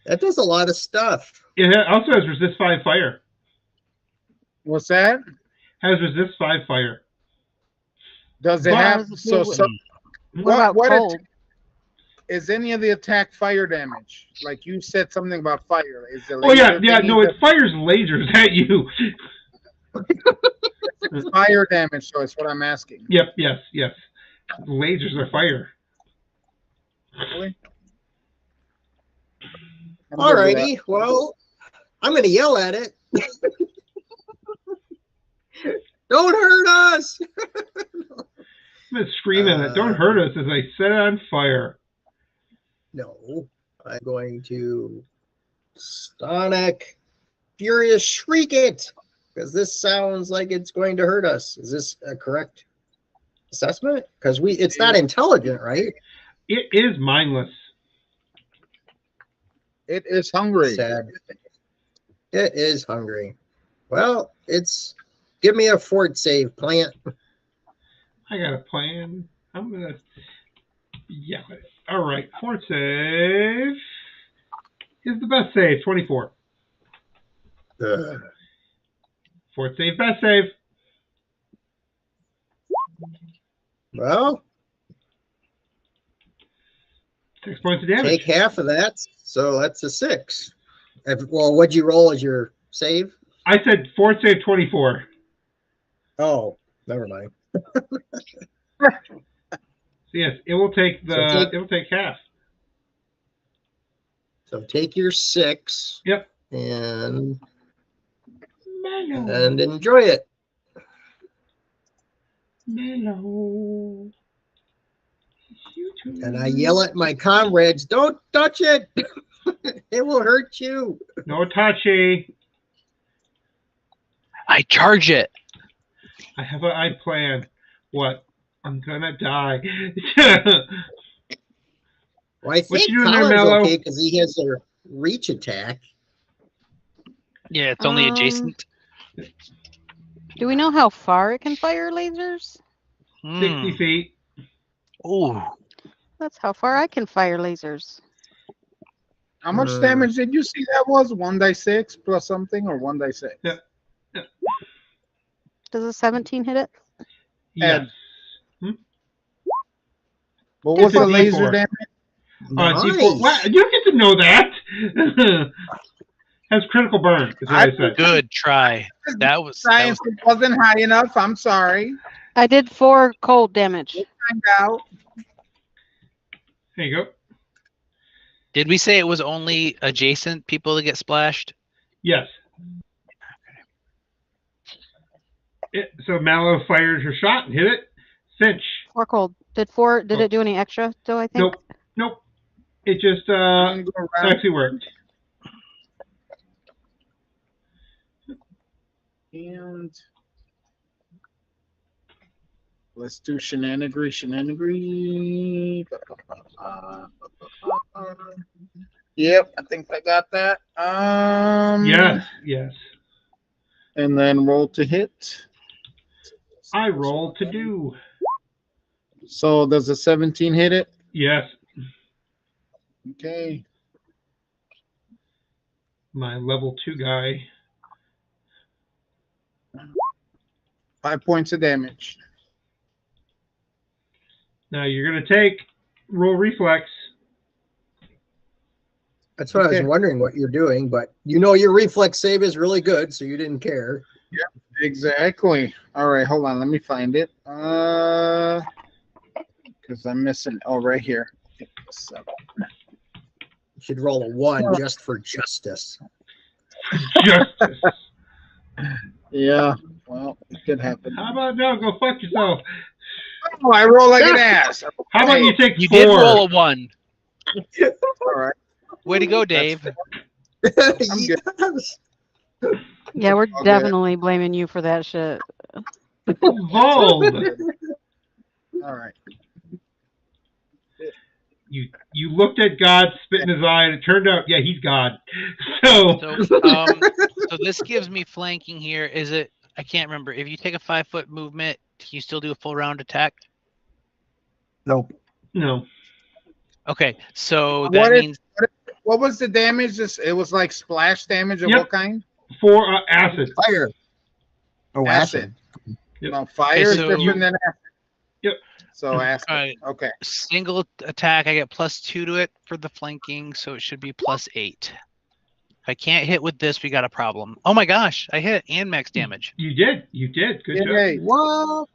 That does a lot of stuff. It also has resist 5 fire. What's that? Has resist 5 fire. Does it But- have so? What about cold? Is any of the attack fire damage? Like you said something about fire. Is the Oh yeah, laser yeah. thingy No, it fires lasers at you. the fire damage? So it's what I'm asking. Yep. Yes. Yes. Lasers are fire. Really? I'm good with that. Alrighty, well, I'm going to yell at it. Don't hurt us! I'm gonna scream at it. Don't hurt us as I set it on fire. No, I'm going to Sonic Furious Shriek it. Because this sounds like it's going to hurt us. Is this a correct assessment? Because it's not intelligent, right? It is mindless. It is hungry. Sad. It is hungry. Well, give me a fort save plant. I got a plan. I'm gonna yell it. All right, fort save is the best save. 24. Ugh. Fort save, best save. Well, 6 points of damage. take half of that, so that's a 6. Well, what'd you roll as your save? I said fort save 24. Oh, never mind. So yes, it will take it'll take half. So take your 6. Yep. And Mellow. enjoy it. Mellow. And I yell at my comrades, don't touch it. It will hurt you. No touchy. I charge it. I have I plan. What? I'm gonna die. Well, I What think you doing there, Colin's Mello? okay because he has a reach attack. Yeah, it's only adjacent. Do we know how far it can fire lasers? 60 feet. Ooh. That's how far I can fire lasers. How much damage did you see that was? 1d6 plus something or 1d6? Yeah. Does a 17 hit it? Yes. What was It's a the laser D4. damage? D4. What? You get to know that. Has critical burn. Is what I said. Good try. That was Science wasn't high enough. I'm sorry. I did 4 cold damage. Find out. There you go. Did we say it was only adjacent people that get splashed? Yes. So Mallow fires her shot and hit it. Cinch. 4 cold. Did it do any extra though, I think? Nope. It just I'm gonna go around. actually worked. And let's do shenanigans. Yep, I think I got that. Yes. And then roll to hit. I roll to do. So does a 17 hit it? Yes. Okay. My level 2 guy. 5 points of damage. Now you're gonna take roll reflex. That's what I was wondering what you're doing, but you know your reflex save is really good, so you didn't care. Yep, exactly. All right, hold on. Let me find it. Because I'm missing. Oh, right here. 7. You should roll a 1 just for justice. Justice. Yeah. Well, it could happen. How about no? Go fuck yourself. Oh, I roll like an ass. How about you take You 4? did roll a 1. All right. Way to go, Dave. I'm good. Yeah, we're Okay. definitely blaming you for that shit. Vold. All right. You looked at God, spit in his eye, and it turned out, yeah, he's God. So So this gives me flanking here. Is it? I can't remember. If you take a 5-foot movement, can you still do a full round attack? Nope. no. Okay, so that means What was the damage? It was like splash damage of Yep. what kind? 4 acid. Fire. Oh, acid. Yep. No, fire is so different than acid. Yep. So acid. all right, Okay. single attack. I get +2 to it for the flanking, so it should be +8. If I can't hit with this, we got a problem. Oh my gosh, I hit and max damage. You did. Good job. Yay. What?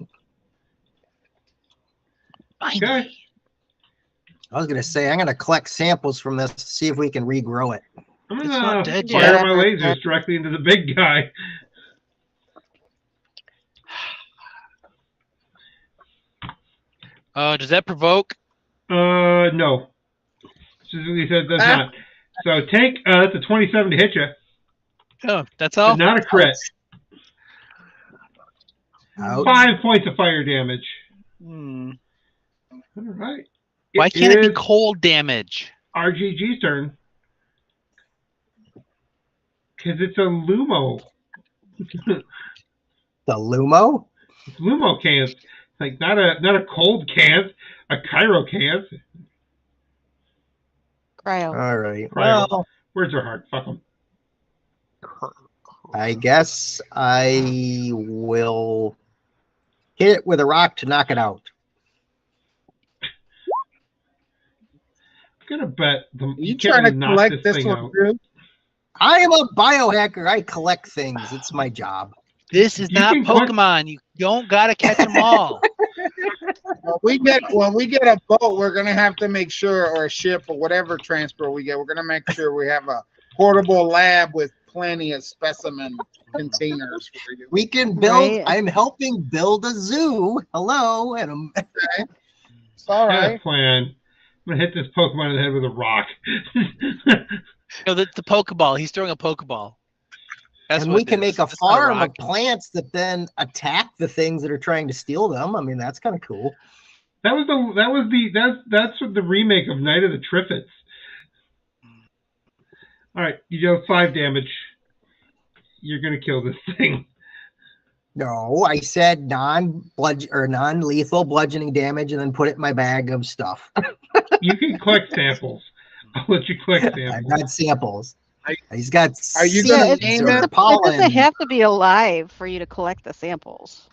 Finally. I was gonna say I'm gonna collect samples from this to see if we can regrow it. I'm It's not gonna dead fire yet. my lasers directly into the big guy. Does that provoke? No. Specifically said does not. So take that's a 27 to hit you, Oh, that's all. but not a crit. Ouch. 5 points of fire damage. Hmm. All right. Why can't it be is cold damage? RGG's turn. Because it's a Lumo. The Lumo? It's Lumo cans. Like not a cold can, a Cairo can. Cryo. All right. Cryo. Well, Words are hard. Fuck them. I guess I will hit it with a rock to knock it out. I'm gonna bet You can't trying to knock collect this this thing one, out. Drew? I am a biohacker. I collect things. It's my job. This is You not can collect- Pokemon. You don't gotta catch them all. When we get a boat, we're gonna have to make sure, or a ship, or whatever transport we get, we're gonna make sure we have a portable lab with plenty of specimen containers for you. We can build. Right. I'm helping build a zoo. Hello, and It's all I have a right. plan. I'm gonna hit this Pokemon in the head with a rock. No, the Pokeball. He's throwing a Pokeball. That's and what we it can is. make a It's not farm rock. of plants that then attack the things that are trying to steal them. I mean, that's kind of cool. that's what the remake of Night of the Triffids. All right, you deal 5 damage. You're gonna kill this thing. No, I said non-lethal bludgeoning damage, and then put it in my bag of stuff. You can collect samples. I'll let you collect I've samples. got samples. Are- He's got are you seeds gonna Yeah, name or it? it pollen. doesn't have to be alive for you to collect the samples.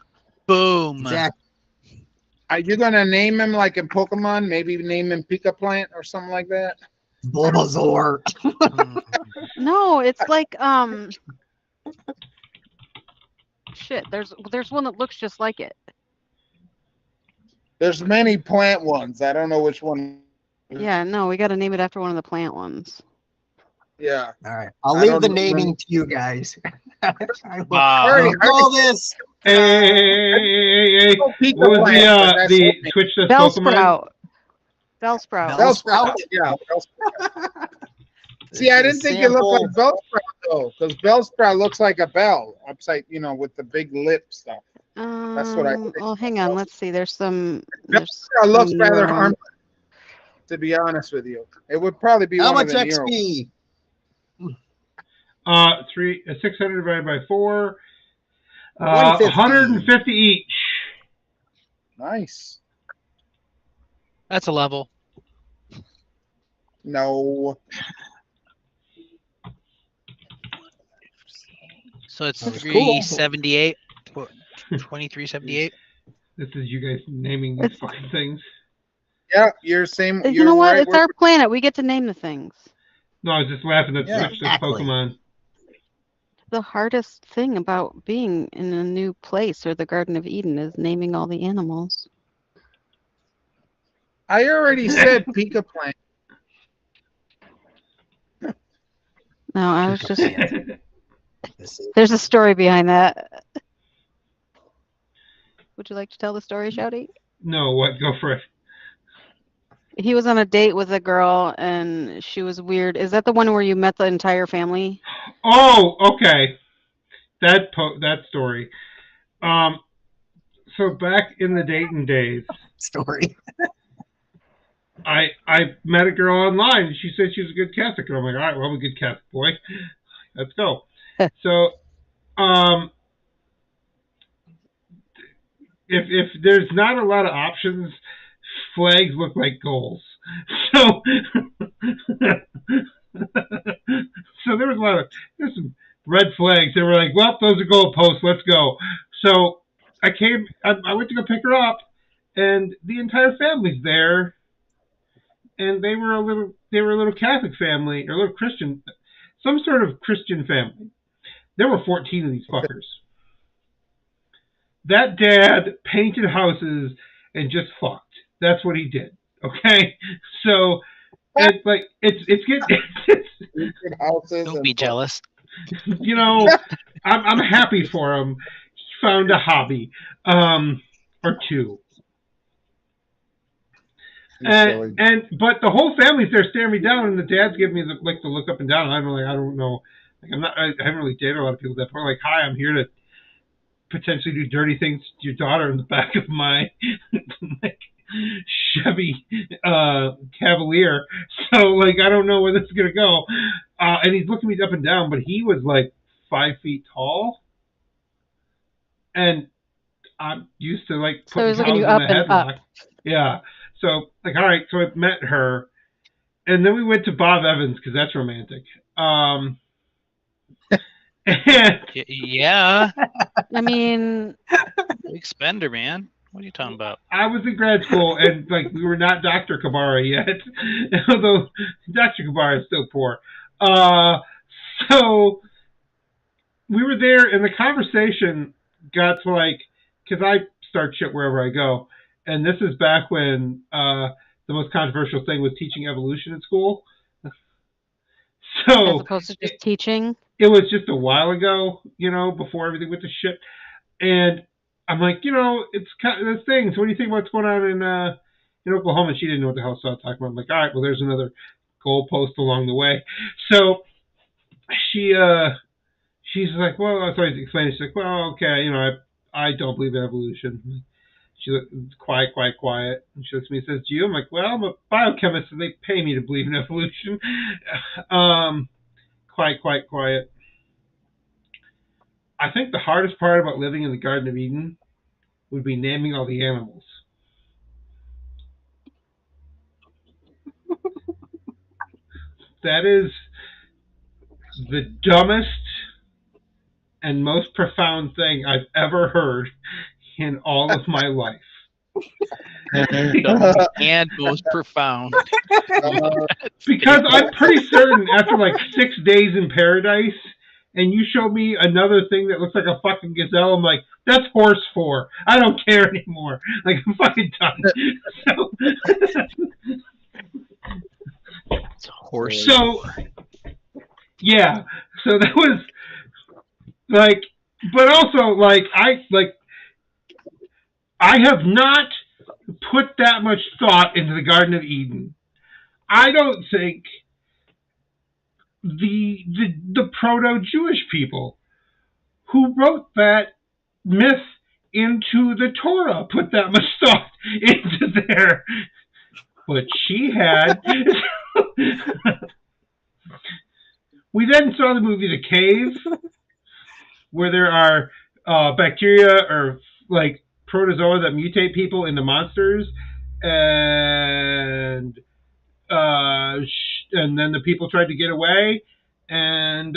Boom. Exactly. Are you gonna name him like in Pokemon? Maybe name him Pika Plant or something like that? Bulbasaur. No, it's like shit. There's one that looks just like it. There's many plant ones. I don't know which one. Yeah, no, we got to name it after one of the plant ones. Yeah. All right, I'll I leave don't the know. naming to you guys. I will Wow. call this. Hey. Oh, Pika What was Plant, but that's the what- Twitch says Pokemon? Bellsprout. Bellsprout? Yeah. Bellsprout. See, I didn't think it looked like Bellsprout though, because Bellsprout looks like a bell upside, with the big lip stuff. That's what I think. Well, hang on. Let's see. There's some. Bellsprout looks some rather newer ones. harmless, to be honest with you. It would probably be How one much of the newer ones. XP? 600 divided by 4. 150. 150 each. Nice. That's a level. No. So it's That was cool. 378. 2378. This is you guys naming these It's- fucking things. Yeah, you're same. You You're know what? right. It's our planet. We get to name the things. No, I was just laughing at Yeah, Twitch says exactly. Pokemon. The hardest thing about being in a new place or the Garden of Eden is naming all the animals. I already said Pika Plant. No, I was just. This is- There's a story behind that. Would you like to tell the story, Shouty? No, what? Go for it. He was on a date with a girl and she was weird. Is that the one where you met the entire family? Oh, okay. That story. So back in the dating days, story. I met a girl online. And she said she was a good Catholic, and I'm like, all right, well, I'm a good Catholic boy. Let's go. So, if there's not a lot of options, flags look like goals. So, so there's some red flags. They were like, well, those are goal posts. Let's go. So I went to go pick her up, and the entire family's there, and they were a little Catholic family, or a little Christian, some sort of Christian family. There were 14 of these fuckers. That dad painted houses and just fucked. That's what he did. Okay, so it's Houses Don't and- be jealous. I'm happy for him. He found a hobby, or two. But the whole family's there staring me down, and the dad's giving me the look up and down. And I'm like, I don't know. I haven't really dated a lot of people at that point. Like, hi, I'm here to potentially do dirty things to your daughter in the back of my like Chevy Cavalier. So like I don't know where this is gonna go. And he's looking me up and down, but he was like 5 feet tall, and I'm used to like So putting he's looking cows you in up a and up. headlock. Yeah. So like, all right. So I met her, and then we went to Bob Evans because that's romantic. And Yeah, I mean, big spender, man. What are you talking about? I was in grad school, and like we were not Dr. Kabara yet, although Dr. Kabara is still poor. So we were there, and the conversation got to like, because I start shit wherever I go, and this is back when the most controversial thing was teaching evolution in school. as So opposed to just teaching. it was just a while ago, before everything went to shit. And I'm like, it's kind of this thing. So what do you think about what's going on in Oklahoma? She didn't know what the hell I was talking about. I'm like, all right, well, there's another goalpost along the way. So she's like, well, I was always explaining. She's like, well, okay, I don't believe in evolution. She looked quiet. And she looks at me and says, do you? I'm like, well, I'm a biochemist, and they pay me to believe in evolution. Quiet. I think the hardest part about living in the Garden of Eden would be naming all the animals. That is the dumbest and most profound thing I've ever heard in all of my life. And most profound. Because I'm pretty certain after like 6 days in paradise, and you show me another thing that looks like a fucking gazelle, I'm like, that's horse 4. I don't care anymore. Like, I'm fucking done. It's horse. So, yeah. So that was like, but also like I have not put that much thought into the Garden of Eden. I don't think the proto-Jewish people who wrote that myth into the Torah put that much thought into there. But she had. We then saw the movie The Cave, where there are bacteria or like protozoa that mutate people into monsters, and then the people tried to get away, and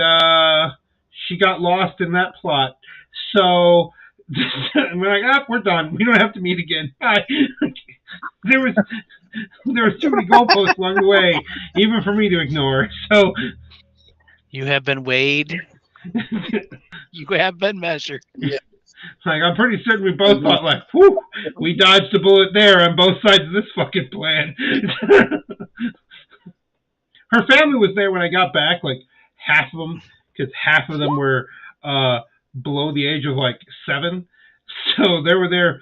she got lost in that plot. So we're like, we're done. We don't have to meet again. Bye. there was too many goalposts along the way, even for me to ignore. So You have been weighed. You have been measured. Yeah. like, I'm pretty certain we both thought like, whew, we dodged a bullet there on both sides of this fucking plan. Her family was there when I got back, like half of them, because half of them were below the age of like 7. So they were there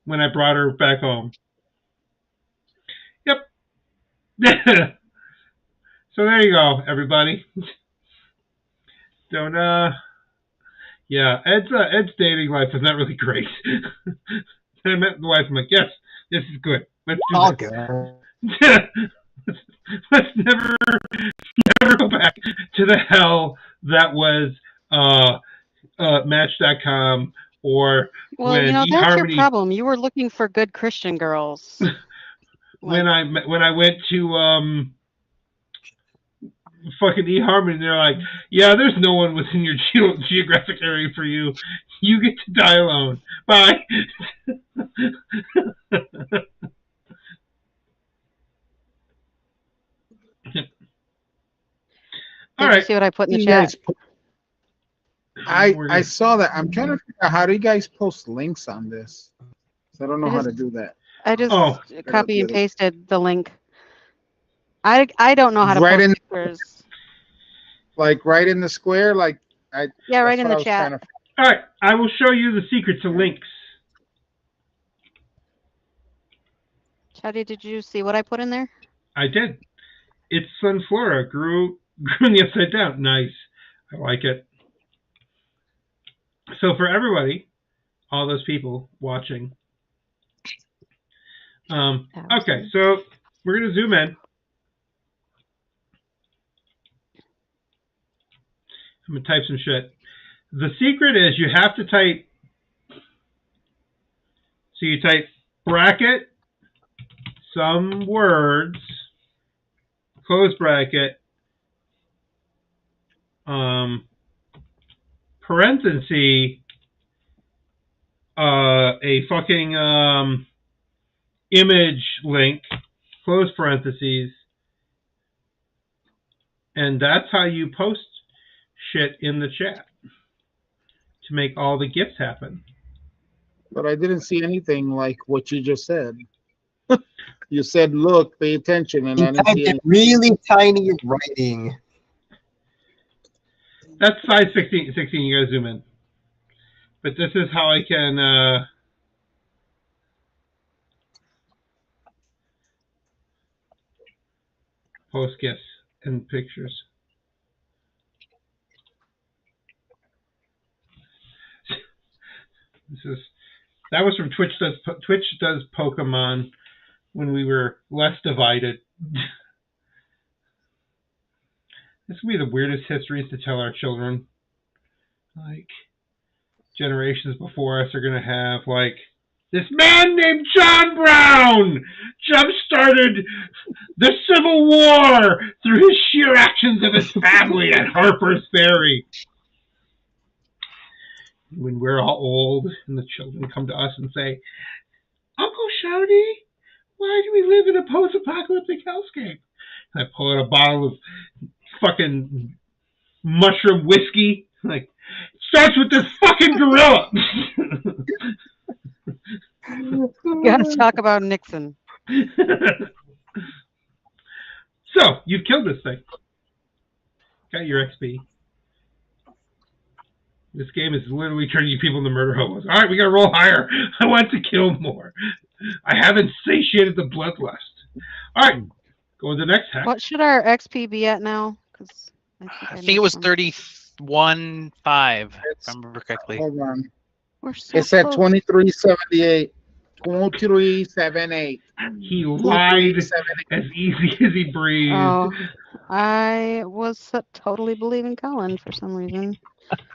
when I brought her back home. Yep. So there you go, everybody. Don't yeah, Ed's dating life is not really great. I met the wife. I'm like, yes, this is good. Let's do All this. good. Let's never go back to the hell that was Match.com or Well, when that's your eHarmony. problem. You were looking for good Christian girls. When I went to fucking eHarmony, they're like, yeah, there's no one within your geographic area for you. You get to die alone. Bye. All Did right. you see what I put in the You chat? guys po- I saw that. I'm trying to figure out, how do you guys post links on this? So I don't know how to do that. I just Oh. copy and pasted the link. I don't know how to Right post in- pictures. Like right in the square, like Yeah, right that's in what I the was chat. trying to- All right. I will show you the secret to links. Chatty, did you see what I put in there? I did. It's Sunflora. Grew in the upside down. Nice. I like it. So for everybody, all those people watching, okay, so we're gonna zoom in. I'm gonna type some shit. The secret is you have to type. So you type bracket, some words, close bracket, parenthesis, a fucking image link, close parentheses, and that's how you post shit in the chat to make all the gifts happen. But I didn't see anything like what you just said. You said, "Look, pay attention," and He I didn't typed see in anything. really tiny writing. That's size 16. You gotta zoom in. But this is how I can post gifts and pictures. That was from Twitch does Pokemon when we were less divided. This will be the weirdest histories to tell our children. Like, generations before us are going to have, like, this man named John Brown jump-started the Civil War through his sheer actions of his family at Harper's Ferry. When we're all old and the children come to us and say, Uncle Shouty, why do we live in a post-apocalyptic hellscape? And I pull out a bottle of fucking mushroom whiskey. Like, it starts with this fucking gorilla. Gotta talk about Nixon. So, you've killed this thing. Got your XP. This game is literally turning you people into murder hobos. Alright, we gotta roll higher. I want to kill more. I haven't satiated the bloodlust. Alright, go to the next hack. What should our XP be at now? Because I think it was 31.5, if I remember correctly. Hold on. We're so It's at close. 2378. 2378. He lied as easy as he breathed. Oh, I was totally believing Colin for some reason.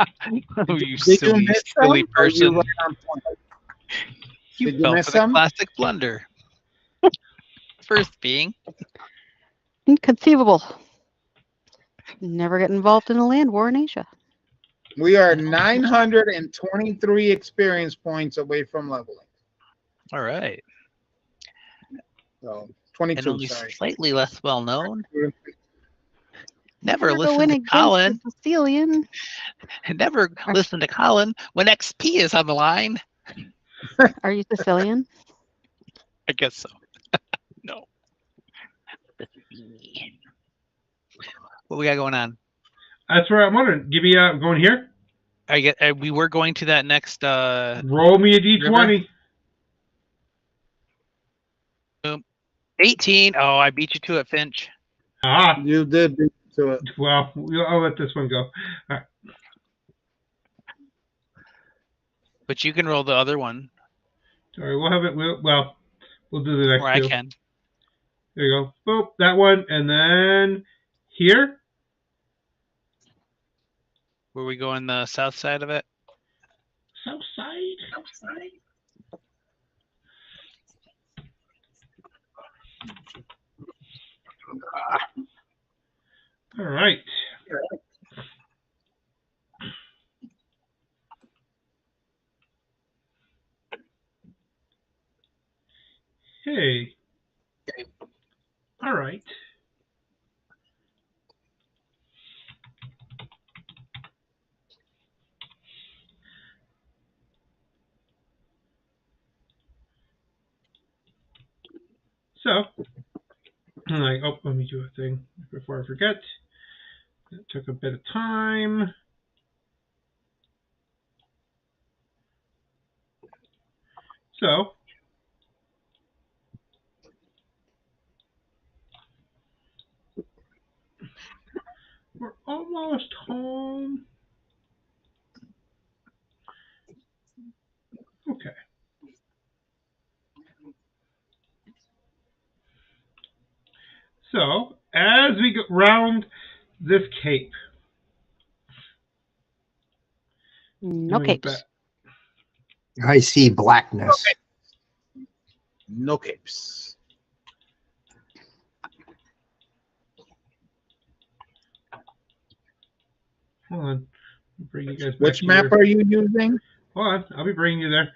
Oh, you Did you silly, miss silly some? Or you person. right on point? You Did you fell miss for the some? classic blunder. First being, Inconceivable. Never get involved in a land war in Asia. We are 923 experience points away from leveling. all right, So and 22, only sorry. slightly less well known. Never Never go listen in to against Colin. the Sicilian. Never listen to Colin when XP is on the line. Are you Sicilian? I guess so. No. What we got going on? That's where I'm wondering. Give me going here. We were going to that next. Roll me a d20. River. 18. Oh, I beat you to it, Finch. Ah, You did beat to it. well, I'll let this one go. All right. But you can roll the other one. Sorry, we'll have it. We'll do the next Or two. I can. There you go. Boop, that one, and then here. Were we going the south side of it? South side. All right. Hey. All right. So, let me do a thing before I forget. It took a bit of time. So, we're almost home. So, as we go round this cape, No going capes. I see blackness. No capes. Hold on. Bring you guys back Which map here. are you using? Hold on. I'll be bringing you there.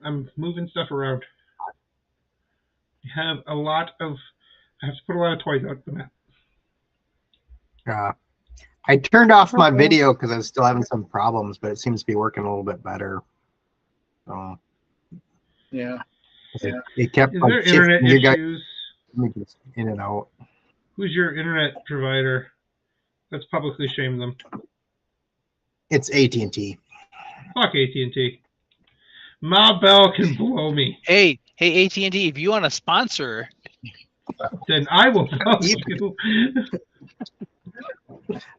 I'm moving stuff around. You have a lot of. I have to put a lot of toys out the map. I turned off my video because I was still having some problems, but it seems to be working a little bit better. So Yeah. it kept Is like there shifting internet you guys issues? in and out. Who's your internet provider? Let's publicly shame them. It's AT&T. Fuck AT&T. Ma Bell can blow me. Hey, AT&T, if you want to sponsor, Then I will blow you.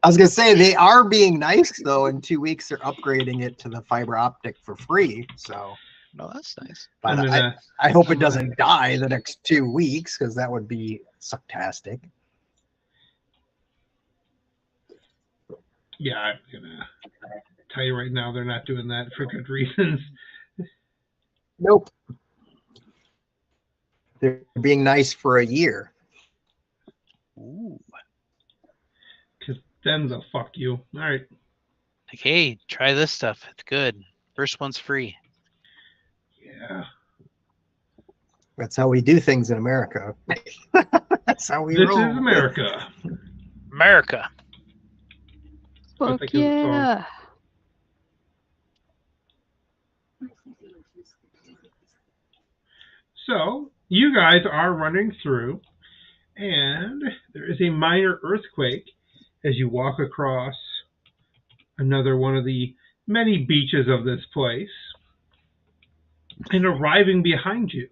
I was gonna say they are being nice though. In 2 weeks, they're upgrading it to the fiber optic for free. So, no, that's nice. but I hope it doesn't die the next 2 weeks because that would be sucktastic. Yeah, I'm gonna tell you right now, they're not doing that for good reasons. Nope. They're being nice for a year. Ooh. Because then they'll fuck you. All right. Like, hey, try this stuff. It's good. First one's free. Yeah. That's how we do things in America. That's how we This roll. is America. America. I Fuck think of the song. yeah. So, you guys are running through, and there is a minor earthquake as you walk across another one of the many beaches of this place. And arriving behind you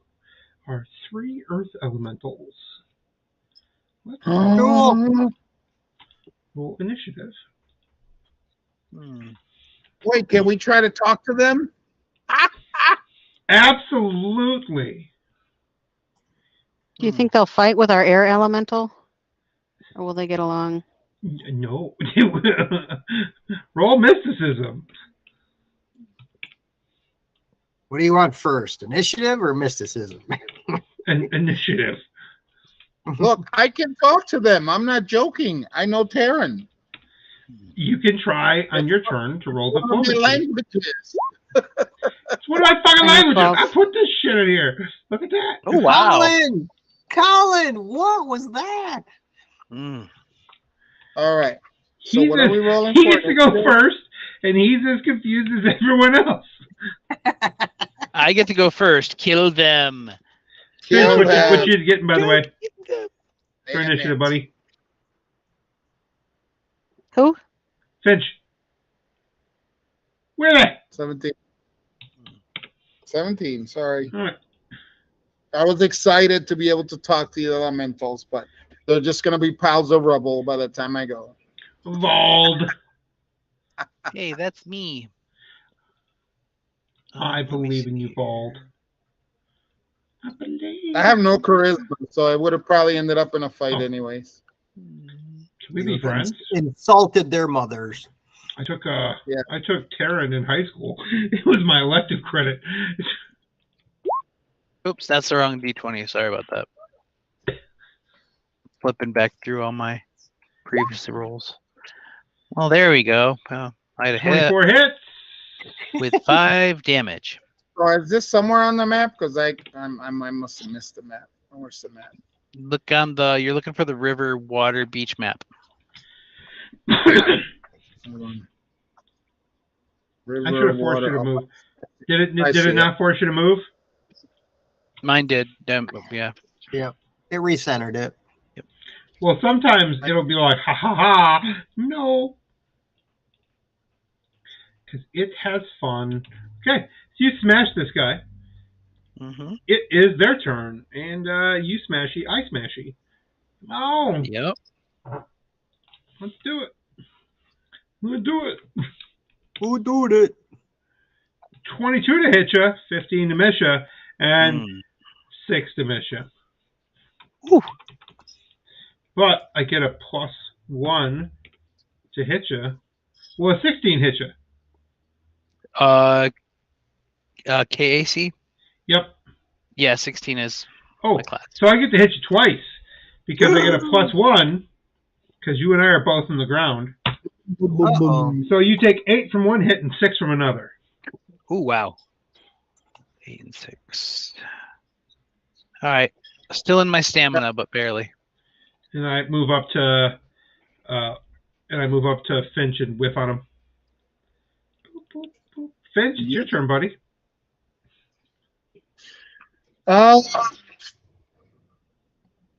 are 3 earth elementals. Let's roll initiative. Wait, can we try to talk to them? Absolutely. Do you think they'll fight with our air elemental? Or will they get along? No. Roll mysticism. What do you want first, initiative or mysticism? Initiative. Look, I can talk to them. I'm not joking. I know Terran. You can try on your turn to roll diplomacy. Languages. What are my fucking I have languages? 12. I put this shit in here. Look at that. Oh, wow. Colin, what was that? All right. So what are we rolling he for? gets to go first, and he's as confused as everyone else. I get to go first. Kill them. Finch, Kill them. what you getting, by the way, for Damn initiative, it. buddy? Who? Finch. Where are they? 17. 17, sorry. All right. I was excited to be able to talk to the elementals, but they're just going to be piles of rubble by the time I go. Vald. Hey, that's me. I Let me believe in see you, here. Vald. I believe. I have no charisma, so I would have probably ended up in a fight Oh. anyways. Can we be friends? Insulted their mothers. I took Yeah. I took Terran in high school. It was my elective credit. Oops, that's the wrong D20. Sorry about that. Flipping back through all my previous rolls. Well, there we go. I had a hit 24 hits. with 5 damage. So is this somewhere on the map? Because I must have missed the map. Where's the map? Look on the. You're looking for the river, water, beach map. Hold on. River, I should have forced you to move. Did it not force you to move? Mine did. Yeah. Yeah, it recentered it. Well, sometimes it'll be like, ha ha ha. No. Because it has fun. Okay, so you smash this guy. Mm-hmm. It is their turn. And you smashy, I smashy. Oh, Yep. let's do it. Let's do it. Who do it? 22 to hit you, 15 to miss you, and 6 to miss you. Ooh. but I get a +1 to hit you. Well, a 16 hit you. KAC? Yep. Yeah, 16 is Oh, my class. so I get to hit you twice because I get a +1 because you and I are both on the ground. Uh-oh. So you take 8 from one hit and 6 from another. Ooh, wow. 8 and 6. All right. Still in my stamina, but barely. And I move up to Finch and whiff on him. Finch, it's your turn, buddy.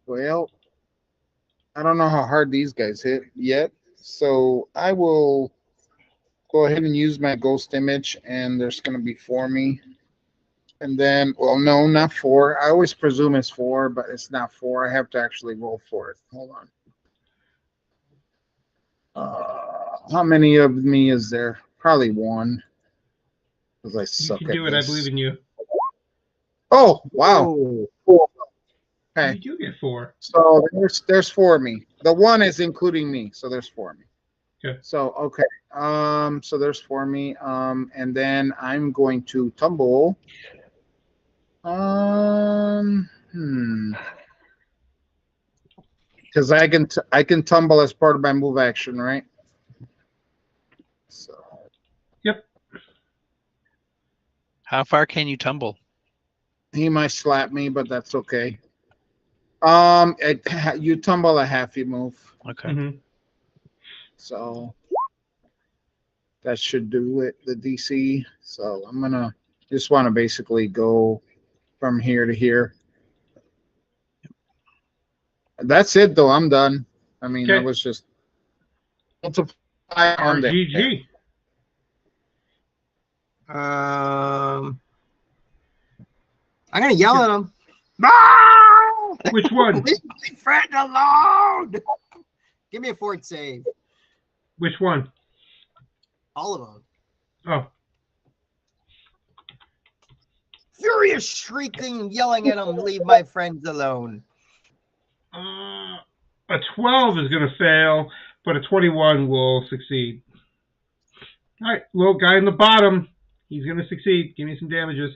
Well, I don't know how hard these guys hit yet, so I will go ahead and use my ghost image, and there's going to be 4 me. And then, well, no, not 4. I always presume it's 4, but it's not 4. I have to actually roll for it. Hold on. How many of me is there? Probably 1, because I You suck can at do it. I this. believe in you. Oh, wow. Ooh. 4. Okay. You do get 4. So there's 4 of me. The 1 is including me, so there's 4 of me. Okay. So okay. So there's 4 of me. And then I'm going to tumble. Because I can tumble as part of my move action, right? So Yep. How far can you tumble? he might slap me, but that's okay. You tumble a half you move. Okay. Mm-hmm. So that should do it, the DC. So I'm gonna just want to basically go from here to here. That's it, though. I'm done. I mean, Okay. that was just multiply on there. RGG. I'm gonna yell at him. Which one? Leave my friend alone. Give me a fort save. Which one? All of them. Oh. Furious shrieking, yelling at him, leave my friends alone. A 12 is going to fail, but a 21 will succeed. All right, little guy in the bottom. He's going to succeed. Give me some damages.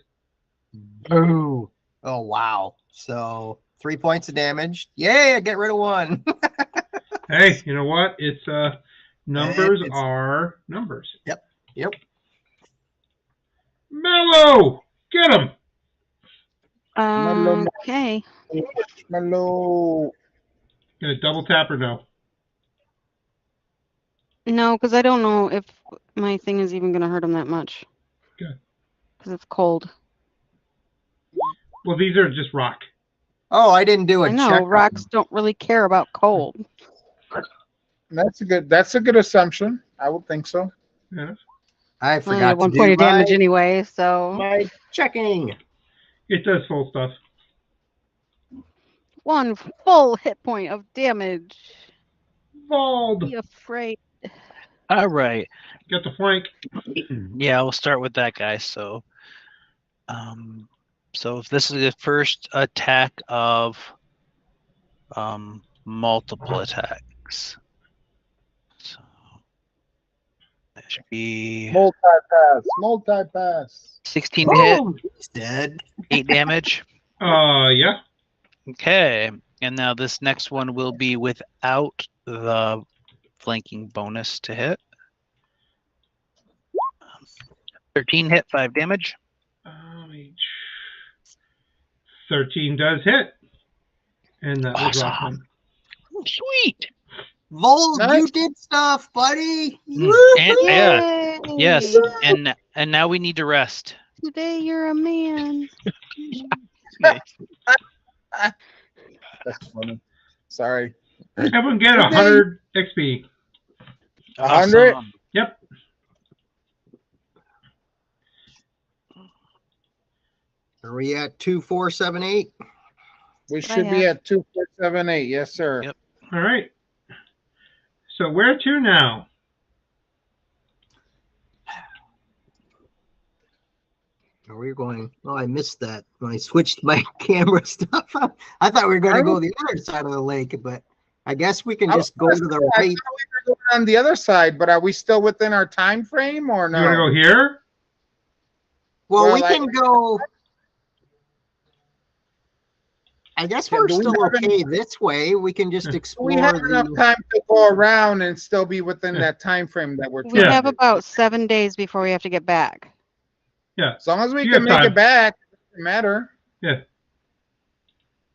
Boo. Oh, wow. So 3 points of damage. Yay, I get rid of 1. Hey, you know what? It's numbers It's- are numbers. Yep. Mellow! Get him! Okay. Hello. Gonna double tap or no? No, because I don't know if my thing is even going to hurt him that much. Good. Because it's cold. Well, these are just rock. Oh, I didn't do a I know check. rocks don't really care about cold. That's a good assumption. I would think so. Yeah. I Only forgot had to 1 do point of damage my, anyway, so my checking. It does full stuff. 1 full hit point of damage. Bald. Be afraid. All right. Get the flank. Yeah, we'll start with that guy. So if this is the first attack of multiple attacks. So that should be Multi-pass. 16 to hit, Oh, he's dead. 8 damage. Yeah. Okay. And now this next one will be without the flanking bonus to hit. 13 hit, 5 damage. 13 does hit. And that was Awesome. awesome. Oh, sweet. Vold, Nice. you did stuff, buddy. And, yeah. Yay! Yes. And now we need to rest. Today you're a man. That's funny. Sorry. Everyone get 100 XP. 100? Awesome. Yep. Are we at 2, 4, 7, 8? We What I should be have. at 2, 4, 7, 8. Yes, sir. Yep. All right. So where to now? Are we going? Oh, I missed that when I switched my camera stuff. I thought we were going to go the other side of the lake, but I guess we can just go to the I right. thought we were going on the other side, but are we still within our time frame or no? You want to go here? Well, we Well, can go. I guess Yeah, we're do we still have okay this way. We can just Yeah. We explore have enough the. time to go around and still be within Yeah. that time frame that we're We trying Yeah. have to. about 7 days before we have to get back. Yeah. As long as we You can got make time. it back, it doesn't matter. Yeah.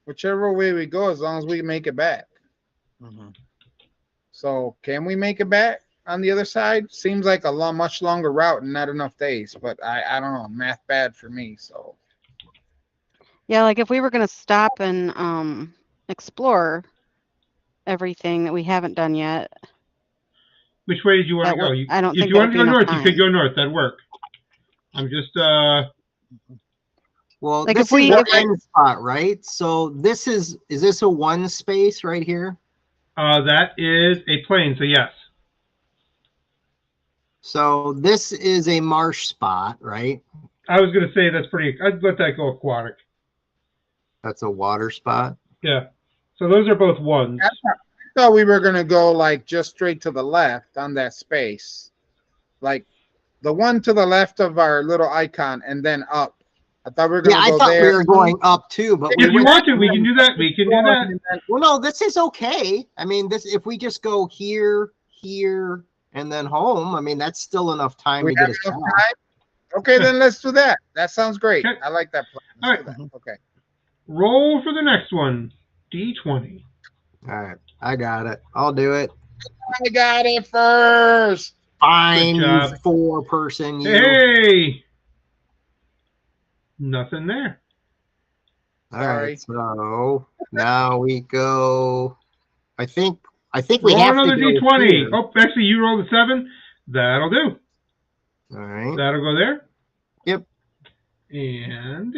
Whichever way we go, as long as we make it back. Mhm. So can we make it back on the other side? Seems like a much longer route and not enough days, but I don't know. Math bad for me, so Yeah, like if we were gonna stop and explore everything that we haven't done yet, Which way did you want to that go? would I don't If think you that wanted would to be go enough north, you could time. go north. That'd work. I'm just Well, Like, this if we- is if the end spot, right? So this is this a one space right here? that is a plane, so yes. So this is a marsh spot, right? I was gonna say that's pretty. I'd let that go aquatic. That's a water spot. Yeah. So those are both ones. I thought we were gonna go like just straight to the left on that space. Like the one to the left of our little icon and then up. I thought we were Yeah, gonna I go thought there. we were going up too, but we If you went. want to, we can do that. We can do that. Well, no, this is okay. I mean, this if we just go here, here, and then home. I mean, that's still enough time We to get have us enough back. time? Okay, then let's do that. That sounds great. Okay. I like that plan. All Let's right. do that. Okay. Roll for the next one. D20. All right, I got it. I'll do it. I got it first. Fine, Good you job. 4-person. You. Hey. Nothing there. All Sorry. right, so now we go. I think we Roll have another to go D20. here. Oh, actually, you rolled a 7. That'll do. All right. That'll go there. Yep. And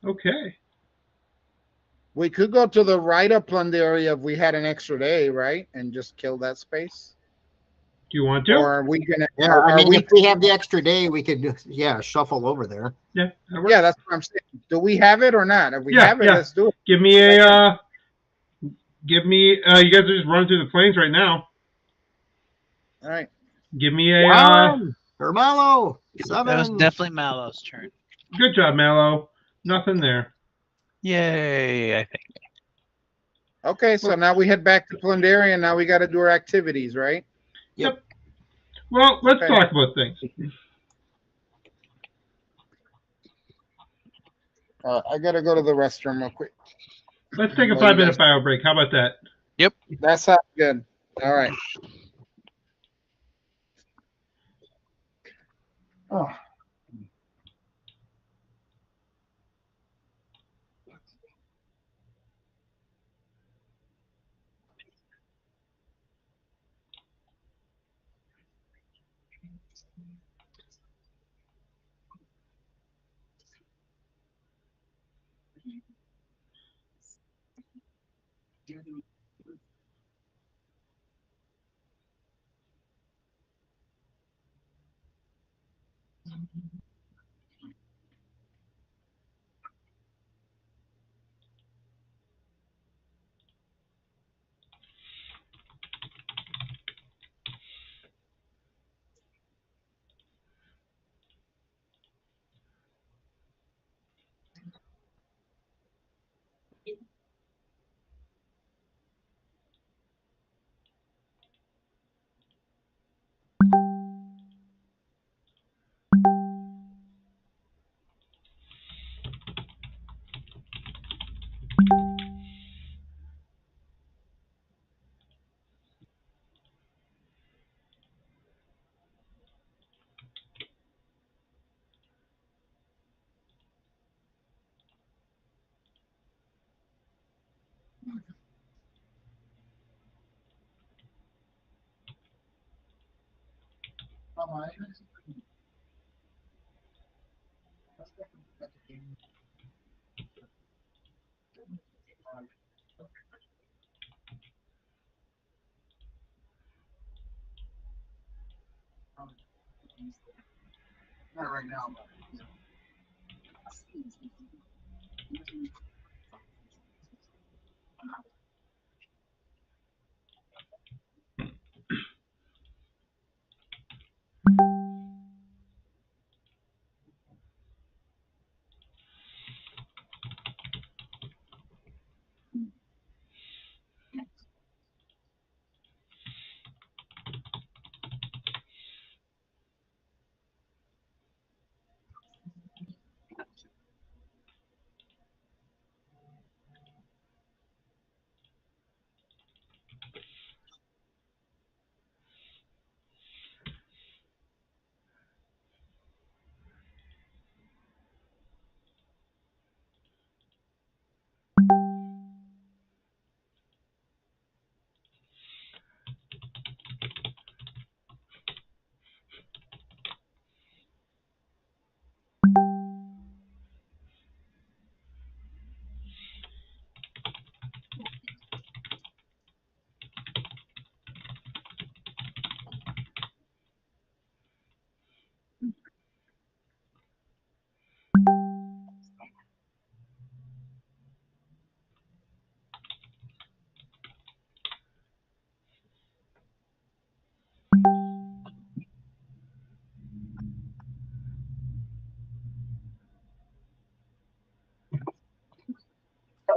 okay. We could go to the right of Plunderia if we had an extra day, right? And just kill that space. Do you want to? Or are we gonna? Yeah, Are I mean, we? if we have the extra day, we could shuffle over there. Yeah. That works. Yeah, that's what I'm saying. Do we have it or not? If we Yeah, have it, yeah. let's do it. Give me a. Give me. You guys are just running through the plains right now. All right. Give me a. One, or Mallow, That was 7. definitely Mallow's turn. Good job, Mallow. Nothing there. Yay! I think. Okay, so now we head back to Plunderia, and now we got to do our activities, right? Yep. Well, let's Okay. talk about things. I gotta go to the restroom real quick. Let's take a Well, you 5-minute guys- bio break. How about that? That sounds good. All right. Oh. Not right now, but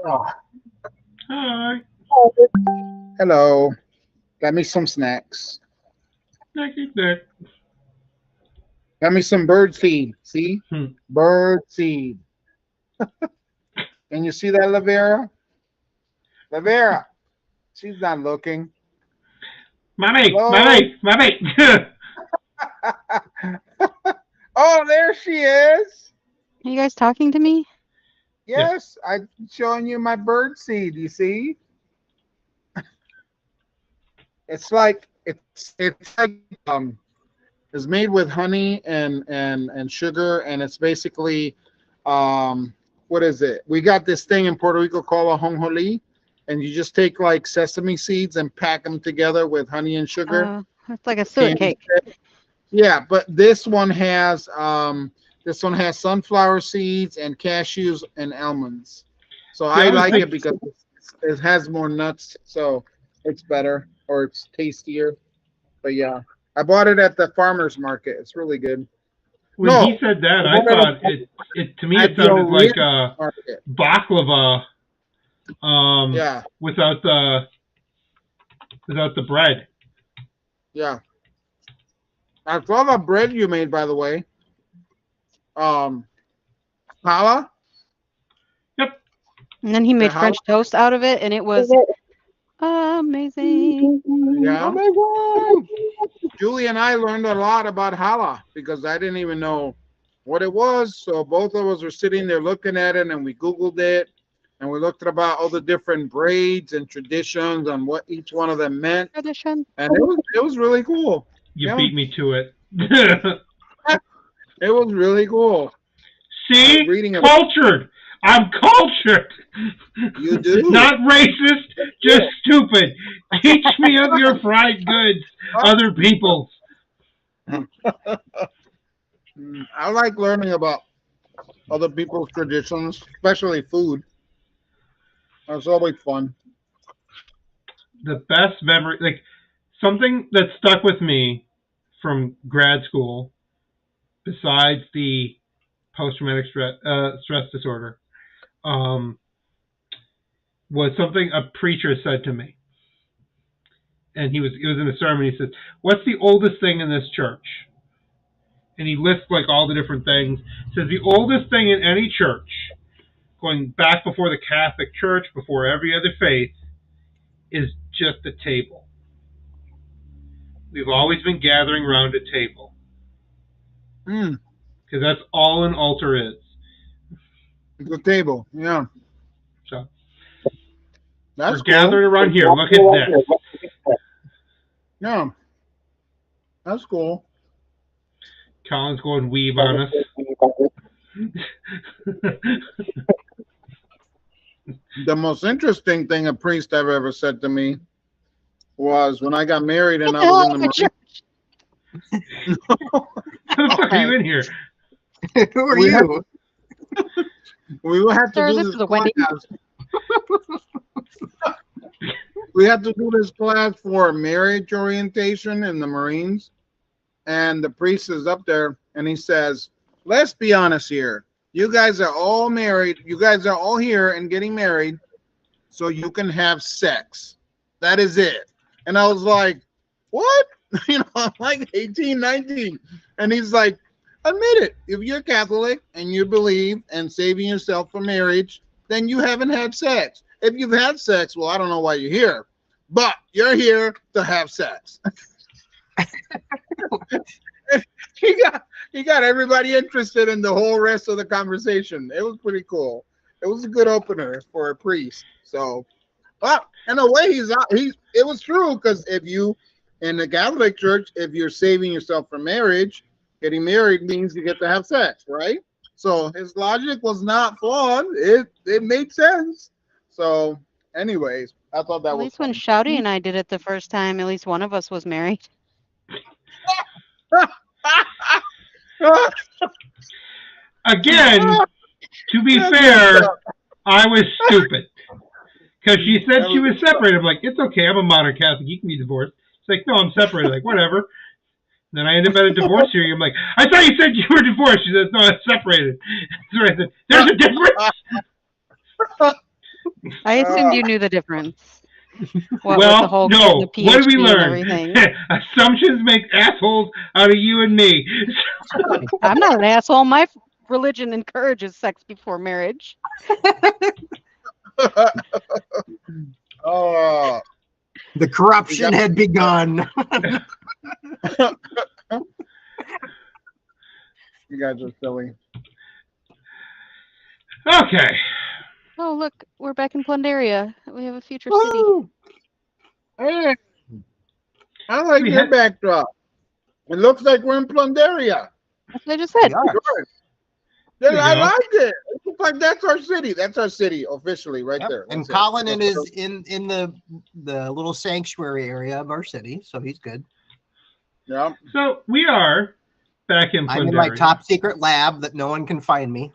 Oh, Hi. hello. Got me some snacks. Snacky snack. Got me some bird seed. See? Hmm. Bird seed. Can you see that, Lavera? Lavera. She's not looking. Mommy, Hello? mommy, mommy. Oh, there she is. Are you guys talking to me? Yes, I'm showing you my bird seed. You see? It's like it's made with honey and sugar, and it's basically what is it? We got this thing in Puerto Rico called a jonjoli, and you just take like sesame seeds and pack them together with honey and sugar. It's like a suet Candy cake. stick. Yeah, but this one has sunflower seeds and cashews and almonds. So See, I I was like it thinking because it has more nuts, so it's better or it's tastier. But yeah, I bought it at the farmers market. It's really good. when he No, said that, I I bought it thought it to me it at the sounded like oriental market. baklava, Yeah, without the bread. yeah. I saw the bread you made, by the way. Challah. Yep. And then he The made challah. French toast out of it, and it was amazing. Yeah. Oh my God. Julie and I learned a lot about challah because I didn't even know what it was. So both of us were sitting there looking at it, and we Googled it, and we looked about all the different braids and traditions and what each one of them meant, Tradition. and it was really cool. You Yeah, beat me to it. it was really cool. I was See? reading about Cultured. I'm cultured. you do. Not racist, just stupid. Teach me of your fried goods, other people's. I like learning about other people's traditions, especially food. It's always fun. The best memory, like something that stuck with me from grad school, besides the post-traumatic stress disorder, um, was something a preacher said to me. And it was in a sermon. He said, "What's the oldest thing in this church?" And he lists like all the different things. He says the oldest thing in any church, going back before the Catholic Church, before every other faith, is just a table. We've always been gathering around a table Mm, because that's all an altar is. the table. Yeah, So that's we're cool. gathering around here. Look at this. Yeah, that's cool. Colin's going weeb on us. The most interesting thing a priest ever said to me was when I got married and I was in the Marines. How the fuck are you in here? Who are We had- you? We would have to Sir, do this this is a Wendy. class. We had to do this class for marriage orientation in the Marines. And the priest is up there and he says, let's be honest here. You guys are all married. You guys are all here and getting married so you can have sex. That is it. And I was like, what? I'm like 18, 19. And he's like, admit it. If you're Catholic and you believe in saving yourself for marriage, then you haven't had sex. If you've had sex, well, I don't know why you're here. But you're here to have sex. he got everybody interested in the whole rest of the conversation. It was pretty cool. It was a good opener for a priest. So, well, in a way, it was true because if you in the Catholic Church, if you're saving yourself for marriage, getting married means you get to have sex, right? So his logic was not flawed. It made sense. So, anyways, I thought that At was least when fun. Shouty and I did it the first time, at least one of us was married. Again, to be fair, I was stupid. Because she said she was separated. I'm like, it's okay, I'm a modern Catholic, you can be divorced. She's like, no, I'm separated. Like, whatever. And then I ended up at a divorce hearing. I'm like, I thought you said you were divorced. She says, no, I'm separated. So I said, there's a difference. I assumed you knew the difference. What with well, the whole no. getting the What did we PhD and learn? everything. Assumptions make assholes out of you and me. I'm not an asshole. My religion encourages sex before marriage. Oh, The corruption had begun. you guys are silly. Okay. Oh, look, we're back in Plundaria. We have a future city. Woo! Hey, I like We your had- backdrop. It looks like we're in Plundaria. That's what I just said. We are. Good. There you I go. like it. It looks like that's our city. That's our city officially, right Yep. there. And That's it. Colin is in the little sanctuary area of our city, so he's good. Yeah. So we are back in Plundaria. I'm in my top secret lab that no one can find me.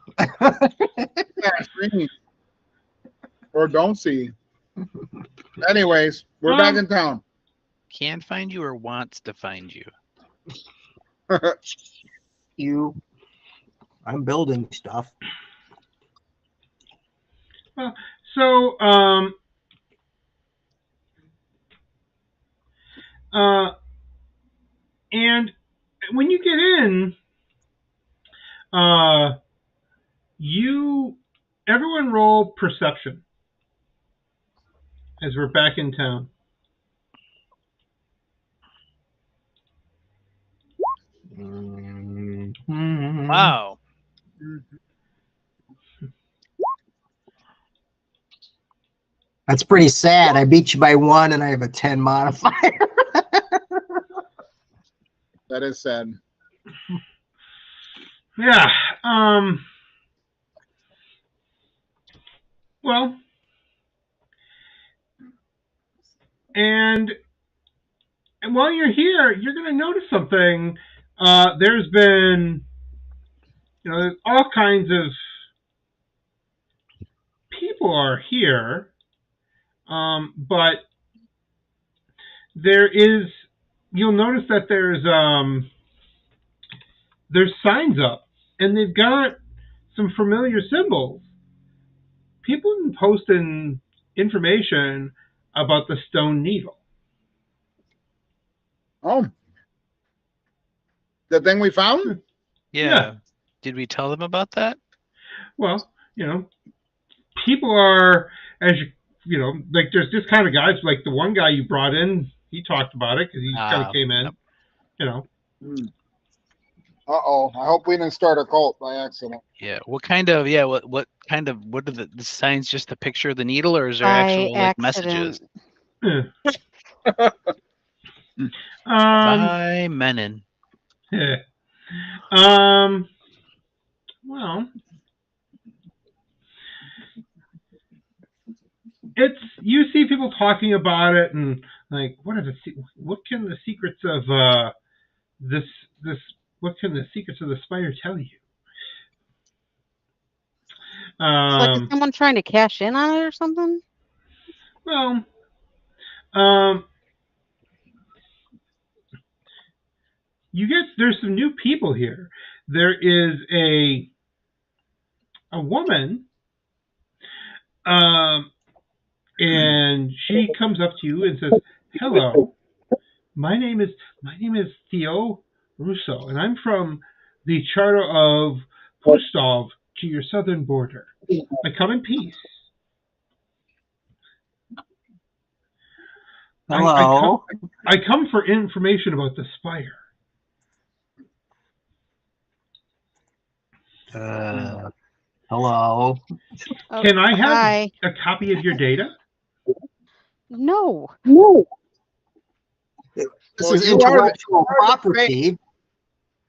See. Or don't see. Anyways, we're back in town. Can find you or wants to find you. I'm building stuff. So, and when you get in, everyone roll perception as we're back in town. Wow. That's pretty sad. I beat you by 1 and I have a 10 modifier. That is sad. Yeah. Well, and while you're here, you're going to notice something. There's been, there's all kinds of people are here, but you'll notice that there's signs up, and they've got some familiar symbols. People have been posting information about the stone needle. Oh. The thing we found? Yeah. Did we tell them about that? Well, people are, like there's this kind of guys, like the one guy you brought in, he talked about it because he kind of came in, Uh-oh. I hope we didn't start a cult by accident. Yeah. What kind of what are the signs, just a picture of the needle, or is there actual messages? By Menon. Well, you see people talking about it and like, what can the secrets of what can the secrets of the spire tell you? Like, is someone trying to cash in on it or something? Well, there's some new people here. There is a woman, and she comes up to you and says, "Hello, my name is Theo Russo, and I'm from the Charter of Pustov to your southern border. I come in peace." Hello. I come for information about the spire. Hello. Oh, Can I have hi. a copy of your data? No. This Well, is you are the- intellectual property.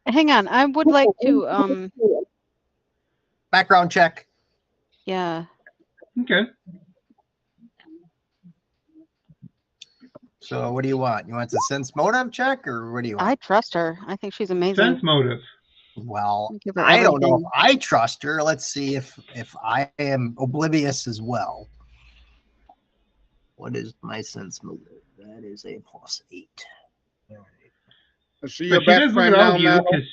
Hang on. I would like to, Background check. yeah. Okay. So what do you want? You want the sense motive check, or what do you want? I trust her. I think she's amazing. Sense motive. Well, Give her I don't know if everything. I trust her. Let's see if I am oblivious as well. What is my sense motive? That is a +8. All right. Is she But your she best does look friend at all now, of you Matt? because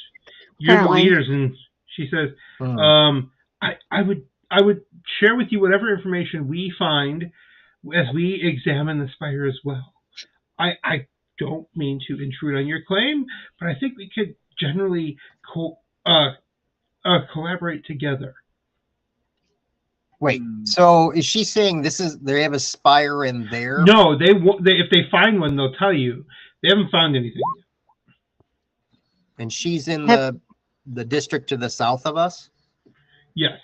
you're the Apparently. leaders, and she says, Hmm. I would share with you whatever information we find as we examine the spire as well. I don't mean to intrude on your claim, but I think we could generally collaborate together. Wait, so is she saying they have a spire in there? No, they if they find one, they'll tell you. They haven't found anything yet. And she's in the district to the south of us? Yes.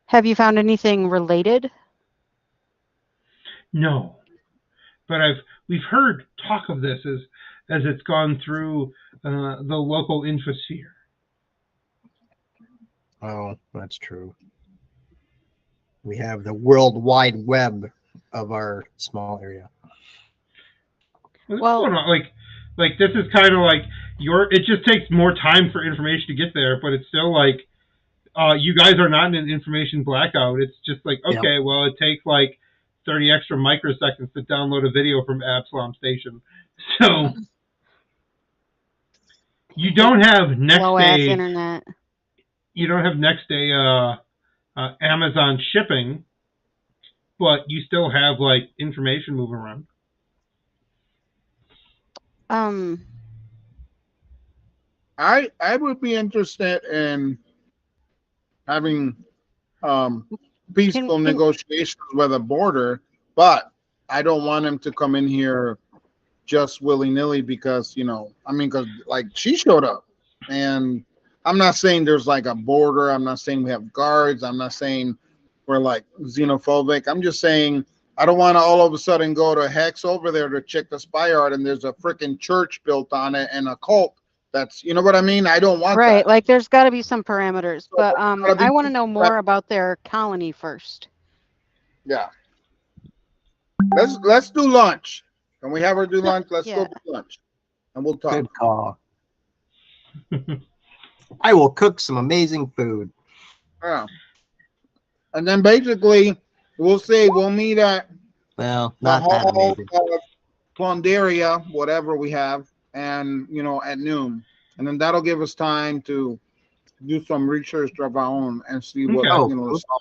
Have you found anything related? No. But we've heard talk of this as it's gone through the local infosphere. Oh, that's true. We have the World Wide Web of our small area. Well, like this is kind of like it just takes more time for information to get there, but it's still like you guys are not in an information blackout. It's just like, okay, yep. Well, it takes like 30 extra microseconds to download a video from Absalom Station. So you don't have next day internet. You don't have next day Amazon shipping, but you still have like information moving around. I would be interested in having peaceful negotiations with a border, but I don't want him to come in here just willy-nilly because, because like she showed up, and I'm not saying there's like a border. I'm not saying we have guards. I'm not saying we're like xenophobic. I'm just saying I don't want to all of a sudden go to Hex over there to check the spy art and there's a freaking church built on it and a cult. That's, you know what I mean? I don't want that. Like there's got to be some parameters, but I want to know more about their colony first. Yeah. Let's do lunch. Can we have her do lunch? Let's go to lunch, and we'll talk. Good call. I will cook some amazing food. Yeah. And then basically, we'll meet at not that amazing. Plundaria, whatever we have, and at noon, and then that'll give us time to do some research of our own and see what.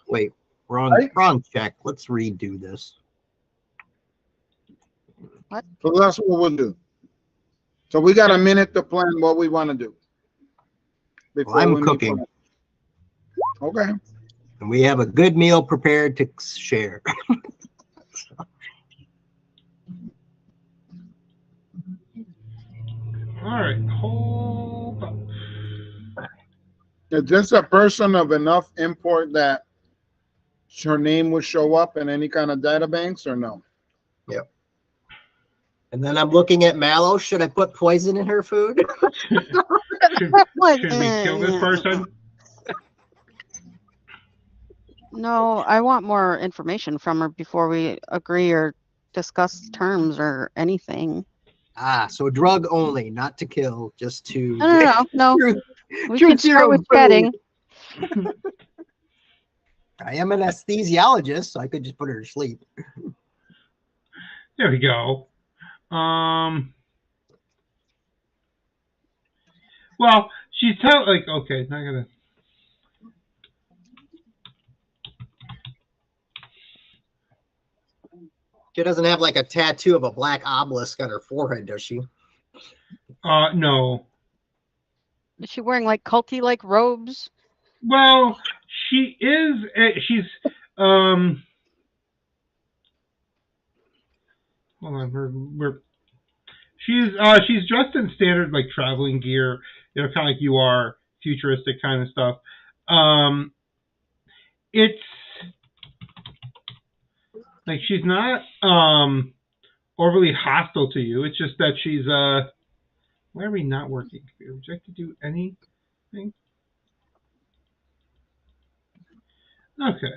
Wait, wrong check. Let's redo this. What? So that's what we'll do. So we got a minute to plan what we want to do. I'm cooking. Okay. And we have a good meal prepared to share. All right, hold up. Is this a person of enough import that her name would show up in any kind of databanks or no? Yep. And then I'm looking at Mallow. Should I put poison in her food? should we kill this person? No, I want more information from her before we agree or discuss terms or anything. So drug only, not to kill, just to... No. We can start with petting. I am an anesthesiologist, so I could just put her to sleep. There we go. Well, she's okay, not gonna... She doesn't have like a tattoo of a black obelisk on her forehead, does she? No. Is she wearing like culty like robes? Well, she is. She's hold on. She's dressed in standard like traveling gear. Kind of like you are, futuristic kind of stuff. It's like she's not overly hostile to you. It's just that she's why are we not working? Would you like to do anything? Okay.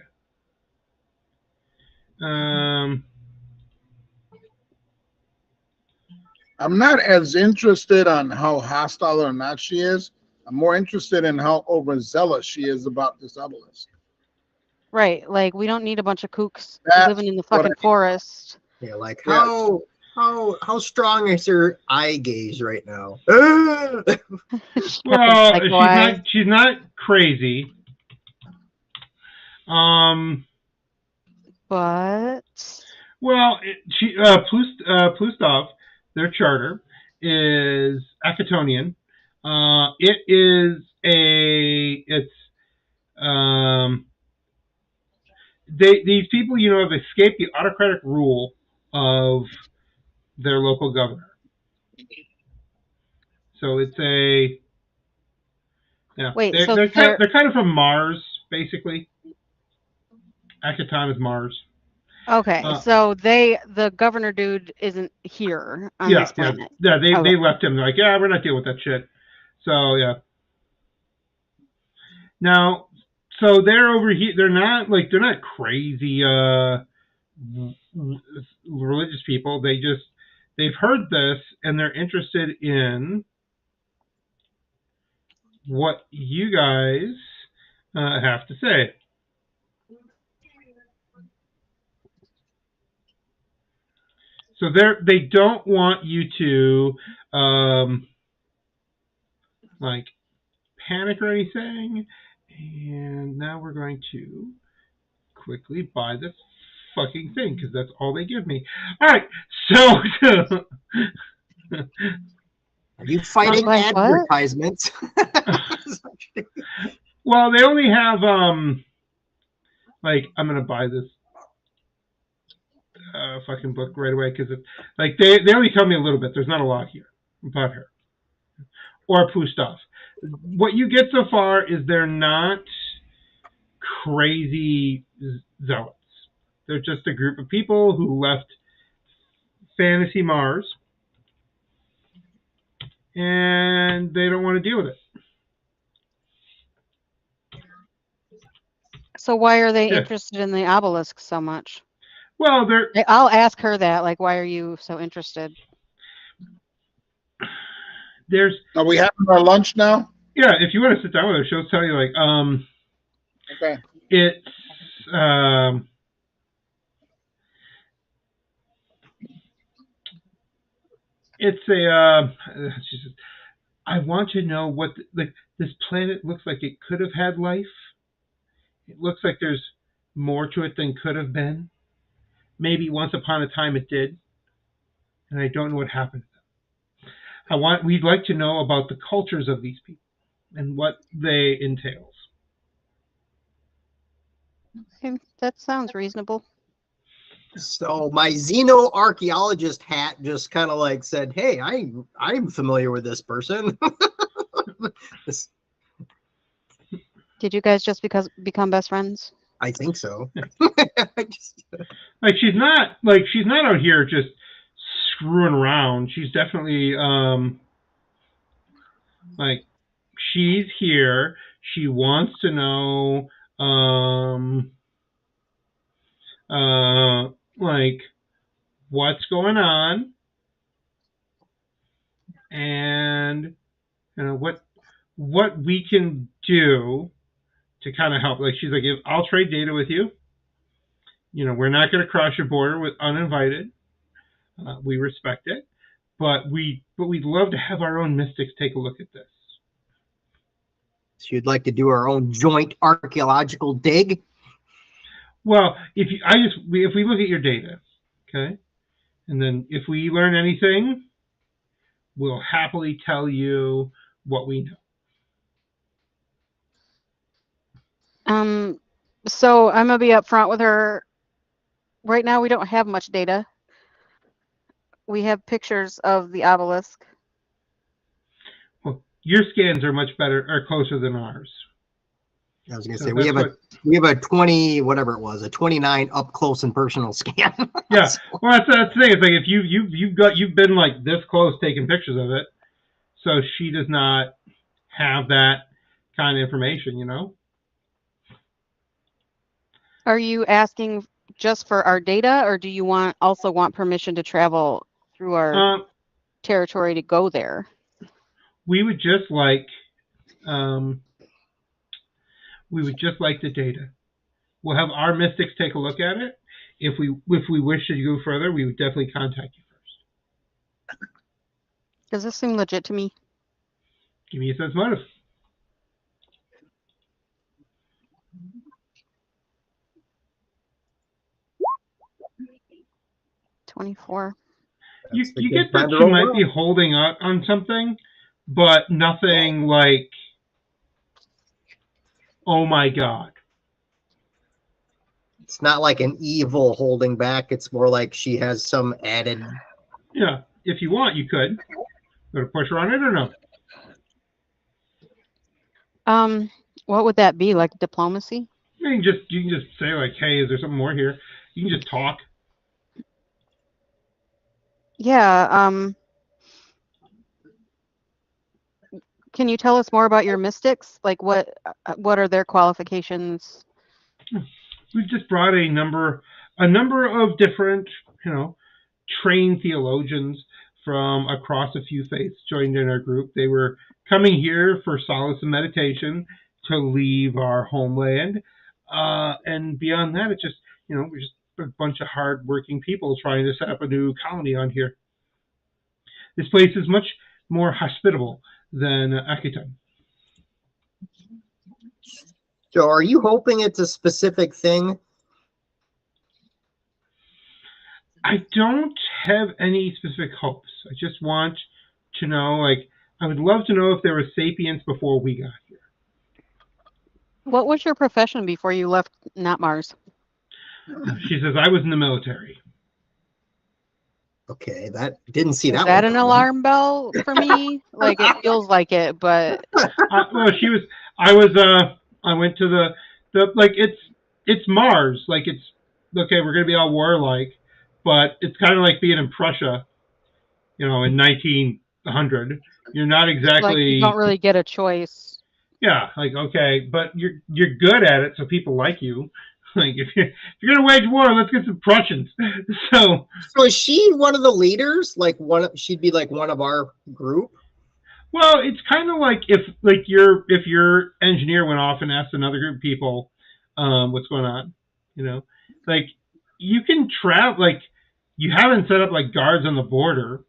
I'm not as interested on how hostile or not she is. I'm more interested in how overzealous she is about this obelisk. Right, like we don't need a bunch of kooks living in the what fucking forest. Yeah, like how strong is her eye gaze right now? Well, she's not crazy. But Well, Plustov, their charter is Akatonian. It's these people, have escaped the autocratic rule of their local governor. So it's wait, they're so they're kind of, they're kind of from Mars, basically. Akaton is Mars. okay, so the governor dude isn't here on this planet. Yeah. They Okay. left him. They're like, we're not dealing with that shit. So yeah. Now, so they're over here. They're not crazy religious people. They've heard this and they're interested in what you guys have to say. So they don't want you to like panic or anything. And now we're going to quickly buy this fucking thing because that's all they give me. All right, so Are you fighting Like what? advertisements? well, they only have I'm gonna buy this fucking book right away because it's like they only tell me a little bit. There's not a lot here about her or Pustov. What you get so far is they're not crazy zealots. They're just a group of people who left Fantasy Mars and they don't want to deal with it. So why are they interested in the obelisk so much? Well, I'll ask her that. Like, why are you so interested? Are we having our lunch now? Yeah, if you want to sit down with her, she'll tell you okay. It's she says, I want to know what this planet looks like. It could have had life. It looks like there's more to it than could have been. Maybe once upon a time it did, and I don't know what happened. We'd like to know about the cultures of these people and what they entails. Okay, that sounds reasonable. So my xenoarchaeologist hat just kind of like said, "Hey, I'm familiar with this person." Did you guys just become best friends? I think so. She's not out here just screwing around. She's definitely she's here. She wants to know what's going on and what we can do to kind of help. She's like, I'll trade data with you. We're not going to cross your border with uninvited. We respect it, but we'd love to have our own mystics take a look at this. So you'd like to do our own joint archaeological dig? Well, if we look at your data, okay, and then if we learn anything, we'll happily tell you what we know. So I'm gonna be upfront with her. Right now, we don't have much data. We have pictures of the obelisk. Well, your scans are much better, are closer than ours. I was gonna say we have a 20, whatever it was, a 29 up close and personal scan. Yeah, well, that's the thing. It's like if you've been like this close taking pictures of it, so she does not have that kind of information, Are you asking just for our data, or do you also want permission to travel through our territory to go there? We would just like the data. We'll have our mystics take a look at it. If we wish to go further, we would definitely contact you first. Does this seem legit to me? Give me a sense motive. 24. You That's a you good get that time to she roll might be well. holding up on something, but nothing like, oh my god. It's not like an evil holding back. It's more like she has some added. Yeah, if you want, you could. Go to push her on it or no? What would that be? Like diplomacy? You can just say like, hey, is there something more here? You can just talk. Yeah. Can you tell us more about your mystics? Like what are their qualifications? We've just brought a number of different, you know, trained theologians from across a few faiths joined in our group. They were coming here for solace and meditation to leave our homeland. And beyond that, it's just, we're just a bunch of hard-working people trying to set up a new colony on here. This place is much more hospitable than Akiton. So, are you hoping it's a specific thing? I don't have any specific hopes. I just want to know, like, I would love to know if there were sapients before we got here. What was your profession before you left Not Mars? She says, I was in the military. Okay, that didn't see Is that that one an coming. alarm bell for me? Like it feels like it, but I went to like, it's Mars. Like, it's, okay, we're going to be all warlike, but it's kind of like being in Prussia, in 1900. You're not like you don't exactly, really get a choice. yeah, like, okay, but you're good at it, so people like you. Like, if you're gonna wage war, let's get some Prussians. So is she one of the leaders? Like she'd be like one of our group. well, it's kind of like if your engineer went off and asked another group of people, what's going on, like you can travel. Like, you haven't set up like guards on the border.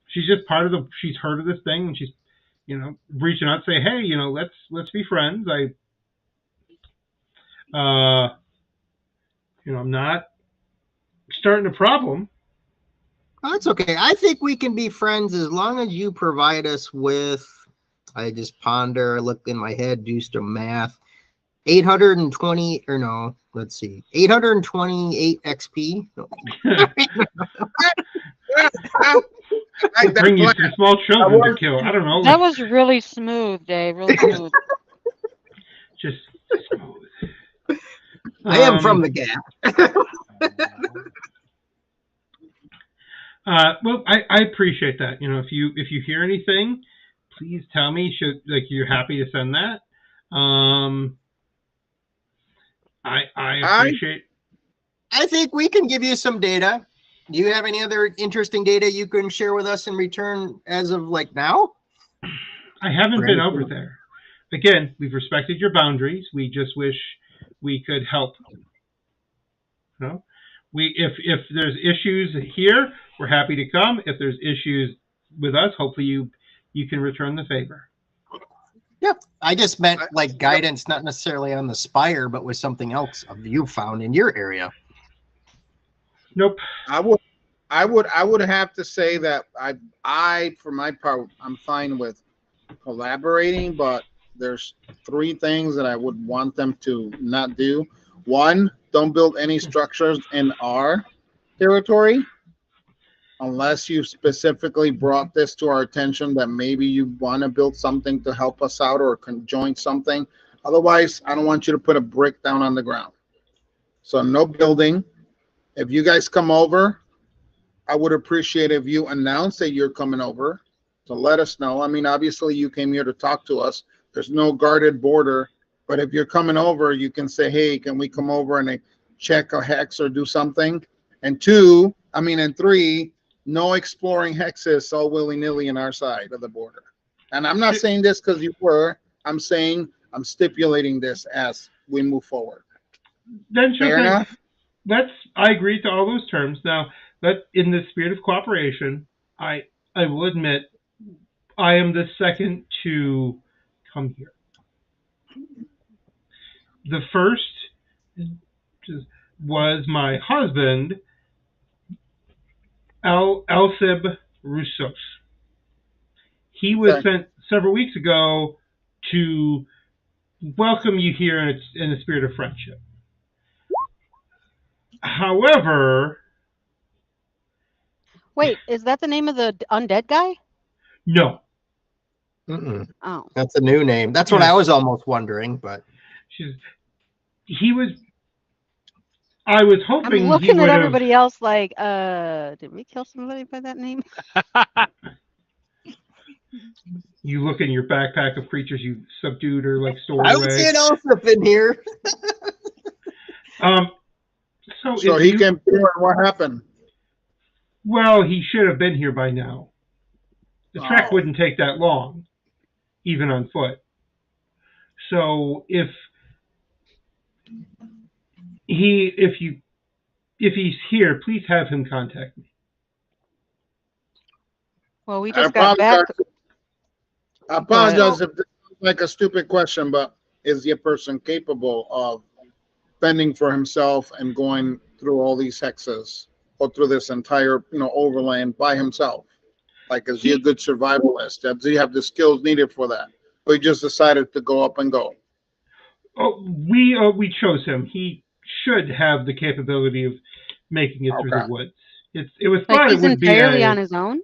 She's just part of she's heard of this thing, and she's reaching out, say, hey, let's be friends. I'm not starting a problem. Oh, that's okay. I think we can be friends as long as you provide us with. I just ponder, look in my head, do some math. 820 or no, let's see, 828 XP. Bring you some small children to kill. I don't know. That was really smooth, Dave. Really smooth. Just smooth. I am from the gap. Well, I appreciate that. If you hear anything, please tell me. You're happy to send that. I appreciate. I think we can give you some data. Do you have any other interesting data you can share with us in return as of like now? I haven't been over there. Again, we've respected your boundaries. We just wish we could help. If there's issues here, we're happy to come. If there's issues with us, hopefully you can return the favor. Yeah, I just meant like guidance, not necessarily on the spire, but with something else you found in your area. Nope. I would have to say that I for my part, I'm fine with collaborating, but there's three things that I would want them to not do. One, don't build any structures in our territory unless you specifically brought this to our attention that maybe you want to build something to help us out or conjoin something. Otherwise, I don't want you to put a brick down on the ground. So no building. If you guys come over, I would appreciate if you announce that you're coming over to let us know. I mean, obviously you came here to talk to us. There's no guarded border, but if you're coming over, you can say, hey, can we come over and check a hex or do something? And three, no exploring hexes all willy-nilly on our side of the border. And I'm not saying this because you were. I'm stipulating this as we move forward. Then Fair enough? I agree to all those terms. Now, but in the spirit of cooperation, I will admit I am the second to come here. The first was my husband Elsib Roussos. He was Okay. sent several weeks ago to welcome you here in the spirit of friendship. However, Wait, is that the name of the undead guy? no. Mm-mm. Oh, That's a new name. That's what Yes. I was almost wondering, but He was. I was I'm hoping he looking at would have. everybody else like, did we kill somebody by that name? You look in your backpack of creatures you subdued or like stored I would away. see an Elsip in here. So If he you, came through, and what happened? well, he should have been here by now. The trek Oh. wouldn't take that long, even on foot. So if he's here, please have him contact me. Well, we I just got back. apologize if this is like a stupid question, but is the person capable of fending for himself and going through all these hexes or through this entire, overland by himself? Like, is he a good survivalist? Does he have the skills needed for that? Or he just decided to go up and go? Oh, we chose him. He should have the capability of making it through the Okay. woods. It was Like thought it he's would be entirely a on his own?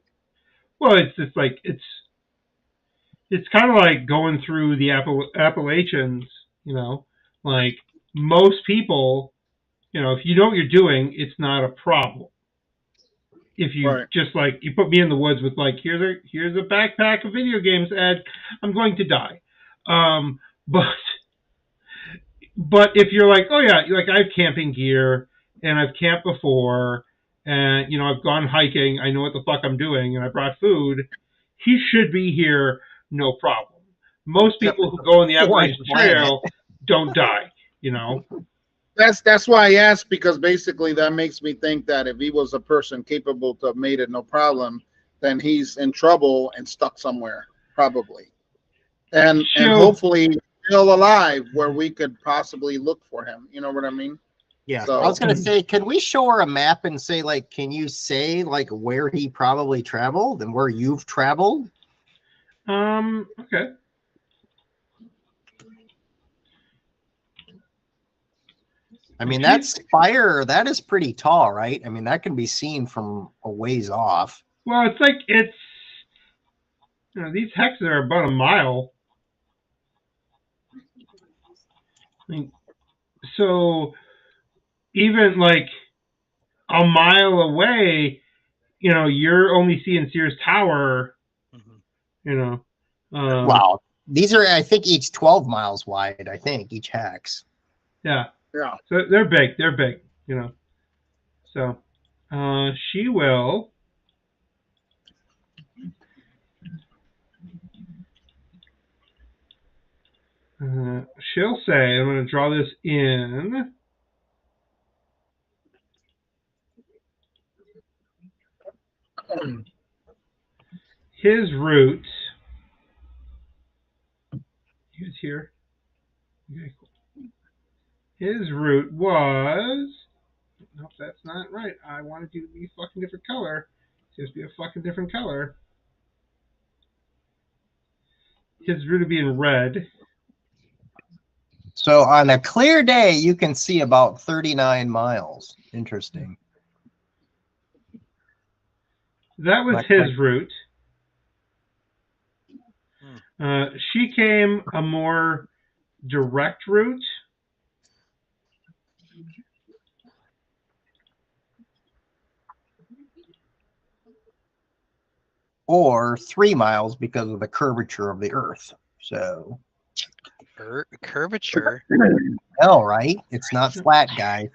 well. It's just like it's kind of like going through the Appalachians. Like most people, if you know what you're doing, it's not a problem. If you Right. just like you put me in the woods with like here's a backpack of video games, Ed, I'm going to die. But if you're like, oh yeah, like I have camping gear and I've camped before, and I've gone hiking, I know what the fuck I'm doing, and I brought food, he should be here, no problem. Most people who go on the Foreign Appalachian planet. Trail don't die. That's why I asked, because basically that makes me think that if he was a person capable to have made it no problem, then he's in trouble and stuck somewhere, probably. And She'll hopefully still alive where we could possibly look for him. You know what I mean? Yeah, So- I was gonna say, can we show her a map and say, like, can you say like where he probably traveled and where you've traveled? Okay. I mean, that spire, that is pretty tall, right? I mean, that can be seen from a ways off. Well, it's like these hexes are about a mile. I mean, so even like a mile away, you're only seeing Sears Tower. Wow. These are, I think, each 12 miles wide, I think, each hex. Yeah. Yeah. So they're big. So she will. She'll say, I'm going to draw this in. His route. He was here. Okay, cool. His route was. Nope, that's not right. I wanted you to be a fucking different color. Just be a fucking different color. His route would be in red. So on a clear day, you can see about 39 miles. Interesting. That was his route. She came a more direct route. Or 3 miles because of the curvature of the earth. So Curvature. hell, right? It's not flat, guys.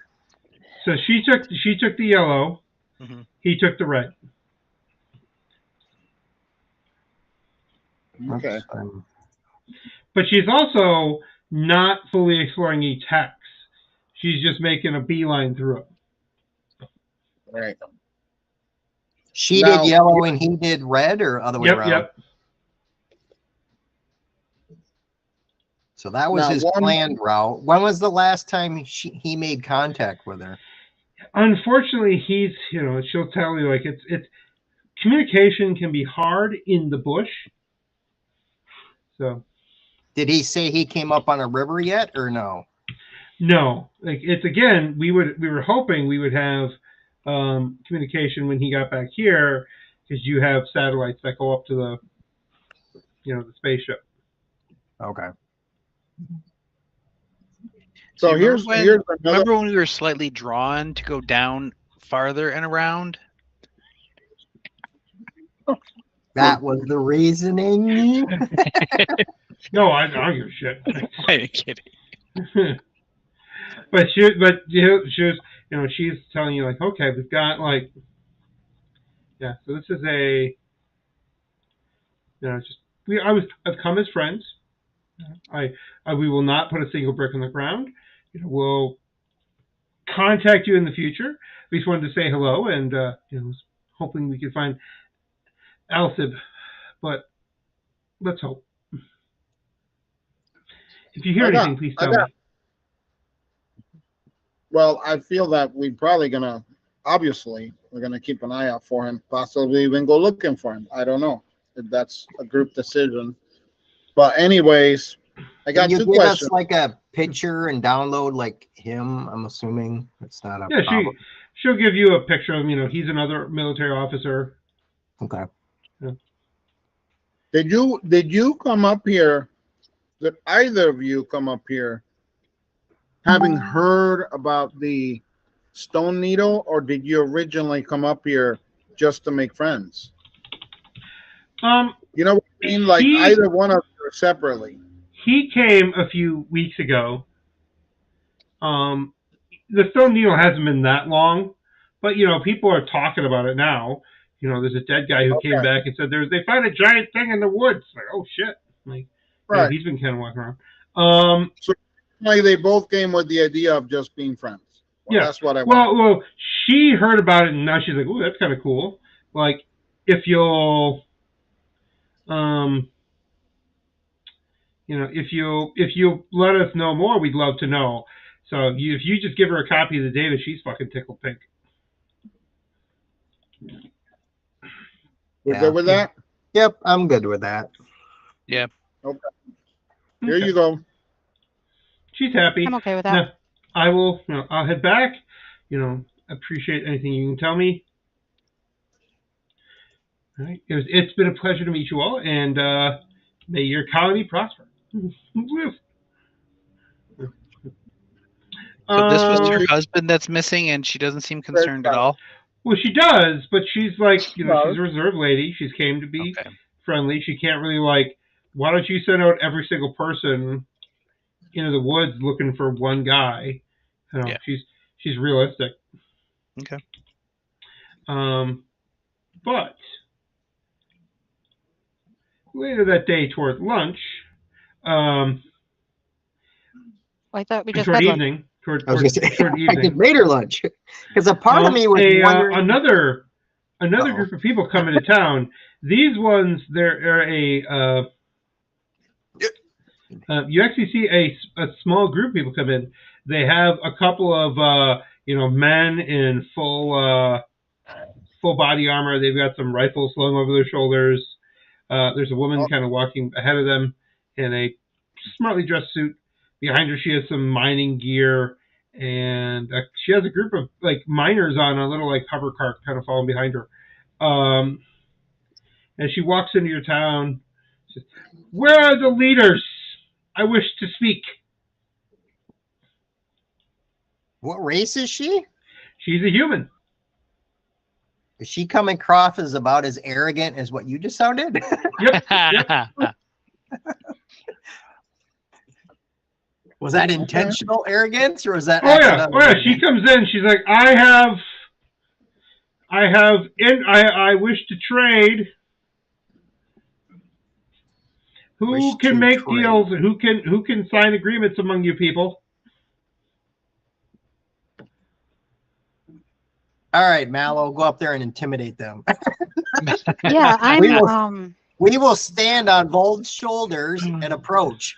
So she took the yellow. Mhm. He took the red. Okay. Oops, But she's also not fully exploring each hex. She's just making a beeline through it. Right. she Now- did yellow and he did red, or other way around? Yep. So that was Now, his one- planned route. When was the last time he made contact with her? unfortunately, he's she'll tell you like it's communication can be hard in the bush. So Did he say he came up on a river yet, or no? no, like it's again we were hoping we would have communication when he got back here because you have satellites that go up to the the spaceship. Okay. So Do you here's another. remember when we were slightly drawn to go down farther and around? That was the reasoning. No, I don't give a shit. I'm kidding. But she was she's telling you like, okay, we've got like, yeah. So this is a, I've come as friends. We will not put a single brick in the ground. We'll contact you in the future. We just wanted to say hello and was hoping we could find Alcib, but let's hope. If you hear anything, please tell me. Well, I feel that we're probably obviously, we're gonna keep an eye out for him. Possibly even go looking for him. I don't know. That's a group decision. But anyways, I got Can you two give questions. us like a picture and download like him? I'm assuming it's not a Yeah, problem. she'll give you a picture of him. He's another military officer. Okay. Yeah. Did you come up here? Did either of you come up here having heard about the Stone Needle, or did you originally come up here just to make friends? You know what I mean? Like either one of you separately. He came a few weeks ago. The Stone Needle hasn't been that long, but people are talking about it now. There's a dead guy who came back and said they found a giant thing in the woods. Like, oh shit! Like, right. He's been kind of walking around. So like they both came with the idea of just being friends. Well, yeah, that's what I want. Well, she heard about it and now she's like, "Ooh, that's kind of cool." Like, if you'll, if you let us know more, we'd love to know. So if you just give her a copy of the data, she's fucking tickled pink. We're good with that? Yep, I'm good with that. Yeah. Okay. Here you go. She's happy. I'm okay with that. Now, I will. I'll head back. Appreciate anything you can tell me. All right. It's been a pleasure to meet you all, and may your colony prosper. So this was her husband that's missing, and she doesn't seem concerned at all. Well, she does, but she's like, she's a reserved lady. She's came to be friendly. She can't really like. Why don't you send out every single person into the woods looking for one guy? Yeah. She's realistic. Okay. But later that day, toward lunch. I thought we just toward had evening. lunch. Toward I was gonna say, evening. I did later lunch because a part of me was wondering. Another group of people come into town. These ones, they're you actually see a small group of people come in. They have a couple of men in full body armor. They've got some rifles slung over their shoulders. There's a woman kind of walking ahead of them in a smartly dressed suit. Behind her, she has some mining gear, and she has a group of like miners on a little like hover cart kind of following behind her. And she walks into your town. She says, "Where are the leaders? I wish to speak." What race is she? She's a human. Is she coming across as about as arrogant as what you just sounded? Yep. Was that intentional arrogance, or was that? Oh yeah. She comes in. She's like, I wish to trade. Who can make deals? Who can sign agreements among you people? All right, Mallow, go up there and intimidate them. Yeah, I'm. We will stand on Vold's shoulders and approach.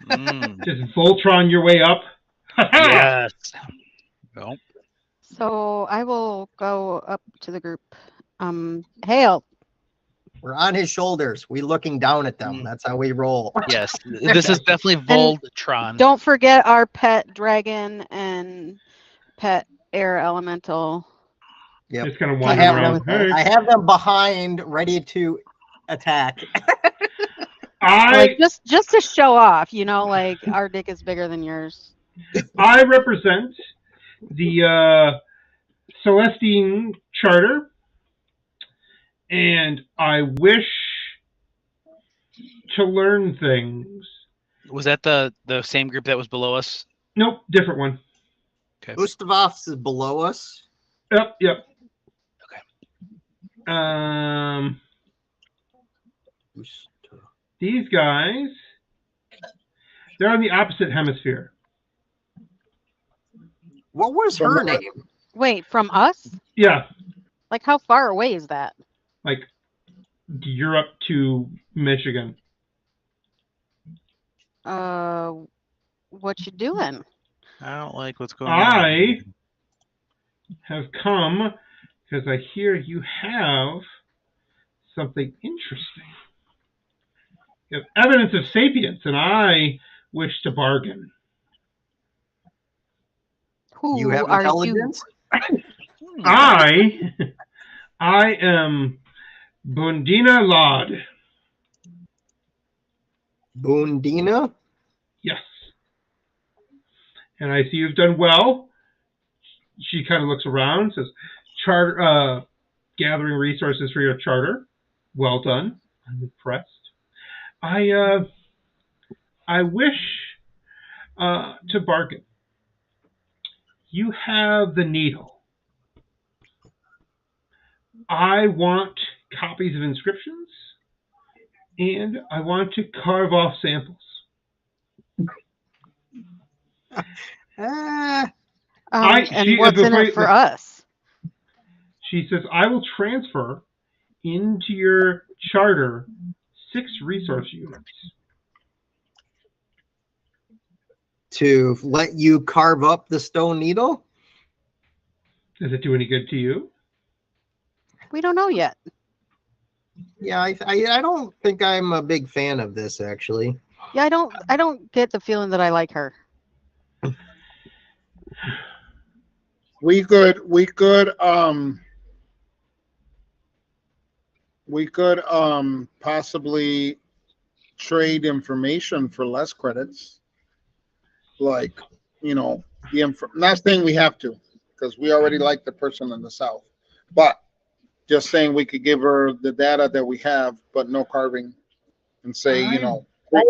Just Voltron your way up. Yes. Well. So I will go up to the group. Hail. We're on his shoulders. We looking down at them. That's how we roll. Yes, this is definitely Voltron. Don't forget our pet dragon and pet air elemental. Yep. Just kind of I wandering have around. them. I have them behind, ready to attack. Like just to show off, like our dick is bigger than yours. I represent the Celestine Charter, and I wish to learn things. Was that the same group that was below us? Nope, different one. Okay. Ustavovs is below us. Yep. Okay. These guys, they're on the opposite hemisphere. What was her name? Wait, from us? Yeah. Like how far away is that? Like Europe to Michigan. What you doing? I don't like what's going on. I have come because I hear you have something interesting. You have evidence of sapience, and I wish to bargain. Who You have are intelligence? I am Bundina Lod. Bundina? Yes. And I see you've done well. She kind of looks around, says, gathering resources for your charter. Well done. I'm impressed. I wish to bargain. You have the needle. I want copies of inscriptions, and I want to carve off samples. and what's in it for us? She says, I will transfer into your charter 6 resource units. To let you carve up the stone needle? Does it do any good to you? We don't know yet. Yeah, I don't think I'm a big fan of this, actually. Yeah, I don't get the feeling that I like her. We could possibly trade information for less credits. Like, not saying we have to, because we already like the person in the south, but just saying we could give her the data that we have, but no carving, and say 3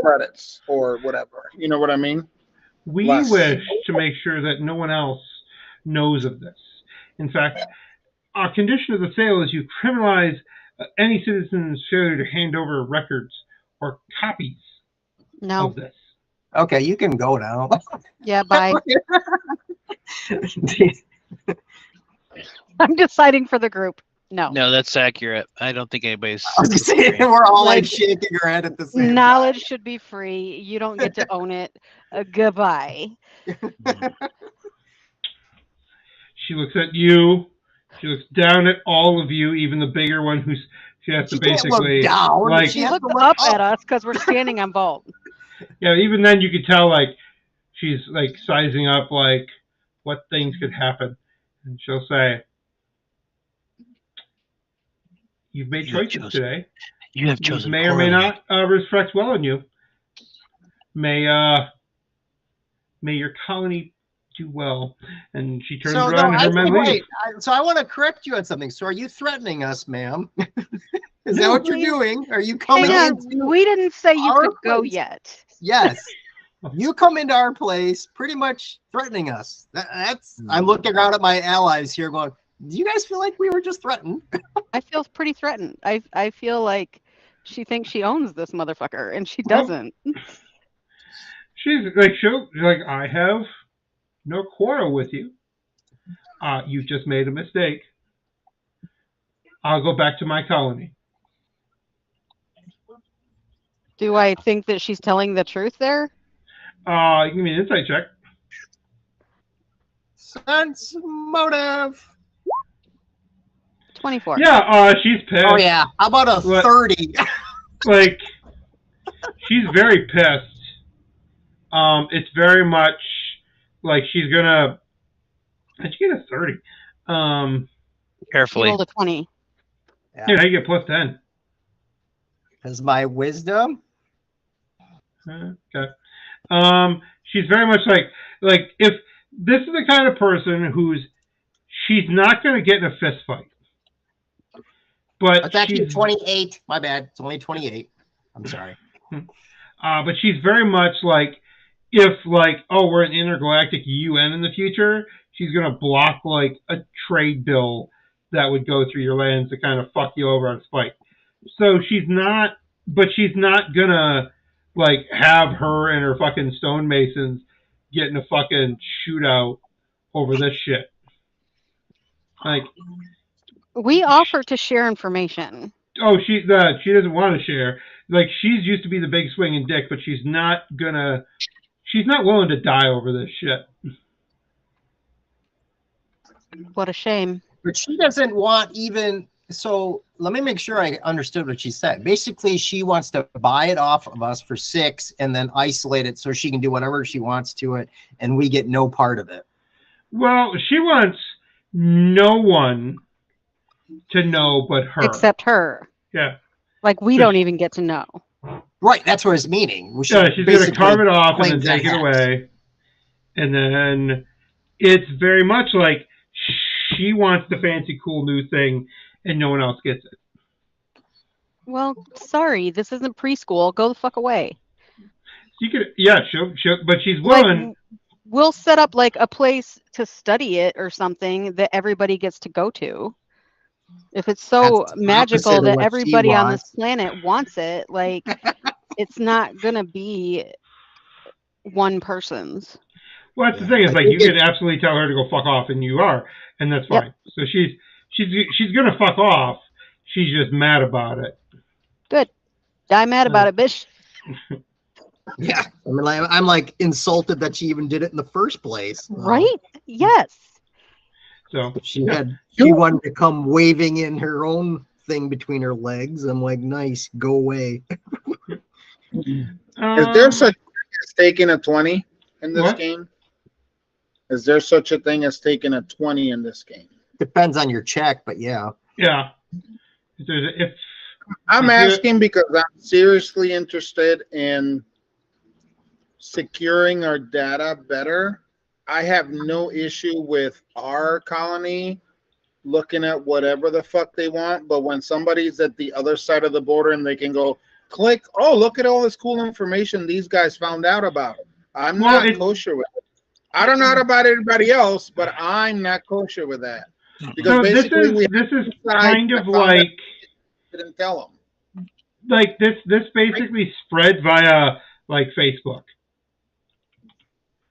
credits or whatever. You know what I mean? We wish to make sure that no one else knows of this. In fact, our condition of the sale is you criminalize any citizen's failure to hand over records or copies of this. Okay, you can go now. Yeah, bye. I'm deciding for the group. No. No, that's accurate. I don't think anybody's. We're all like shaking our head at the same time. Knowledge should be free. You don't get to own it. Goodbye. She looks at you. She looks down at all of you, even the bigger one who's she has to basically look down. like She looks up at us because we're standing on vault. Yeah, even then you could tell like she's like sizing up like what things could happen. And she'll say, you've made choices today. You have chosen. These may or may not reflect well on you. May your colony do well. And she turns around and her men leave. So I want to correct you on something. So are you threatening us, ma'am? Is that what you're doing? Are you coming in? We didn't say you could go yet. Yes. You come into our place pretty much threatening us. I'm looking around at my allies here going, do you guys feel like we were just threatened? I feel pretty threatened. I feel like she thinks she owns this motherfucker, and she doesn't. She's like, I have no quarrel with you. You just made a mistake. I'll go back to my colony. Do I think that she's telling the truth there? You give me an insight check. sense motive. 24. Yeah, she's pissed. Oh yeah, how about a What? 30? Like, she's very pissed. It's very much like she's gonna. How'd you get a 30? You Carefully. rolled a 20. Yeah, you get plus 10. Is my wisdom? Okay. She's very much like if this is the kind of person she's not gonna get in a fist fight, but It's actually she's 28. My bad. It's only 28. I'm sorry. but she's very much like if we're an intergalactic UN in the future, she's gonna block like a trade bill that would go through your lands to kind of fuck you over on spite. So she's not gonna like have her and her fucking stonemasons get in a fucking shootout over this shit. Like, We offer to share information. oh, she doesn't want to share. Like, she's used to be the big swinging dick, but she's not willing to die over this shit. What a shame. But she doesn't want even. So let me make sure I understood what she said. Basically, she wants to buy it off of us for 6 and then isolate it so she can do whatever she wants to it, and we get no part of it. Well, she wants no one to know but her. Except her. Yeah. Like, we don't even get to know. Right, that's what it's meaning. Yeah, she's going to carve it off and then claim take it that. away. And then it's very much like she wants the fancy, cool new thing, and no one else gets it. Well, sorry, this isn't preschool. Go the fuck away. You could, yeah, but she's willing. Like, we'll set up like a place to study it or something that everybody gets to go to. If it's so That's magical opposite of that what she everybody on this wants. planet wants it, like, it's not gonna be one person's. Well, that's the thing is, like, you could absolutely tell her to go fuck off, and you are, and that's fine. So she's gonna fuck off. She's just mad about it. Good. Die mad about it, bitch. Yeah, I mean, I'm like insulted that she even did it in the first place. Right? Yes. So She wanted to come waving in her own thing between her legs. I'm like, nice, go away. Is there such thing as taking a 20 in this What? game? Is there such a thing as taking a 20 in this game? Depends on your check, but yeah. Yeah. I'm If you- asking because I'm seriously interested in securing our data better. I have no issue with our colony looking at whatever the fuck they want, but when somebody's at the other side of the border and they can go click, oh, look at all this cool information these guys found out about it. I'm not kosher with it. I don't know about everybody else, but I'm not kosher with that. Because So basically this is kind of like didn't tell them. Like this basically spread via like Facebook.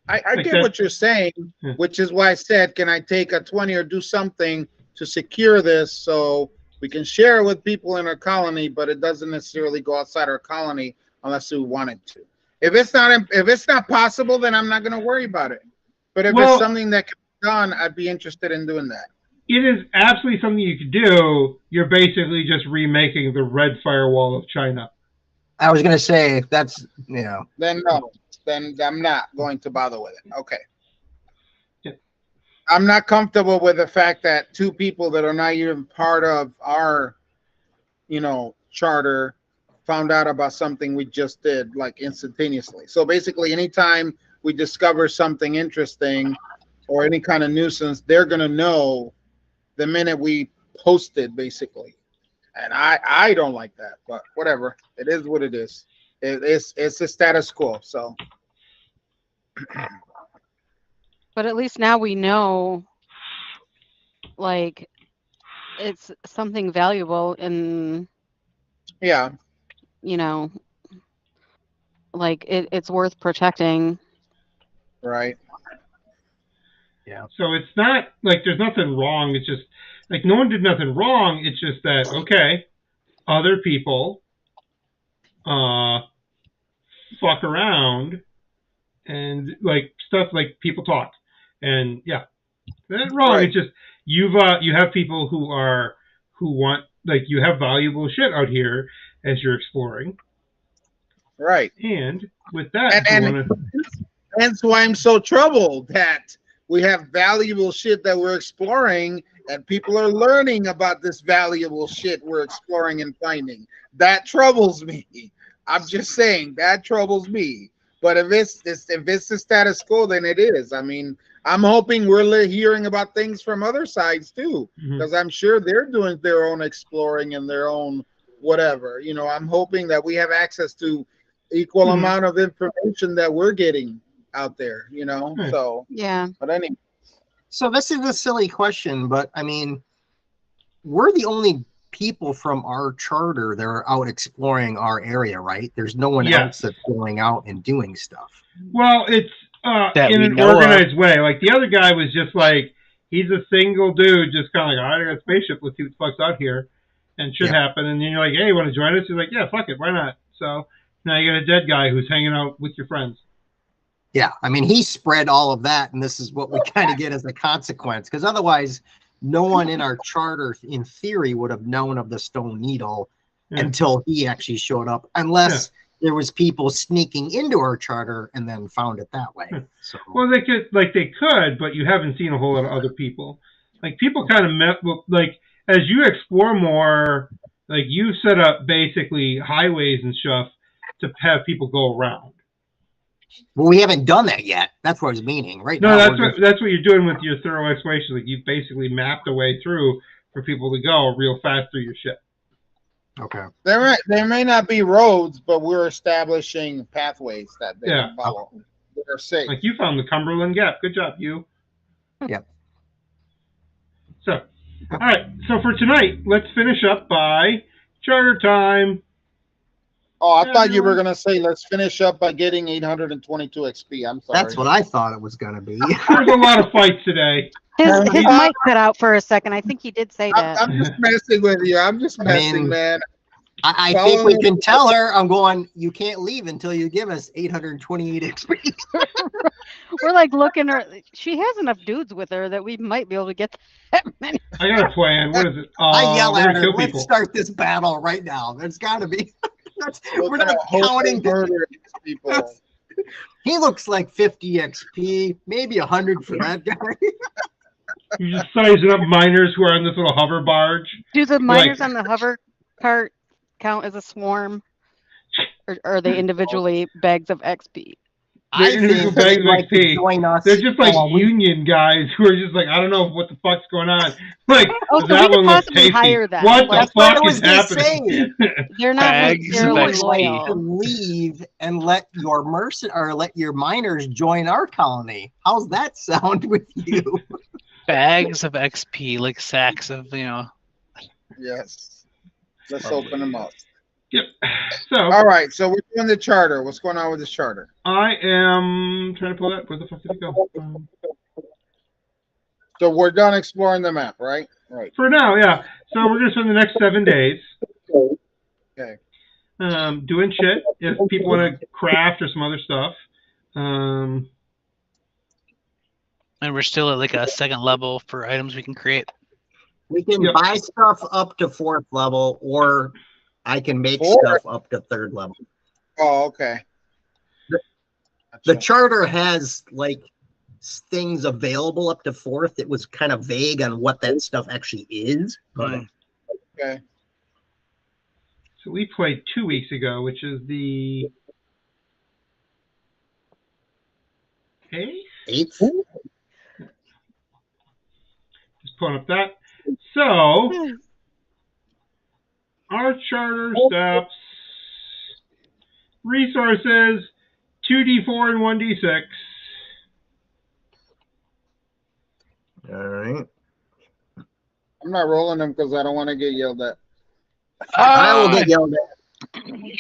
I Like get that- what you're saying, Yeah. which is why I said, can I take a 20 or do something to secure this so we can share it with people in our colony, but it doesn't necessarily go outside our colony unless we want it to. If it's not possible, then I'm not going to worry about it. But if it's something that can be done, I'd be interested in doing that. It is absolutely something you could do. You're basically just remaking the red firewall of China. I was going to say, that's, you know. Then no. Then I'm not going to bother with it. Okay. Yeah. I'm not comfortable with the fact that 2 people that are not even part of our, charter found out about something we just did like instantaneously. So basically, anytime we discover something interesting or any kind of nuisance, they're going to know the minute we post it, basically. And I don't like that, but whatever. It is what it is. It's the status quo. So, But at least now we know, like, it's something valuable and, yeah, like it's worth protecting. right. Yeah. So it's not like there's nothing wrong. It's just like no one did nothing wrong. It's just that okay, other people fuck around and like stuff like people talk. And yeah, That's wrong. Right. It's just you have people who want, like, you have valuable shit out here as you're exploring. Right. And with that, do you And want to? hence why I'm so troubled that we have valuable shit that we're exploring and people are learning about this valuable shit we're exploring and finding. That troubles me. I'm just saying that troubles me. But if it's the status quo, then it is. I mean, I'm hoping we're hearing about things from other sides too, because I'm sure they're doing their own exploring and their own whatever. You know, I'm hoping that we have access to equal amount of information that we're getting out there. You know, so Yeah. but anyway. So this is a silly question, but I mean, we're the only people from our charter that are out exploring our area, right? There's no one else that's going out and doing stuff. Well, it's That in we an know of. organized way. Like the other guy was just like, he's a single dude, just kind of like, all right, I got a spaceship. Let's see what the fuck's out here, and shit happen. And then you're like, hey, you want to join us? He's like, yeah, fuck it, why not? So now you got a dead guy who's hanging out with your friends. Yeah, I mean, he spread all of that, and this is what we kind of get as a consequence. Because otherwise, no one in our charter, in theory, would have known of the Stone Needle until he actually showed up, unless there was people sneaking into our charter and then found it that way. So, well, they could, but you haven't seen a whole lot of other people. Like, people kind of met, like, as you explore more, like, you set up basically highways and stuff to have people go around. well, we haven't done that yet. That's what I was meaning. Right No, now, that's what you're doing with your thorough exploration. Like, you've basically mapped a way through for people to go real fast through your ship. Okay. There may not be roads, but we're establishing pathways that they can follow. They're safe. Like, you found the Cumberland Gap. Good job, you. Yep. So, all right. So for tonight, let's finish up by charter time. Oh, I thought you were going to say, let's finish up by getting 822 XP. I'm sorry. That's what I thought it was going to be. There's a lot of fights today. His mic cut out for a second. I think he did say that. I'm just messing with you. I'm just messing, man. I think we can tell her. I'm going, you can't leave until you give us 828 XP. We're like looking her. She has enough dudes with her that we might be able to get that many. I got a plan. What is it? I yell at her. Kill Let's people. start this battle right now. There's got to be. We're not Hopefully counting murder these people. He looks like 50 XP, maybe 100 for that guy. You're just sizing up miners who are on this little hover barge. Do the miners on the hover cart count as a swarm, or are they individually bags of XP? They're individual bags of like to XP. join us. They're just like union guys who are just like, I don't know what the fuck's going on. Like, Oh, so that we one could looks possibly tasty. hire them. What Like, the fuck is happening? They're not Bags of necessarily XP. loyal. Leave and let your let your miners join our colony. How's that sound with you? Bags of XP, like sacks of, Yes. Let's open them up. Yep. So, all right. So we're doing the charter. What's going on with this charter? I am trying to pull that. Where the fuck did it go? So we're done exploring the map, right? Right. For now, yeah. So we're gonna spend the next 7 days. Okay. Doing shit. If people want to craft or some other stuff. and we're still at like a second level for items we can create. We can buy stuff up to 4th level, or I can make stuff up to 3rd level. Oh, okay. The charter has like things available up to 4th. It was kind of vague on what that stuff actually is. But okay. So we played 2 weeks ago, which is the 8th. Just pulling up that. So our charter steps, resources, 2d4 and 1d6. All right. I'm not rolling them because I don't want to get yelled at. I will get yelled at.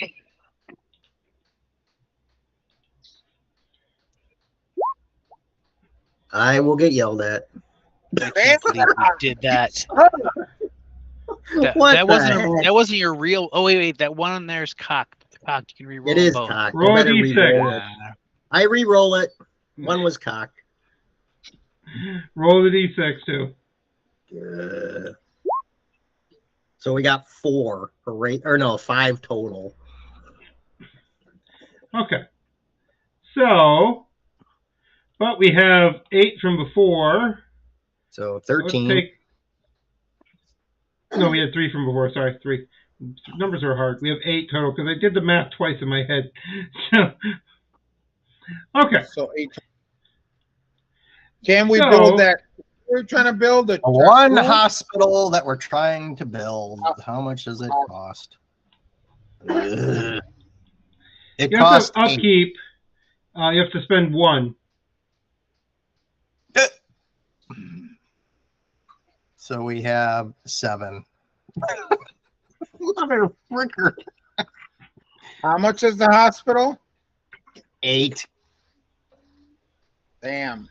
I will get yelled at. I can't believe we did that. What That the wasn't heck? that wasn't your real. Oh wait, that one on there is cocked. Cocked. You can re-roll It is both. cocked. Roll I better D6. re-roll it. I re-roll it. One was cocked. Roll the d6 too. So we got 4 or no, 5 total. Okay. So, but we have 8 from before. So So let's 13. take. No, we had 3 from before. Sorry, 3. Numbers are hard. We have 8 total because I did the math twice in my head. So, okay. So 8. Can we So- build that? We're trying to build a One school? hospital that we're trying to build. How much does it cost? It You have costs to upkeep. You have to spend 1. So we have 7. Mother fricker. How much is the hospital? 8. Damn.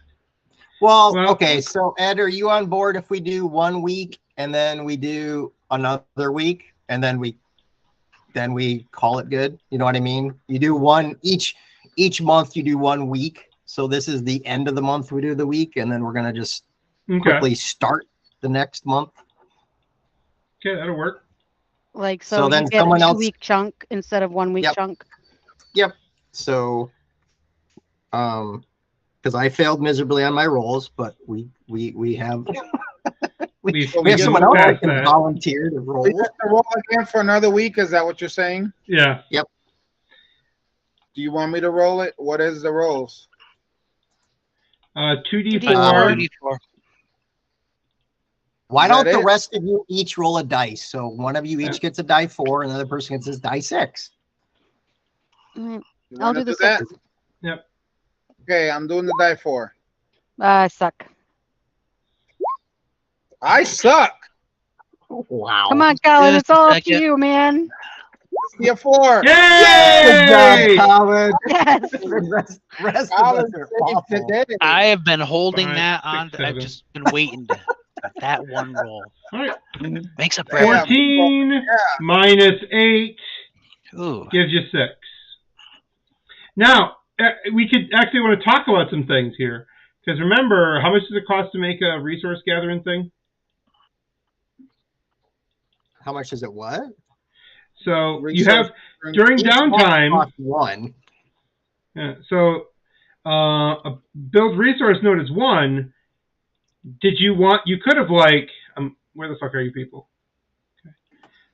Well, Well- okay. So Ed, are you on board if we do 1 week and then we do another week and then we call it good? You know what I mean? You do one each month. You do 1 week. So this is the end of the month. We do the week, and then we're gonna just Okay. quickly start the next month. Okay, that'll work. Like, So so then you get someone a else- 2-week chunk instead of 1 week Yep. chunk. Yep. So, because I failed miserably on my rolls, but we have we We have someone else that passed can that. volunteer to roll. We have to roll again for another week. Is that what you're saying? Yeah. Do you want me to roll it? What is the rolls? 2d4. 2d4. Why Is that don't the it? rest of you each roll a dice? So one of you each gets a die 4, and the other person gets his die 6. Mm, You I'll wanna do the that? 6. Yep. Okay, I'm doing the die 4. I suck. I suck. Wow! Come on, Colin. Just It's all a up to second. you, man. See a 4. Good job, Yay! Colin. Yes. The rest of Colin us are saved awful. the day. I have been holding 5, that 6, on. I've 7. just been waiting to that one roll. All right. Makes up for Damn. everything. 14 minus 8 Ooh. gives you 6. Now, we could actually want to talk about some things here. Because remember, how much does it cost to make a resource gathering thing? How much is it? What? So you have, Resource- during Each box downtime, costs 1. yeah, so a build resource node is 1. Did you want, you could have like, where the fuck are you people? Okay.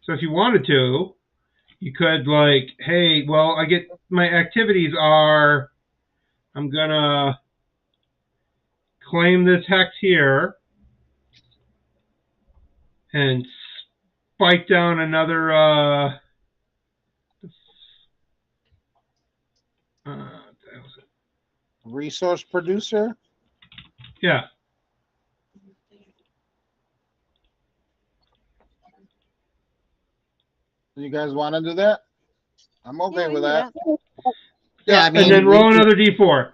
So if you wanted to, you could like, hey, well, I get, my activities are, I'm gonna claim this hex here and spike down another, Resource producer. yeah. You guys want to do that? I'm okay Yeah, we with can do that. Yeah, I mean, And then roll another d4.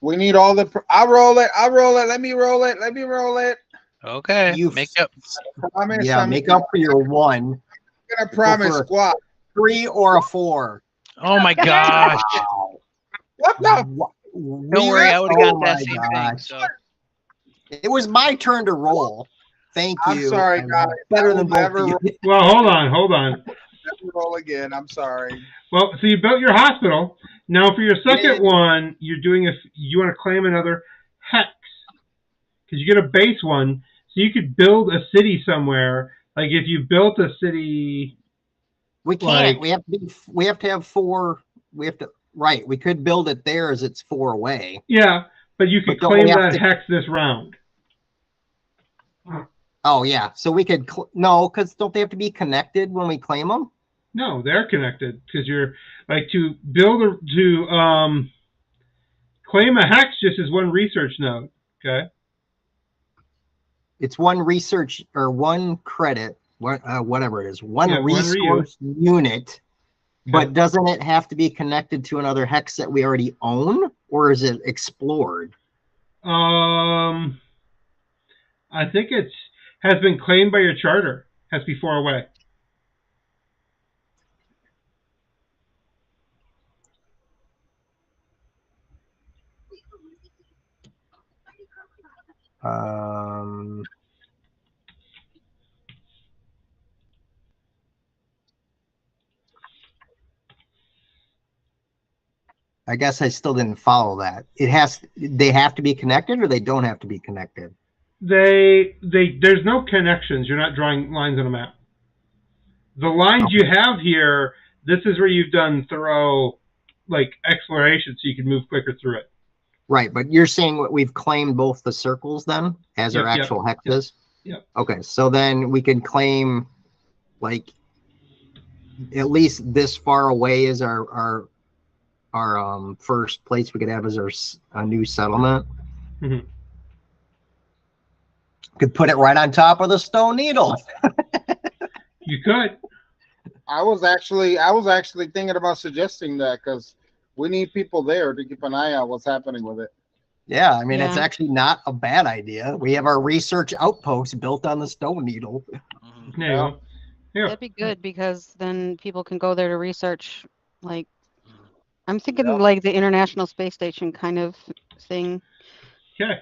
We need all the. I'll roll it. I'll roll it. Let me roll it. Let me roll it. Okay. You Make up. Promise Yeah, I'm make up for your 1. gonna promise for- squat. 3 or a 4. Oh my gosh. What the? Don't worry, I would have got that same thing. gosh. So It was my turn to roll. Thank I'm you. sorry, I'm guys. better I than will both never of you. Well, hold on. Never roll again. I'm sorry. Well, so you built your hospital. Now for your second Yeah. one, you're doing you want to claim another hex. Because you get a base one, so you could build a city somewhere. Like if you built a city, We can't. Like- We have to have 4. We have to. Right. We could build it there as it's 4 away. yeah, but you could But don't we claim have that to- hex this round. Oh yeah. So we could. No, because don't they have to be connected when we claim them? No, they're connected because you're like to claim a hex just as one research node. Okay. It's 1 research or 1 credit, whatever it is, one Yeah, one resource unit. But Okay. doesn't it have to be connected to another hex that we already own, or is it explored? I think it's has been claimed by your charter. Has to be 4 away. I guess I still didn't follow that. They have to be connected, or they don't have to be connected. There's no connections. You're not drawing lines on a map. The lines you have here, this is where you've done thorough, like, exploration, so you can move quicker through it. Right, but you're saying what we've claimed both the circles then as our actual hexes? Yep. Okay, so then we can claim, like, at least this far away is our first place we could have as a new settlement. Mm-hmm. Could put it right on top of the stone needle. You could. I was actually thinking about suggesting that because we need people there to keep an eye on what's happening with it. Yeah, I mean, Yeah. it's actually not a bad idea. We have our research outpost built on the stone needle. There you go. Yeah. That'd be good because then people can go there to research. Like, I'm thinking like the International Space Station kind of thing. Okay.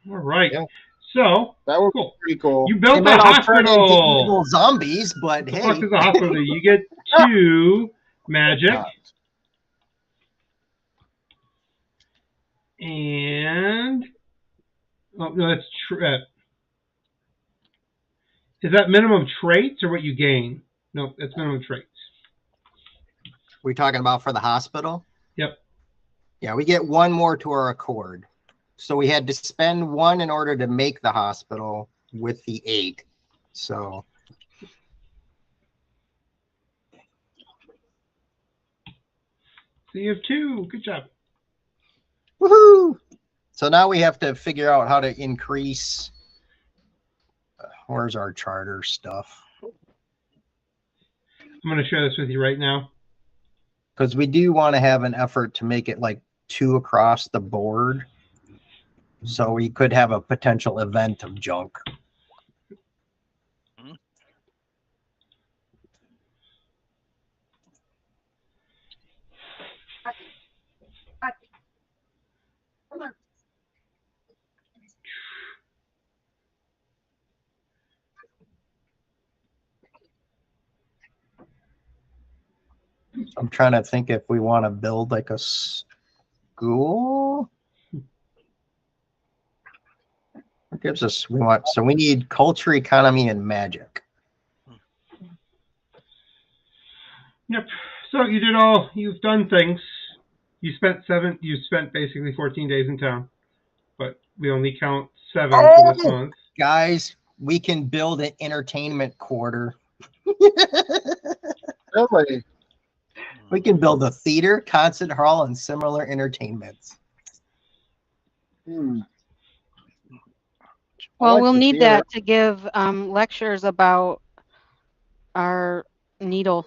All right. Yeah. So That would cool. be pretty cool. You built They a might all turn into hospital. evil zombies, but The hey. fuck is a hospital? You get 2 magic. And oh no, that's is that minimum traits or what you gain? No, that's minimum traits. We talking about for the hospital? Yep. Yeah, we get 1 more to our accord. So we had to spend 1 in order to make the hospital with the 8. So you have 2. Good job. woohoo! So now we have to figure out how to increase. Where's our charter stuff? I'm going to share this with you right now. Because we do want to have an effort to make it like 2 across the board. So we could have a potential event of junk. I'm trying to think if we want to build like a school. What gives us so we need culture, economy, and magic. Yep. So you've done things. You spent basically 14 days in town. But we only count 7 for this month. Guys, we can build an entertainment quarter. Really? We can build a theater, concert hall, and similar entertainments. Well, like we'll the need theater. that to give lectures about our needle.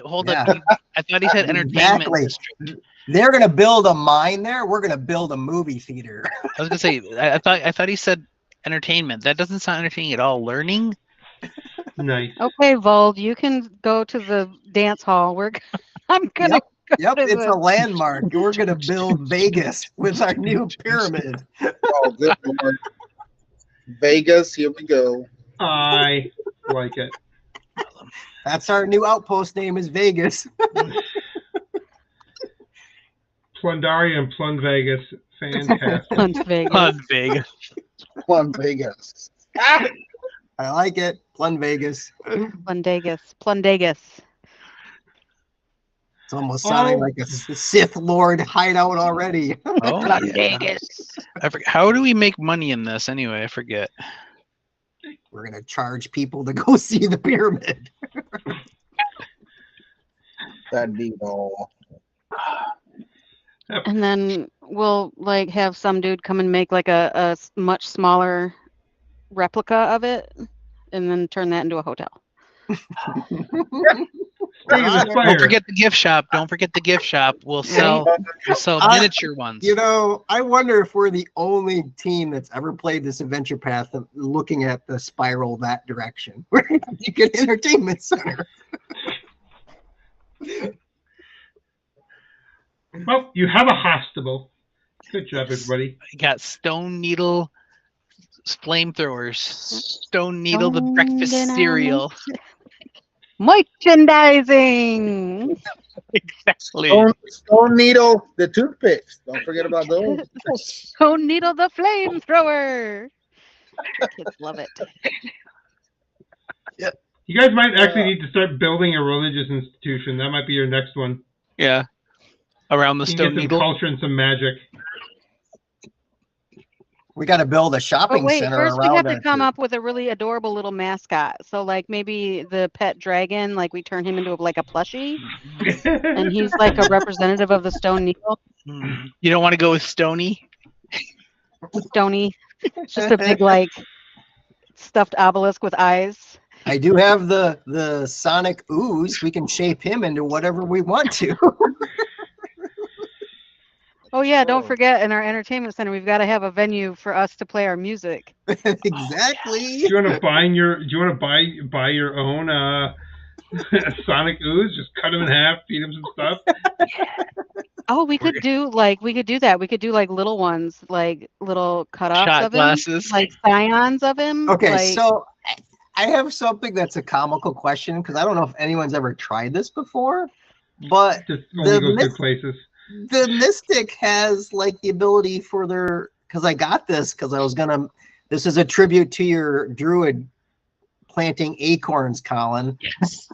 Hold Yeah. up. I thought he said entertainment Exactly. district. They're gonna build a mine there. We're gonna build a movie theater. I was gonna say I thought he said entertainment. That doesn't sound entertaining at all. Learning? Nice. Okay, Vold, you can go to the dance hall. I'm gonna. Yep, to it's the- a landmark. We're gonna build Vegas with our new pyramid. Oh, good Lord. Vegas, here we go. I like it. That's our new outpost name is Vegas. Plundaria and Plun Vegas. Fantastic. Las Vegas. Las Vegas. Plum Vegas. I like it. Plun Vegas. Plundagus. It's almost sounding like a Sith Lord hideout already. Oh, Plundagus. I forget. How do we make money in this anyway? I forget. We're gonna charge people to go see the pyramid. That'd be all. And then we'll like have some dude come and make like a much smaller replica of it, and then turn that into a hotel. Don't forget the gift shop. Don't forget the gift shop. We'll sell miniature ones. You know, I wonder if we're the only team that's ever played this adventure path of looking at the spiral that direction. Where you get entertainment center. Well, you have a hospital. Good job, everybody. I got Stone Needle flamethrowers. Stone Needle the breakfast cereal. Merchandising. Exactly. Stone Needle, the toothpicks. Don't forget about those. Stone Needle the flamethrower. Kids love it. You guys might actually need to start building a religious institution. That might be your next one. Yeah. Around the You can Stone get some Needle. culture and some magic. We got to build a But shopping wait, center first we around have to it. come up with a really adorable little mascot. So like maybe the pet dragon, like we turn him into like a plushie, and he's like a representative of the Stone Needle. You don't want to go with Stony? Stony. It's just a big like stuffed obelisk with eyes. I do have the Sonic Ooze. We can shape him into whatever we want to. Oh yeah, don't forget in our entertainment center we've got to have a venue for us to play our music. Exactly. Do you want to buy buy your own Sonic Ooze? Just cut him in half, feed him some stuff. Oh, we could do that. We could do like little ones, like little cutoffs Shot of him, glasses. like scions of him. Okay, like, so I have something that's a comical question because I don't know if anyone's ever tried this before, but Just only the goes good places. the Mystic has like the ability for their, because I got this because I was gonna, this is a tribute to your druid planting acorns, Colin. Yes.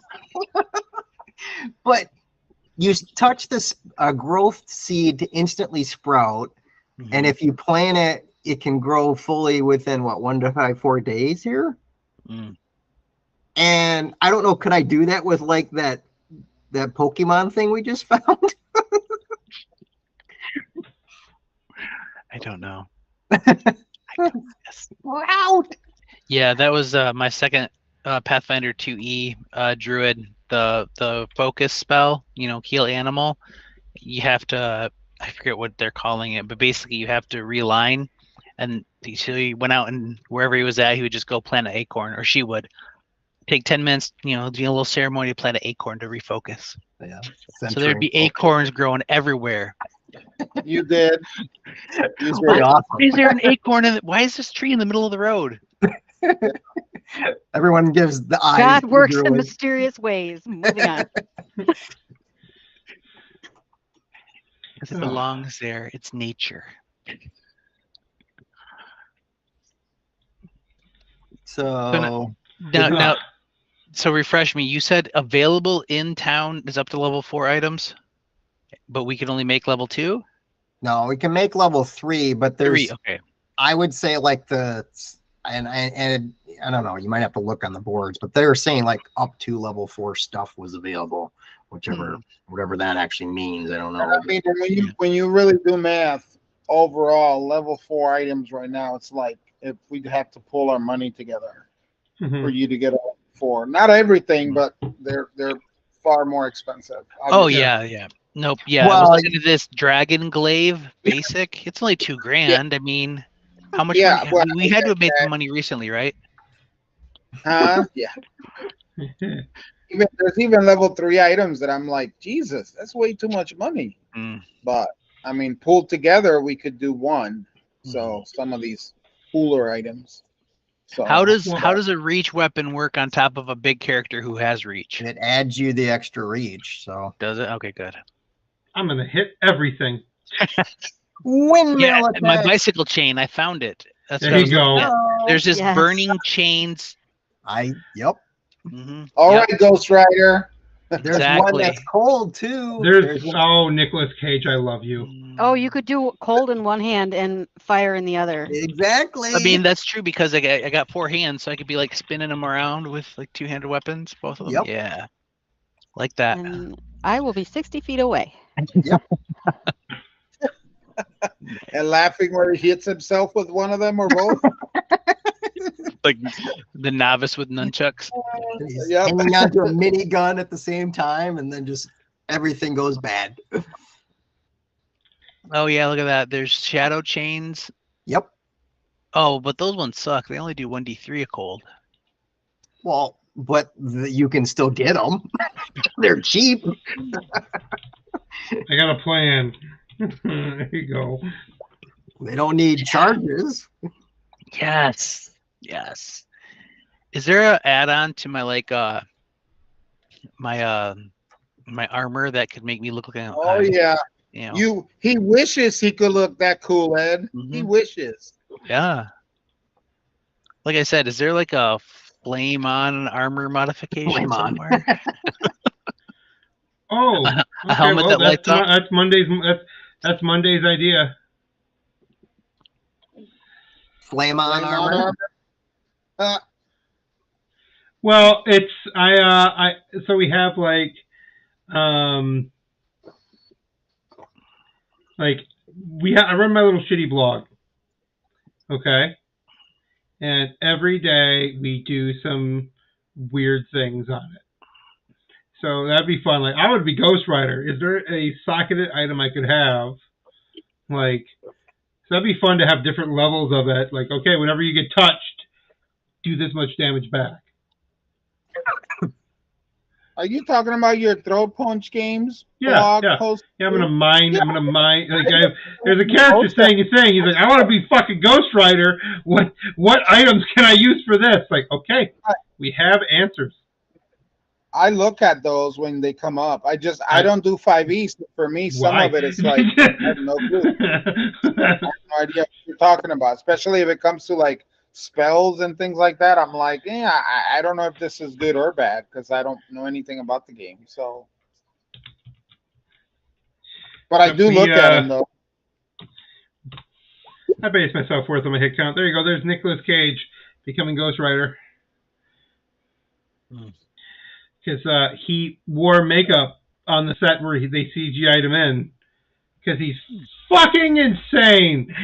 But you touch this growth seed to instantly sprout, and if you plant it, it can grow fully within what, 1 to 4 days here. And I don't know, could I do that with like that Pokemon thing we just found? I don't know. We're out. Yeah, that was my second Pathfinder 2E druid. The focus spell, heal animal. You have to, I forget what they're calling it, but basically you have to realign. And so he went out and wherever he was at, he would just go plant an acorn, or she would take 10 minutes, do a little ceremony to plant an acorn to refocus. Yeah. So there'd be acorns growing everywhere. You did. It's pretty awesome. Why is there an acorn why is this tree in the middle of the road? Everyone gives the eyes. God to the works in druid. mysterious ways. Moving on. Because it belongs there. It's nature. So Now, so refresh me. You said available in town is up to level 4 items, but we can only make level 2? no, we can make level 3, but there's 3, okay. I would say like and I don't know, you might have to look on the boards, but they're saying like up to level 4 stuff was available, whatever that actually means. I don't know. I mean, when you really do math, overall level 4 items right now, it's like if we'd have to pull our money together for you to get a level 4. Not everything, but they're far more expensive. Oh yeah. Nope. Yeah. Well, I was looking at this Dragon Glaive basic. It's only $2,000. I mean, how much money? Well, we had to have made some money recently, right? Yeah. There's even level 3 items that I'm like, Jesus, that's way too much money. But I mean, pulled together, we could do one. So some of these cooler items. So how does a reach weapon work on top of a big character who has reach? And it adds you the extra reach. So does it? Okay, good. I'm gonna hit everything. Windmill attack. My bicycle chain. I found it. That's there you go. There's this burning chains. Yep. All right, Ghost Rider. There's one that's cold too. There's Nicolas Cage, I love you. Oh, you could do cold in one hand and fire in the other. Exactly. I mean, that's true because I got 4 hands, so I could be like spinning them around with like 2-handed weapons, both of them. Yep. Yeah, like that. And I will be 60 feet away. Yep. And laughing where he hits himself with one of them or both. Like the novice with nunchucks. Hanging onto a minigun at the same time, and then just everything goes bad. Oh yeah, look at that. There's shadow chains. Yep. Oh, but those ones suck. They only do 1d3 a cold. Well, but you can still get them. They're cheap. I got a plan. There you go. They don't need charges. Yes. Yes. Is there an add-on to my my armor that could make me look like Oh yeah. you know, He wishes he could look that cool, Ed. He Mhm. wishes. yeah. Like I said, is there like a flame on armor modification somewhere? Oh, A okay. helmet Well, that lights up? that's Monday's idea. Flame on Flame armor. Well, it's so we have like I run my little shitty blog, okay, and every day we do some weird things on it. So that'd be fun. Like I would be Ghost Rider. Is there a socketed item I could have? Like, so that'd be fun to have different levels of it. Like, okay, whenever you get touched, do this much damage back. Are you talking about your throw punch games? Yeah, Blog yeah. post? Yeah, I'm gonna mine. Like, there's a character saying a thing. He's like, I want to be fucking Ghost Rider. What items can I use for this? Like, okay, we have answers. I look at those when they come up. I don't do 5e. So for me, some of it is like I have no clue. I have no idea what you're talking about. Especially if it comes to like spells and things like that. I'm like, yeah, I don't know if this is good or bad because I don't know anything about the game. So, but I do look at them though. I base my self-worth on my hit count. There you go. There's Nicolas Cage becoming Ghost Rider. Because he wore makeup on the set where they CGI'd him in. Because he's fucking insane.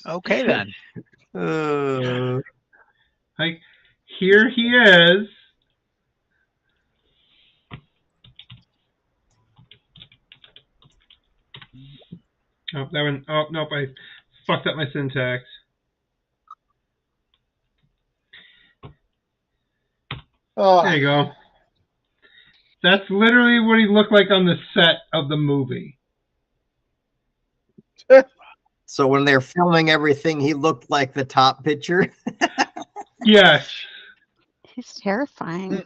Okay then. Like, here he is. Oh, that one. Oh, nope. I fucked up my syntax. Oh, There you go. That's literally what he looked like on the set of the movie. So when they're filming everything, he looked like the top picture. Yes. He's terrifying.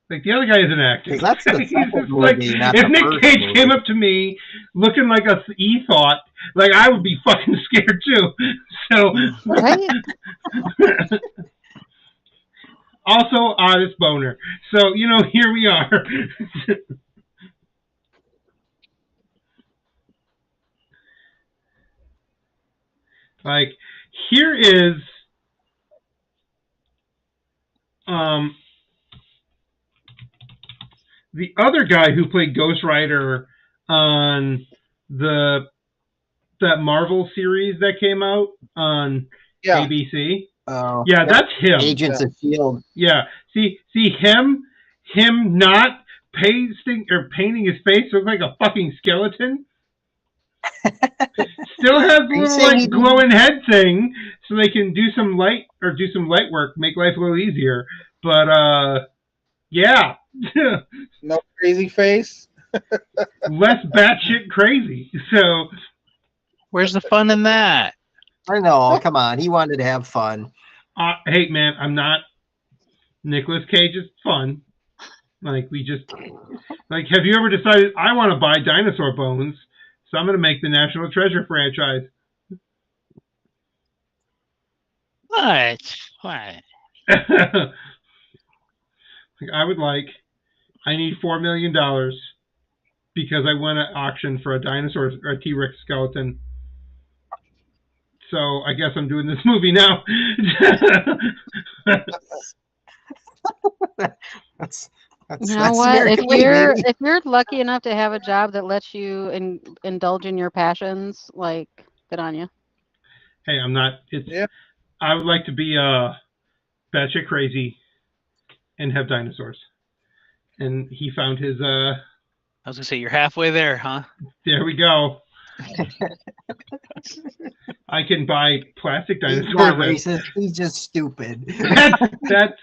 Like, the other guy isn't acting. That's the He's second just like, movie, not if the Nick first Cage movie. came up to me looking like a E-thought, like, I would be fucking scared too. So, Right? also, oddest boner. So, here we are. Like, here is the other guy who played Ghost Rider on that Marvel series that came out on ABC. Yeah, that's him. Agents of S.H.I.E.L.D. Yeah. See him not painting his face look like a fucking skeleton. Still has a little like glowing head thing, so they can do some light work, make life a little easier. But yeah. No crazy face. Less batshit crazy. So where's the fun in that? I know. Come on, he wanted to have fun. Hey man, I'm not. Nicolas Cage is fun. Like have you ever decided I want to buy dinosaur bones? So I'm going to make the National Treasure franchise. What? I need $4 million because I won an auction for a dinosaur or a T-Rex skeleton. So I guess I'm doing this movie now. That's You know what? If you're lucky enough to have a job that lets you indulge in your passions, like, good on you. Hey, I'm not. I would like to be batshit crazy and have dinosaurs. And he found his. I was gonna say you're halfway there, huh? There we go. I can buy plastic dinosaurs. He's not racist. He's just stupid. That's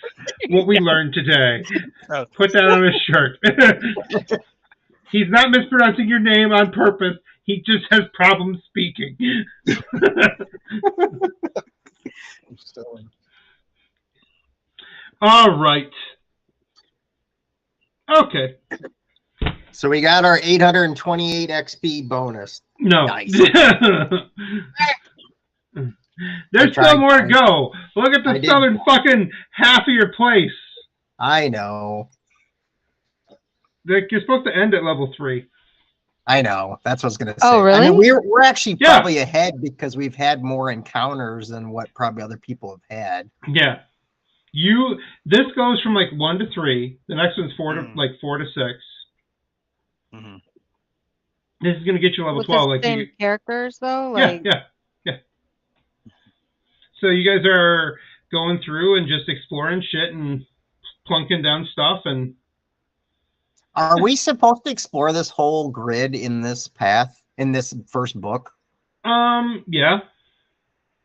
what we learned today. Put that on a shirt. He's not mispronouncing your name on purpose. He just has problems speaking. All right. Okay. So we got our 828 XP bonus. No. Nice. There's still more to go. Look at the southern fucking half of your place. I know. You're supposed to end at level 3. I know. That's what I was gonna say. Oh, really? I mean, we're actually probably ahead because we've had more encounters than what probably other people have had. Yeah. This goes from like 1 to 3. The next one's 4 to 6. Mm-hmm. This is gonna get you level With 12. the Like same characters though. Yeah. So you guys are going through and just exploring shit and plunking down stuff and. Are we supposed to explore this whole grid in this path in this first book? Yeah.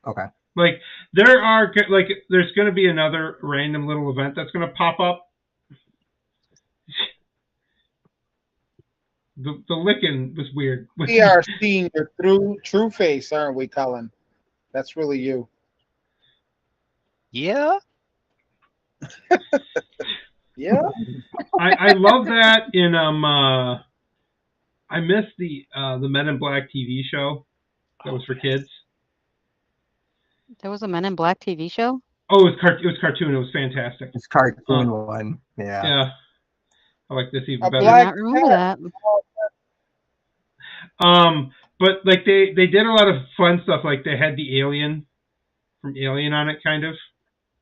Okay. Like there's going to be another random little event that's going to pop up. The licking was weird. We are seeing your true face, aren't we, Cullen? That's really you. Yeah. Yeah. I love that in I missed the Men in Black TV show that was for kids. There was a Men in Black TV show? Oh, it was cartoon. It was fantastic. It's cartoon one. Yeah. Yeah. I like this even better. I do not remember that. But like they did a lot of fun stuff. Like they had the alien from Alien on it, kind of.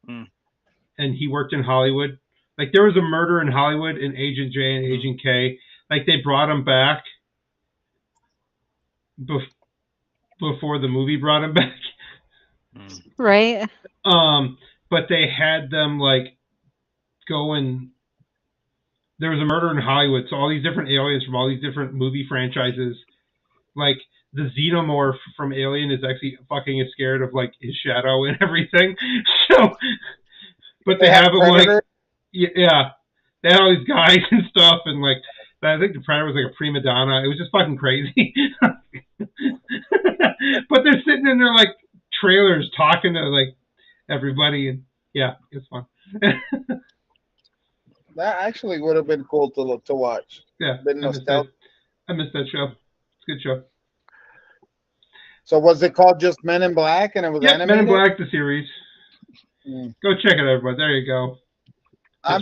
And he worked in Hollywood. Like there was a murder in Hollywood in Agent J and Agent K. Like they brought him back before the movie brought him back. Right. But they had them like go and there was a murder in Hollywood, so all these different aliens from all these different movie franchises, like the xenomorph from Alien is actually fucking scared of like his shadow and everything. So, but they have him like, yeah, they had all these guys and stuff, and like I think the Predator was like a prima donna. It was just fucking crazy. But they're sitting in their like trailers talking to like everybody, and yeah, it's fun. That actually would have been cool to watch. Yeah, been nostalgic. I missed that show. It's a good show. So was it called just Men in Black and it was animated? Men in Black, the series. Go check it, everybody. There you go.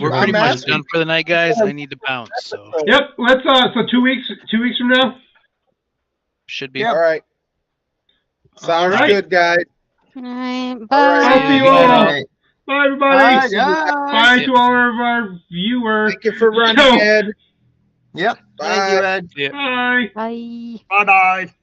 We're pretty much done for the night, guys. I need to bounce. So. Yep. Let's. So 2 weeks. 2 weeks from now. Should be. All right. Sounds good, guys. All right. Bye. I'll see you all. Bye, everybody. Bye to all of our viewers. Thank you for running, Ed. Yep. Bye. Thank you, Ed. Bye. Bye. Bye-bye.